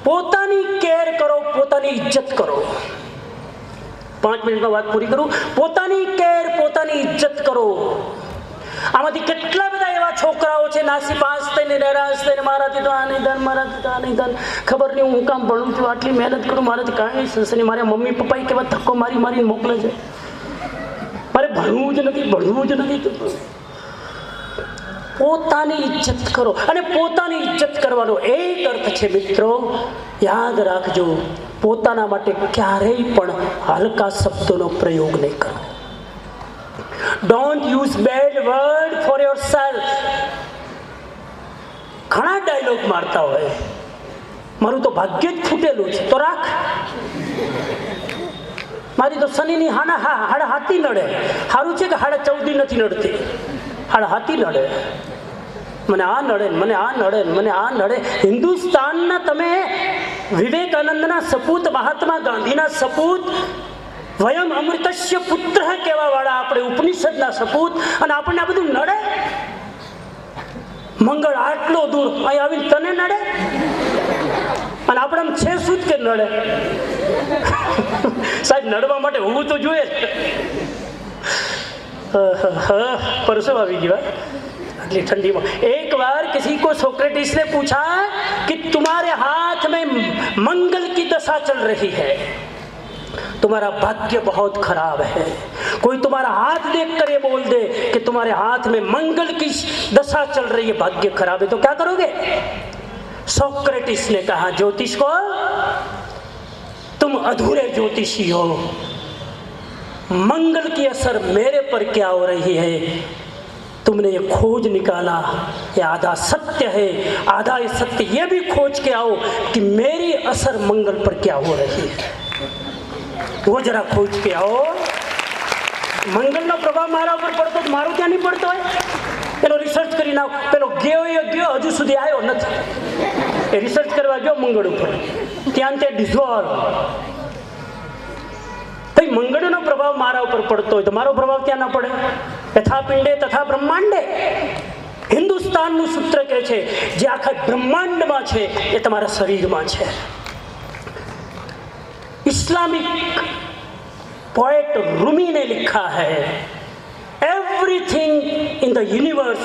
પોતાની કેર કરો, પોતાની ઇજ્જત કરો. 5 મિનિટમાં વાત પૂરી કરું. પોતાની કેર, પોતાની ઇજ્જત કરો. આમાંથી કેટલા બધા એવા છોકરાઓ છે નાસીપાસ થઈને નિરાશ થઈને મારાથી તો આ નહીં થાય, મારાથી તો આ નહીં થાય, ખબર નહીં હું કામ ભણું છું, આટલી મહેનત કરું, મારાથી કાંઈ થશે નહીં, મારા મમ્મી પપ્પાએ કેવા ધક્કો મારી મારીને મોકલે છે, મારે ભણવું જ નથી, ભણવું જ નથી. પોતાની ઇજ્જત કરો. અને પોતાની ઇજ્જત કરવાનો એક અર્થ છે મિત્રો, યાદ રાખજો, પોતાના માટે ક્યારેય પણ હલકા શબ્દોનો પ્રયોગ નહીં કરો. Don't use bad word for yourself. ઘણા ડાયલોગ મારતા હોય, મારું તો ભાગ્ય જ ફૂટેલું છે તો રાખ, મારી તો શનિની હાડા હાથી નડે, સારું છે કે હાડા 14 નથી નડતી, હાડા હાથી નડે, મને આ નડે, મને આ નડે, મને આ નડે. હિન્દુસ્તાનના તમે વિવેકાનંદના સપૂત, મહાત્મા ગાંધીના સપૂત, વયમ અમૃતસ્ય પુત્ર કહેવા વાળા આપણે ઉપનિષદના સપૂત, અને આપણને આ બધું નડે. મંગળ આટલો દૂર અહીં આવીને તને નડે, અને આપણે આમ છે શું કે નડે? સાહેબ નડવા માટે હોવું તો જોઈએ. પરસો આવી ગયો अगली ठंडी में. एक बार किसी को सोक्रेटिस ने पूछा कि तुम्हारे हाथ में मंगल की दशा चल रही है, तुम्हारा भाग्य बहुत खराब है. कोई तुम्हारा हाथ देखकर ये बोल दे कि तुम्हारे हाथ में मंगल की दशा चल रही है, भाग्य खराब है, तो क्या करोगे? सोक्रेटिस ने कहा, ज्योतिष को तुम अधूरे ज्योतिषी हो, मंगल की असर मेरे पर क्या हो रही है, तुमने ये खोज निकाला, ये आधा सत्य है, आधा ये सत्य ये भी खोज के आओ कि मेरी असर मंगल पर क्या हो रही है, वो जरा खोज के आओ. મંગલનો પ્રભાવ મારા ઉપર પડતો તો મારું ક્યાં નહીં પડતો હોય? એનો રિસર્ચ કરીને આવો. પેલો ગયો હજુ સુધી આવ્યો નથી, એ રિસર્ચ કરવા ગયો મંગળ ઉપર, ત્યાં તે ડિઝોલ્વ. ભાઈ મંગળનો પ્રભાવ મારા ઉપર પડતો હોય તો મારો પ્રભાવ ક્યાં ના પડે? યથા પિંડે તથા બ્રહ્માંડે. હિન્દુસ્તાનનું સૂત્ર કહે છે જે આખા બ્રહ્માંડમાં છે એ તમારા શરીરમાં છે. इस्लामिक पोएट रूमी ने लिखा है, everything in the universe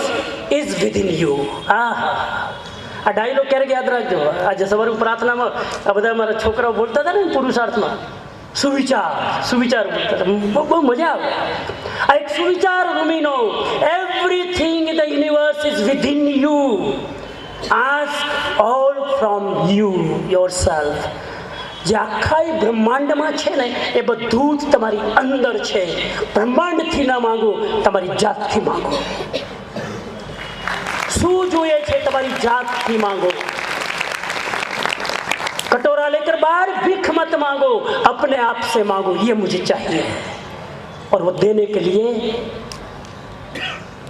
is with in you. આ ડાયલોગ ક્યારેક યાદ રાખજો. આજે સવારે પ્રાર્થનામાં આ બધા મારા છોકરાઓ બોલતા હતા ને પુરુષાર્થમાં, સુવિચાર સુવિચાર બોલતા હતા, બહુ મજા આવે. આ એક સુવિચાર રૂમીનો, everything in the universe is within you, ask all from you yourself. જે આખા બ્રહ્માંડમાં છે ને એ બધું જ તમારી અંદર છે. બ્રહ્માંડથી ના માંગો, તમારી જાતથી માંગો. શું જોઈએ છે તમારી જાતથી માંગો. कटोरा लेकर बाहर भीख मत मांगो, अपने आप से मांगो, ये मुझे चाहिए. और वो देने के लिए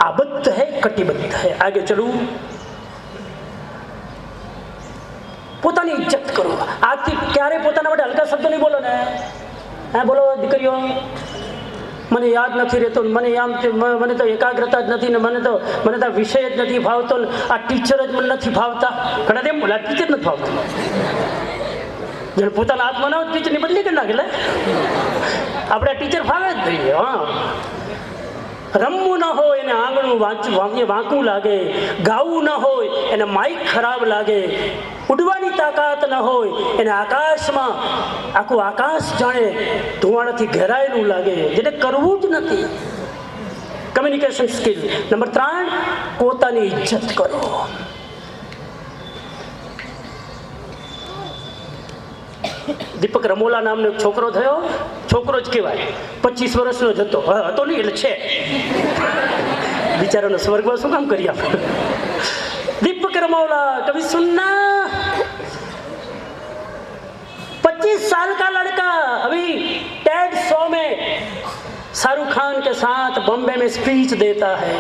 आबद्ध है, कटिबद्ध है. आगे चलूं. પોતાની ઇજ્જત કરો. આજથી ક્યારે પોતાના માટે હલકા શબ્દો નહીં બોલો ને. હા બોલો દીકરીઓ, મને યાદ નથી રહેતો, મને તો એકાગ્રતા જ નથી ને, મને તો વિષય જ નથી ભાવતો, આ ટીચર જ મને નથી ભાવતા. ઘણા તેમ બોલે ટીચર નથી ભાવતું. જેને પોતાના હાથમાં ના હોય ટીચરની બદલી કરી નાખે. આપણે ટીચર ફાવે જ નહીં. હા, રમવું ન હોય એને આંગણું વાંકું લાગે, ગાવું ન હોય એને માઇક ખરાબ લાગે, ઉડવાની તાકાત ન હોય એને આકાશમાં આખું આકાશ જાણે ધુવાણાથી ઘેરાયેલું લાગે, જેને કરવું જ નથી. Communication skill. નંબર 3, પોતાની ઇજ્જત કરો. દીપક રમોલા નામનો એક છોકરો થયો, છોકરો જ કહેવાય, 25 વર્ષનો જ હતો, હતો નહીં એટલે છે, બિચારાનો સ્વર્ગમાં શું કામ કરી આપણે. दीपक रमौला कभी सुनना, 25 साल का लड़का अभी टेड शो में शाहरुख खान के साथ बॉम्बे में स्पीच देता है.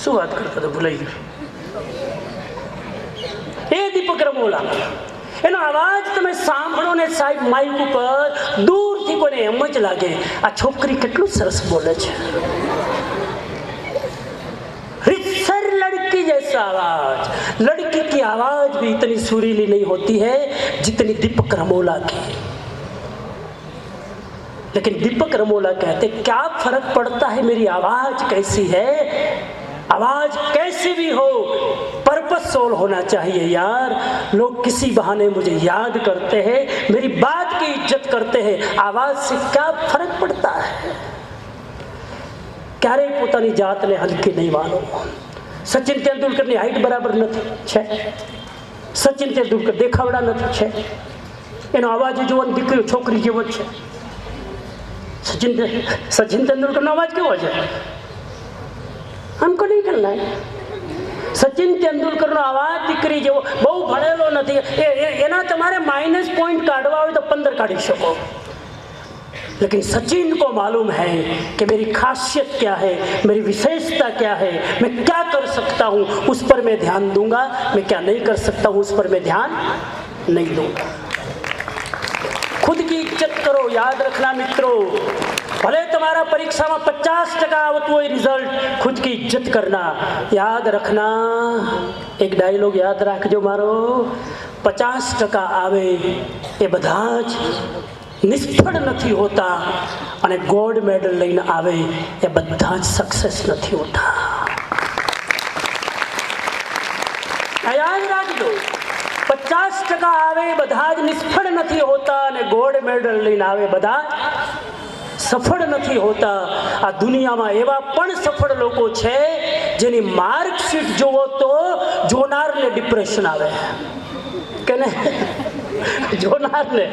શું વાત કરતા હતા ભૂલાઈ ગયું. એ દીપક રમોલા, એનો અવાજ તમે સાંભળો ને સાહેબ માઇક ઉપર, દૂરથી કોઈને એમ જ લાગે આ છોકરી કેટલું સરસ બોલે છે. रिसर लड़की जैसा आवाज, लड़की की आवाज भी इतनी सुरीली नहीं होती है जितनी दीपक रमोला की. लेकिन दीपक रमोला कहते क्या फर्क पड़ता है मेरी आवाज कैसी है, आवाज कैसी भी हो, पर्पसफुल होना चाहिए यार. लोग किसी बहाने मुझे याद करते हैं, मेरी बात की इज्जत करते हैं, आवाज से क्या फर्क पड़ता है. ક્યારેય પોતાની જાતને હલકી નહીં માનો. સચિન તેંડુલકરની હાઈટ બરાબર નથી છે, સચિન તેંડુલકર દેખાવડા નથી છે, એનો અવાજ જુઓ, દીકરી છોકરી જેવો જ છે. સચિન તેંડુલકરનો અવાજ કેવો છે, हमको नहीं करना है. સચિન તેંડુલકરનો અવાજ દીકરી જેવો, બહુ ભણેલો નથી, એના તમારે માઇનસ પોઈન્ટ કાઢવા હોય તો 15 કાઢી શકો. लेकिन सचिन को मालूम है कि मेरी खासियत क्या है, मेरी विशेषता क्या है, मैं क्या कर सकता हूँ उस पर मैं ध्यान दूंगा, मैं क्या नहीं कर सकता हूँ उस पर मैं ध्यान नहीं दूंगा. खुद की इज्जत करो. याद रखना मित्रों, भले तुम्हारा परीक्षा में 50% आवत हो रिजल्ट, खुद की इज्जत करना. याद रखना, एक डायलॉग याद रखજો મારો, 50% આવે એ બધા જ નિષ્ફળ નથી હોતા અને ગોલ્ડ મેડલ લઈને આવે એ બધા જ સક્સેસ નથી હોતા. યાદ રાખજો, 50% આવે બધા જ નિષ્ફળ નથી હોતા અને ગોલ્ડ મેડલ લઈને આવે બધા સફળ નથી હોતા. આ દુનિયામાં એવા પણ સફળ લોકો છે જેની માર્કશીટ જોવો તો જોનારને ડિપ્રેશન આવે કે નહીં. જોનારને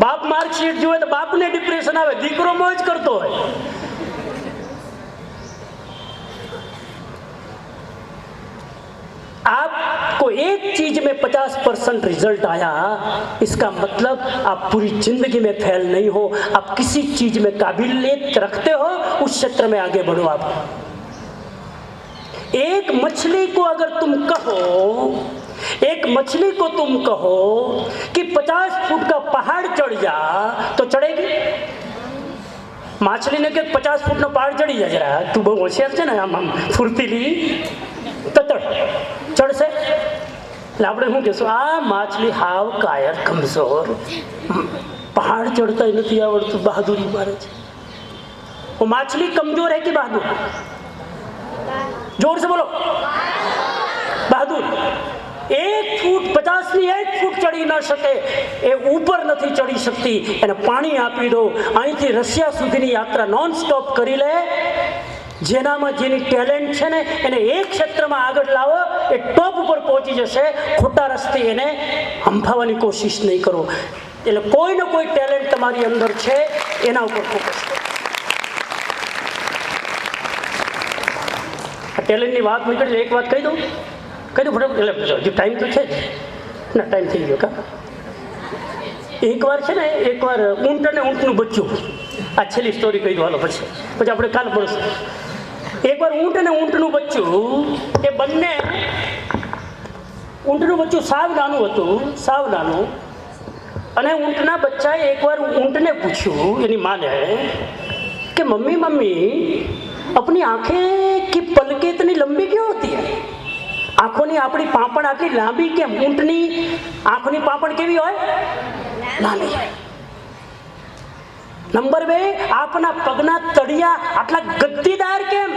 બાપ માર્કશીટ જોવે તો બાપને ડિપ્રેશન આવે, દીકરો મોજ કરતો હોય. आपको एक चीज में 50% रिजल्ट आया, इसका मतलब आप पूरी जिंदगी में फेल नहीं हो. आप किसी चीज में काबिलियत रखते हो, उस क्षेत्र में आगे बढ़ो. आप एक मछली को अगर तुम कहो, एक मछली को तुम कहो कि 50 फुट का पहाड़ चढ़ जा तो चढ़ेगी? माछली ने के 50 फुट नो पहाड़ चढ़ी जा, जरा तू बहु होशियार છે ને, આમ ફૂર્તીલી તતડ ચડશે. એટલે આપણે શું કહેશું, આ માછલી હાવ કાયર કમજોર, પહાડ ચડતા નથી આવડતું, બહાદુરી મારે છે. वो माछली कमजोर है कि बहादुर? जोर से बोलो, बहादुर. 1 ફૂટ 50ની 1 ફૂટ ચડી ન શકે, એ ઉપર નથી ચડી શકતી, એને પાણી આપી દો, અહીંથી રશિયા સુધીની યાત્રા નોન સ્ટોપ કરી લે. જેનામાં જેની ટેલેન્ટ છે ને એને એક ક્ષેત્રમાં આગળ લાવો, એ ટોપ ઉપર પહોંચી જશે. ખોટા રસ્તે એને હંફાવવાની કોશિશ નહીં કરો. એટલે કોઈ ને કોઈ ટેલેન્ટ તમારી અંદર છે, એના ઉપર ફોકસ કરો. ટેલેન્ટની વાત નીકળી, એક વાત કહી દઉં ફટાફટ, એટલે હજુ ટાઈમ તો છે જ ના, ટાઈમ થઈ ગયો કા. એકવાર છે ને, એકવાર ઊંટ અને ઊંટનું બચ્ચું, આ છેલ્લી સ્ટોરી કહી દો હાલો, પછી આપણે કાલ પડશું. એકવાર ઊંટ અને ઊંટનું બચ્ચું, એ બંને, ઊંટનું બચ્ચું સાવ નાનું હતું, સાવ નાનું. અને ઊંટના બચ્ચાએ એકવાર ઊંટને પૂછ્યું, એની માને, कि मम्मी मम्मी अपनी आंखें की पलकें इतनी लंबी क्यों होती है? આંખોની આપણી પાંપણ આટલી લાંબી કેમ? ઊંટની આંખોની પાંપણ કેવી હોય? લાંબી. નંબર 2, આપના પગના તળિયા આટલા ગદ્દીદાર કેમ?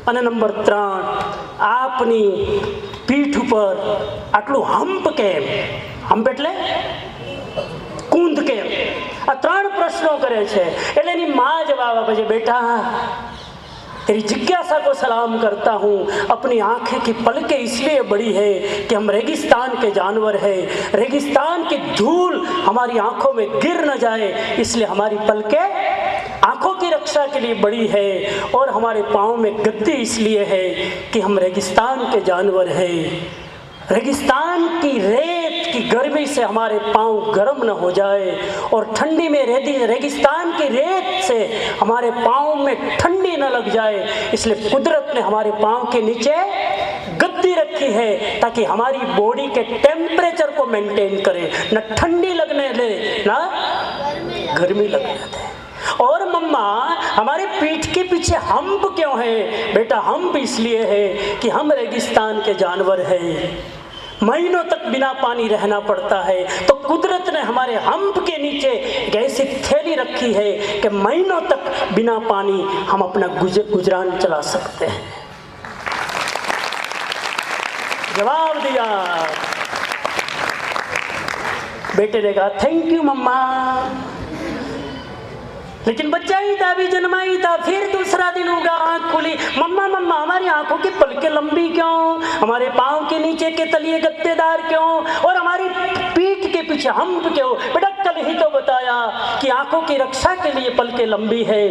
અને નંબર 3, આપની પીઠ ઉપર આટલું હમ્પ કેમ? હમ્પ એટલે કુંદ કેમ? આ 3 પ્રશ્નો કરે છે. એટલે એની માં જવાબ આપે છે, બેટા तेरी जिज्ञासा को सलाम करता हूँ। अपनी आंखें की पलकें इसलिए बड़ी है कि हम रेगिस्तान के जानवर हैं। रेगिस्तान की धूल हमारी आंखों में गिर न जाए, इसलिए हमारी पलकें आंखों की रक्षा के लिए बड़ी है। और हमारे पाँव में गद्दी इसलिए है कि हम रेगिस्तान के जानवर हैं। रेगिस्तान की रेत की गर्मी से हमारे पाँव गर्म न हो जाए और ठंडी में रेगिस्तान की रेत से हमारे पाँव में ठंडी न लग जाए, इसलिए कुदरत ने हमारे पाँव के नीचे गद्दी रखी है ताकि हमारी बॉडी के टेम्परेचर को मेंटेन करे, न ठंडी लगने दे ना गर्मी लगने दे। और मम्मा हमारे पीठ के पीछे हम्प क्यों है? बेटा हम्प इसलिए है कि हम रेगिस्तान के जानवर हैं, महीनों तक बिना पानी रहना पड़ता है, तो कुदरत ने हमारे हम्प के नीचे एक ऐसी थैली रखी है कि महीनों तक बिना पानी हम अपना गुजरान चला सकते हैं। जवाब दिया। बेटे ने कहा थैंक यू मम्मा। लेकिन बच्चा ही था, अभी जन्मा ही था। फिर दूसरा दिन होगा, आंख खुली, मम्मा मम्मा हमारी आंखों की पलकें लंबी क्यों, हमारे पाँव के नीचे के तलिए गत्तेदार क्यों, और हमारी पीठ के पीछे हम्प क्यों? बेटा कल ही तो बताया कि आंखों की रक्षा के लिए पलकें लंबी है,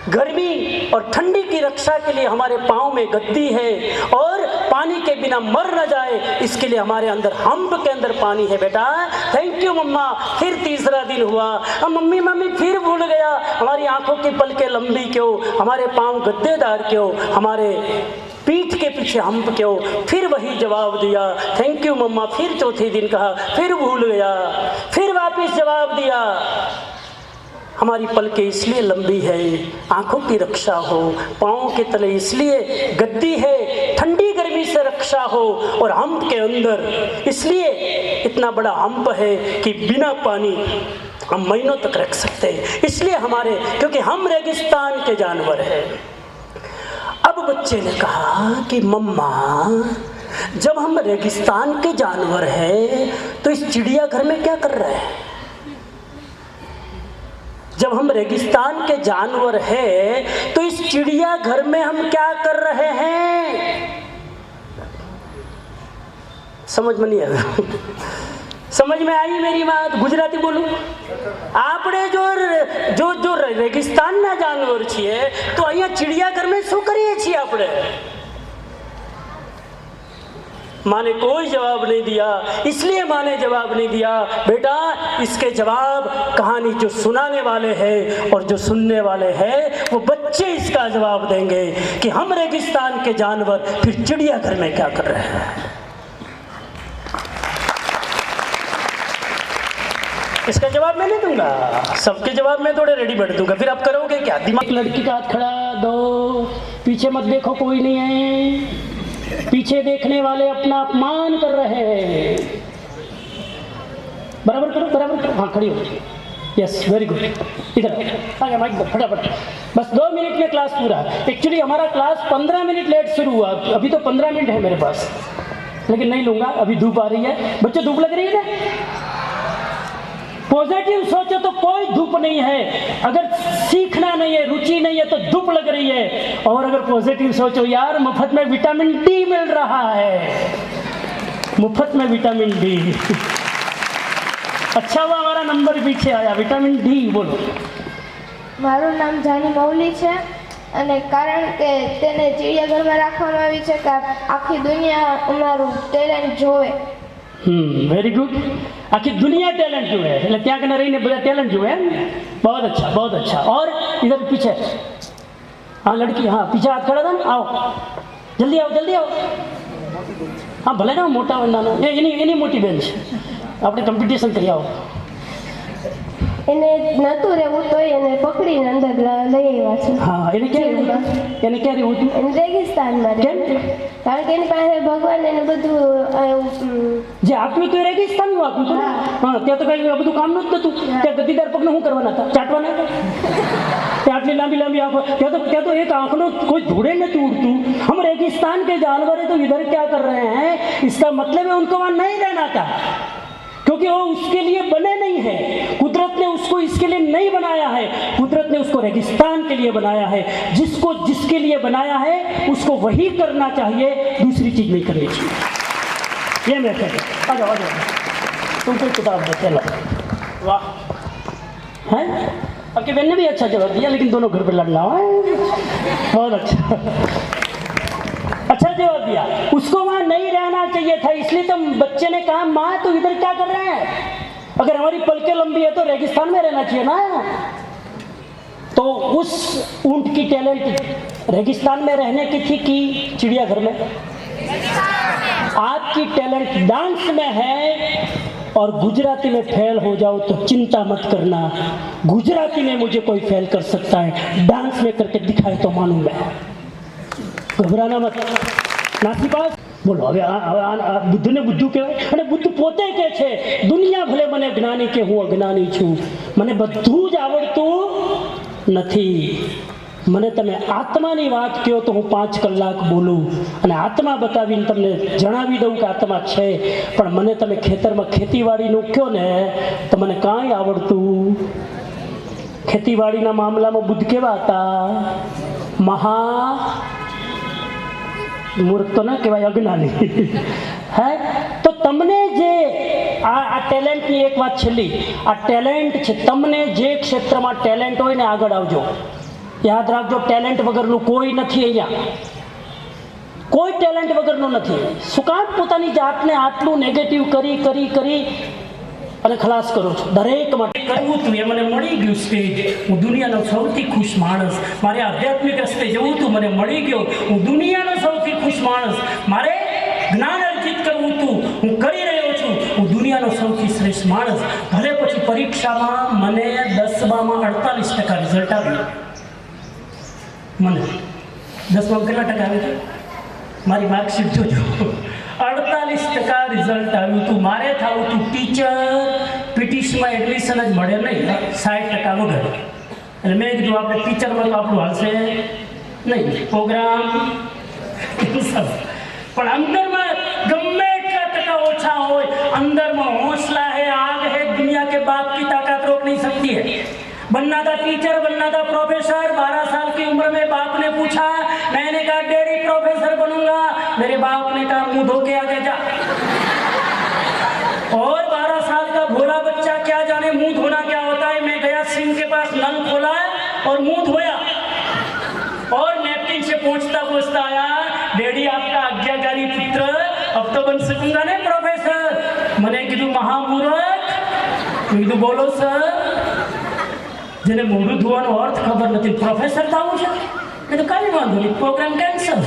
गर्मी और ठंडी की रक्षा के लिए हमारे पाँव में गद्दी है, और पानी के बिना मर न जाए इसके लिए हमारे अंदर हम्प के अंदर पानी है। बेटा थैंक यू मम्मा। फिर तीसरा दिन हुआ, अब मम्मी मम्मी फिर भूल गया, हमारी आंखों की पलकें लंबी क्यों, हमारे पाँव गद्देदार क्यों, हमारे पीठ के पीछे हम्प क्यों? फिर वही जवाब दिया थैंक यू मम्मा। फिर चौथे दिन कहा, फिर भूल गया, फिर वापस जवाब दिया हमारी पलकें इसलिए लंबी है, आंखों की रक्षा हो, पाँव के तले इसलिए गद्दी है, ठंडी गर्मी से रक्षा हो, और हम्प के अंदर इसलिए इतना बड़ा हम्प है कि बिना पानी हम महीनों तक रख सकते हैं, इसलिए हमारे, क्योंकि हम रेगिस्तान के जानवर हैं। अब बच्चे ने कहा कि मम्मा जब हम रेगिस्तान के जानवर हैं तो इस चिड़ियाघर में क्या कर रहे हैं? जब हम रेगिस्तान के जानवर हैं तो इस चिड़ियाघर में हम क्या कर रहे हैं? समझ में नहीं आया? समझ में आई मेरी बात? गुजराती बोलूं? आपने जो रेगिस्तान ना जानवर छे तो अहिया चिड़ियाघर में शू करीए छे आपने? माँ ने कोई जवाब नहीं दिया। इसलिए माँ ने जवाब नहीं दिया, बेटा इसके जवाब कहानी जो सुनाने वाले हैं और जो सुनने वाले हैं वो बच्चे इसका जवाब देंगे कि हम रेगिस्तान के जानवर फिर चिड़ियाघर में क्या कर रहे हैं। इसका जवाब मैं नहीं दूंगा, सबके जवाब मैं थोड़े रेडीमेड दूंगा, फिर आप करोगे क्या? दिमाग। लड़की का हाथ खड़ा दो, पीछे मत देखो, कोई नहीं है, पीछे देखने वाले अपना अपमान कर रहे हैं। बराबर करो, बराबर करो। हाँ खड़ी हो, यस वेरी गुड। इधर आ गया माइक, फटाफट। बस 2 मिनट में क्लास पूरा। एक्चुअली हमारा क्लास 15 मिनट लेट शुरू हुआ, अभी तो 15 मिनट है मेरे पास, लेकिन नहीं लूंगा, अभी धूप आ रही है। बच्चों धूप लग रही है ना? पॉजिटिव सोचो तो कोई धूप नहीं है। अगर सीखना नहीं है, रुचि नहीं है तो धूप लग रही है। और अगर पॉजिटिव सोचो यार मुफ्त में विटामिन डी मिल रहा है, मुफ्त में विटामिन डी। अच्छा हुआ हमारा नंबर पीछे आया, विटामिन डी। बोलो। મારું નામ જાની મૌલી છે અને કારણ કે તેને ચિડિયાઘરમાં રાખવામાં આવી છે કે આખી દુનિયા અમારું ટેલેન્ટ જોવે। Very good. आखिर दुनिया टैलेंट जो है, એટલે ત્યાં કને રહીને બધા ટેલેન્ટ जो है। बहुत अच्छा, बहुत अच्छा। और इधर पीछे, हाँ लड़की, हाँ पीछे हाथ खड़ा था ना, आओ जल्दी आओ, जल्दी आओ। हाँ भले ना मोटा नानो, એની મોટી બેન છે, આપણે કોમ્પિટિશન કરી આવો। એને નતું રહેવું તો એને પકડીને અંદર લઈ આવ્યા છે। હા એને ક્યાં રહેવું? એને ક્યાં રહેવું હતું? એને રેગિસ્તાનમાં કેમ? કારણ કે એની પાસે ભગવાન એને બધું જે આપ્યું તો રેગિસ્તાનનું આપ્યું હતું ને? હા ત્યાં તો કઈ બધું કામનું જ નતું। ત્યાં ગદ્દીદાર પગને શું કરવાના હતા? ચાટવાના હતા? ત્યાં આટલી લાંબી લાંબી આંખો, ત્યાં તો એક આંખનો કોઈ ધૂળે નથી उड़તું। हम रेगिस्तान के जानवर है तो इधर क्या कर रहे हैं? इसका मतलब है उनको वहां नहीं रहना था, क्योंकि वो उसके लिए बने नहीं है। कुदरत ने उसको इसके लिए नहीं बनाया है। कुदरत ने ने उसको रेगिस्तान के लिए बनाया है। जिसको जिसके लिए बनाया है उसको वही करना चाहिए, दूसरी चीज नहीं करनी चाहिए। ये मैं कहता हूँ। आ जाओ तुमको किताब दे, चलो। वाह, हैं आपके बहन ने भी अच्छा जवाब दिया, लेकिन दोनों घर पर लड़ना है। बहुत अच्छा जवाब दिया। उसको वहाँ नहीं रहना चाहिए था, इसलिए तो बच्चे ने कहा माँ तू इधर क्या कर रहे हैं, अगर हमारी पलकें लंबी है तो रेगिस्तान में रहना चाहिए ना। तो उस ऊंट की टैलेंट रेगिस्तान में रहने की थी कि चिड़ियाघर में? आपकी टैलेंट डांस में है और गुजराती में फेल हो जाओ तो चिंता मत करना, गुजराती में मुझे कोई फेल कर सकता है, डांस में करके दिखाए तो मानूं मैं, घबराना मत। नासीपास बोलो હવે બુદ્ધને બુદ્ધું કહેવાય અને બુદ્ધ પોતે કહે છે દુનિયા ભલે મને જ્ઞાની કે હું અજ્ઞાની છું, મને બધું જ આવડતું નથી, મને તમે આત્માની વાત કહો તો હું 5 કલાક બોલું અને આત્મા બતાવીને તમને જણાવી દઉં કે આત્મા છે, પણ મને તમે ખેતરમાં ખેતીવાડીનું કહો ને તો મને કાંઈ આવડતું। ખેતીવાડીના મામલામાં બુદ્ધ કેવા હતા? મહા મૂર્ખ તો ના કહેવાય, અજ્ઞાની હે। તો તમને જે આ ટેલેન્ટની એક વાત છેલ્લી, આ ટેલેન્ટ છે, તમને જે ક્ષેત્રમાં ટેલેન્ટ હોય ને આગળ આવજો। યાદ રાખજો, ટેલેન્ટ વગરનું કોઈ નથી અહીંયા, કોઈ ટેલેન્ટ વગરનું નથી। શું કામ પોતાની જાતને આટલું નેગેટિવ કરી કરી કરી અને ખલાસ કરો છો? દરેક માટે કરવું હતું, એ મને મળી ગયું સ્ટેજ, હું દુનિયાનો સૌથી ખુશ માણસ, મારે આધ્યાત્મિક રસ્તે જવું હતું, મને મળી ગયો, હું દુનિયાનો સૌથી ખુશ માણસ, મારે જ્ઞાન અર્જિત કરવું હતું, હું કરી રહ્યો છું, હું દુનિયાનો સૌથી શ્રેષ્ઠ માણસ। ભલે પછી પરીક્ષામાં મને 10માં 48% રિઝલ્ટ આવ્યું, મને 10માં કેટલા ટકા આવ્યું હતું? મારી માર્કશીટ જોજો, 48% રિઝલ્ટ આવ્યું હતું। મારે થવું હતું ટીચર, પીટીસીમાં એડમિશન જ મળે નહીં, 60% વગર, એટલે મેં કીધું આપણે ટીચરમાં તો આપણું હાલશે નહીં, પ્રોગ્રામ કેન્સલ। પણ અંદરમાં ગમે એટલા ટકા ઓછા હોય, અંદરમાં हौसला है, आग है, दुनिया के बाप की ताकत रोक नहीं सकती है। बनना था टीचर, बनना था प्रोफेसर। 12 साल की उम्र में बाप ने पूछा, मैंने कहा डैडी प्रोफेसर बनूंगा, मेरे बाप ने कहा मुंह धो के आगे जा। और 12 साल का भोला बच्चा क्या जाने मुंह धोना क्या होता है। मैं गया सिंह के पास, नल खोला और मुंह धोया और नैपकिन से पहुंचता पहुंचता आया, डैडी आपका आज्ञाकारी पुत्र, अब तो बन सकूंगा ना प्रोफेसर। मैंने कीधु महामूर्ख, कीधु बोलो सर, जेने मोढुं धोવાનો અર્થ ખબર નથી, પ્રોફેસર થવું છે? એ તો કાંઈ વાંધો નહીં, પ્રોગ્રામ કેન્સલ।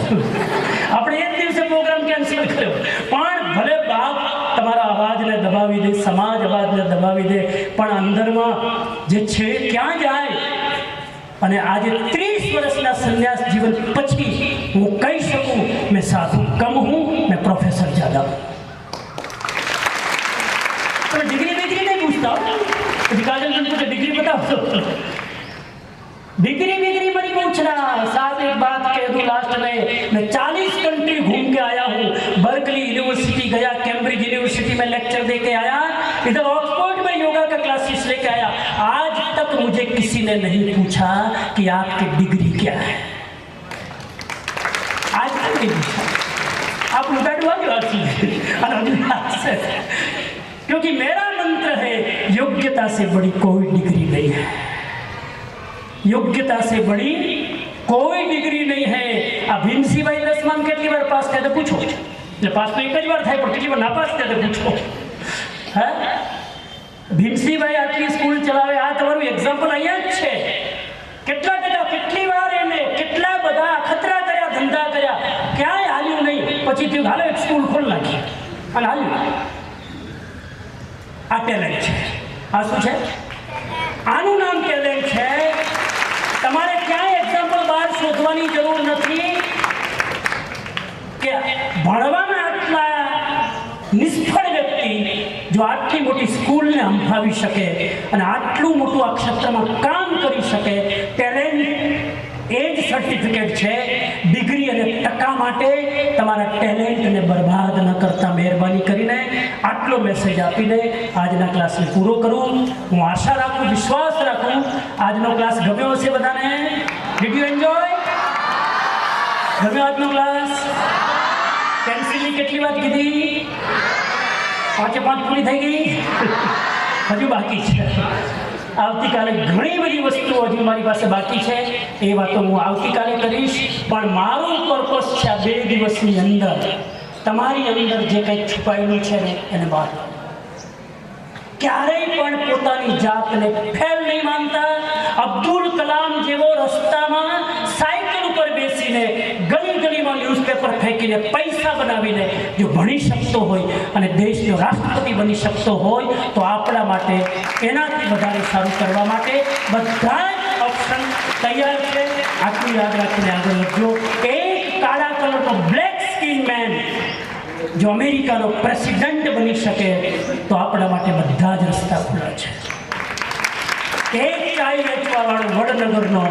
આપણે એક દિવસે પ્રોગ્રામ કેન્સલ કર્યો, પણ ભલે બાપ તમારા અવાજને દબાવી દે, સમાજ અવાજને દબાવી દે, પણ અંદરમાં જે છે ક્યાં જાય? અને આજે 30 વર્ષના સંન્યાસ જીવન પછી હું કહી શકું, मैं साधु कम हूँ, मैं प्रोफेसर ज़्यादा हूँ। तो डिग्री नहीं पूछता हूँ, काजल मुझे डिग्री बताओ, डिग्री मत पूछना। साथ एक बात कह दूं लास्ट में, मैं 40 कंट्री घूम के आया हूँ, बर्कली यूनिवर्सिटी गया, कैम्ब्रिज यूनिवर्सिटी में लेक्चर दे के आया, इधर ऑक्सफोर्ड में योगा का क्लासेस लेके आया। आज तक मुझे किसी ने नहीं पूछा कि आपकी डिग्री क्या है, आज तक नहीं पूछा। आप उल्टा क्योंकि मेरा मंत्र है, योग्यता से बड़ी कोई डिग्री नहीं है, योग्यता से बड़ी कोई डिग्री नहीं है। आ ભીમસિંહભાઈ 10માં કેટલી વાર પાસ થયા તો પૂછો, એટલે પાસ તો એક જ વાર થાય, પણ કેટલી વાર નાપાસ થયા તો પૂછો। હે ભીમસિંહભાઈ આટલી સ્કૂલ ચલાવે, આ તમારું એક્ઝામ્પલ અહીંયા જ છે। કેટલા ટકા, કેટલી વાર એને કેટલા બધા અખતરા કર્યા, ધંધા કર્યા, ક્યાંય હાલ્યું નહીં, પછી થયું હાલો એક સ્કૂલ ખોલ નાખી અને હાલ્યું। આ ટેલેન્ટ છે। આ શું છે? આનું નામ ટેલેન્ટ છે। તમારે ક્યાંય એક્ઝામ્પલ બહાર શોધવાની જરૂર નથી કે ભણવામાં આટલા નિષ્ફળ વ્યક્તિ જો આટલી મોટી સ્કૂલને હંફાવી શકે અને આટલું મોટું આ ક્ષેત્રમાં કામ કરી શકે, ટેલેન્ટ એ જ સર્ટિફિકેટ છે। ડિગ્રી અને ટકા માટે તમારા ટેલેન્ટને બરબાદ ન કરતા મહેરબાની કરીને આટલો મેસેજ આપીને આજના ક્લાસને પૂરો કરું। હું આશા રાખું, વિશ્વાસ રાખું આજનો ક્લાસ ગમ્યો હશે બધાને? Did you enjoy? ગમ્યો આજનો ક્લાસ? પેન્સિલની કેટલી વાત કીધી? 5 પૂરી થઈ ગઈ? હજુ બાકી છે. આવતીકાલે ઘણી બધી વસ્તુઓ હજુ મારી પાસે બાકી છે, એ વાતો હું આવતીકાલે કરીશ. પણ મારું પર્પસ છે આ 2 દિવસની અંદર તમારી અંદર જે કંઈ છુપાયેલું છે ને એને બહાર લાવો. ક્યારેય પણ પોતાની જાતને ફેલ નહીં માનતા. અબ્દુલ કલામ જેવો રસ્તામાં સાયકલ ઉપર બેસીને ગલી ગલીમાં ન્યૂઝપેપર ફેંકીને પૈસા બનાવીને જો ભણી શકતો હોય અને દેશનો રાષ્ટ્રપતિ બની શકતો હોય તો આપણા માટે એનાથી વધારે સારું કરવા માટે બધા જ ઓપ્શન તૈયાર છે. આટલું યાદ રાખીને આગળ વધજો. એક કાળા કલરનો બ્લેક સ્કિન મેન જો અમેરિકાનો પ્રેસિડન્ટ બની શકે તો આપણા માટે બધા જ રસ્તા ખુલ્લા છે. એક ચાય વેચવાવાળો વડનગરનો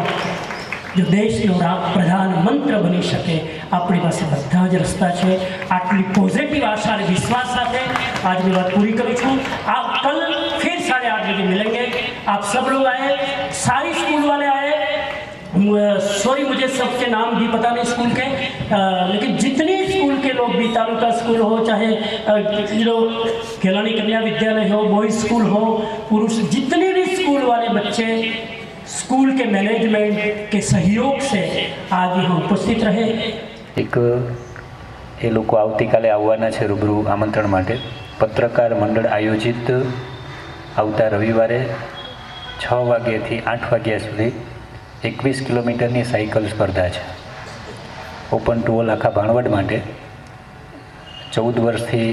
જો દેશનો પ્રધાનમંત્રી બની શકે આપણી પાસે બધા જ રસ્તા છે. આટલી પોઝિટિવ આશા અને વિશ્વાસ સાથે આજની વાત પૂરી કરું છું. आप कल फिर 8:30 बजे मिलेंगे. आप सब लोग आए, सारी स्कूल वाले आए. सॉरी मुझे सबके नाम भी पता नहीं स्कूल के, लेकिन जितने स्कूल के लोग भी, तालुका स्कूल हो चाहे केलानी कन्या विद्यालय हो, बॉयज स्कूल हो, पुरुष, जितने भी स्कूल वाले बच्चे स्कूल के मैनेजमेंट के सहयोग से आज यहाँ उपस्थित रहे. એક એ લોકો આવતીકાલે આવવાના છે રૂબરૂ આમંત્રણ માટે. પત્રકાર મંડળ આયોજિત આવતા રવિવારે 6 વાગ્યાથી 8 વાગ્યા સુધી 21 કિલોમીટરની સાયકલ સ્પર્ધા છે. ઓપન ટુ ઓલ આખા ભાણવડ માટે 14 વર્ષથી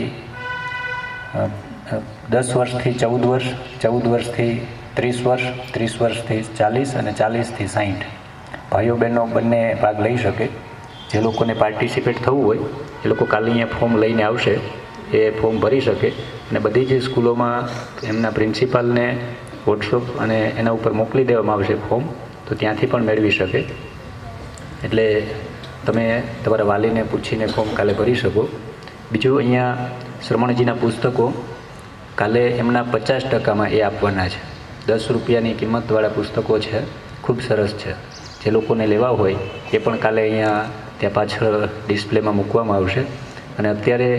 10 વર્ષથી 14 વર્ષ, 14 વર્ષથી 30 વર્ષ, 30 વર્ષથી 40 અને 40થી 60 ભાઈઓ બહેનો બંને ભાગ લઈ શકે. જે લોકોને પાર્ટિસિપેટ થવું હોય એ લોકો કાલે અહીંયા ફોર્મ લઈને આવશે, એ ફોર્મ ભરી શકે અને બધી જ સ્કૂલોમાં એમના પ્રિન્સિપાલને વોટ્સઅપ અને એના ઉપર મોકલી દેવામાં આવશે ફોર્મ, તો ત્યાંથી પણ મેળવી શકે. એટલે તમે તમારા વાલીને પૂછીને ફોર્મ કાલે ભરી શકો. બીજું અહીંયા શ્રમણજીના પુસ્તકો કાલે એમના 50%માં એ આપવાના છે. 10 રૂપિયાની કિંમતવાળા પુસ્તકો છે, ખૂબ સરસ છે. જે લોકોને લેવા હોય એ પણ કાલે અહીંયા ત્યાં પાછળ ડિસ્પ્લેમાં મૂકવામાં આવશે. અને અત્યારે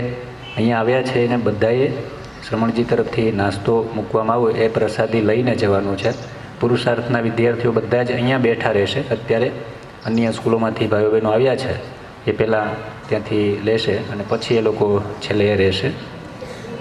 અહીંયા આવ્યા છે એને બધાએ શ્રમણજી તરફથી નાસ્તો મૂકવામાં આવે એ પ્રસાદી લઈને જવાનું છે. પુરુષાર્થના વિદ્યાર્થીઓ બધા જ અહીંયા બેઠા રહેશે. અત્યારે અન્ય સ્કૂલોમાંથી ભાઈઓ બહેનો આવ્યા છે એ પહેલાં ત્યાંથી લેશે અને પછી એ લોકો છેલ્લે રહેશે.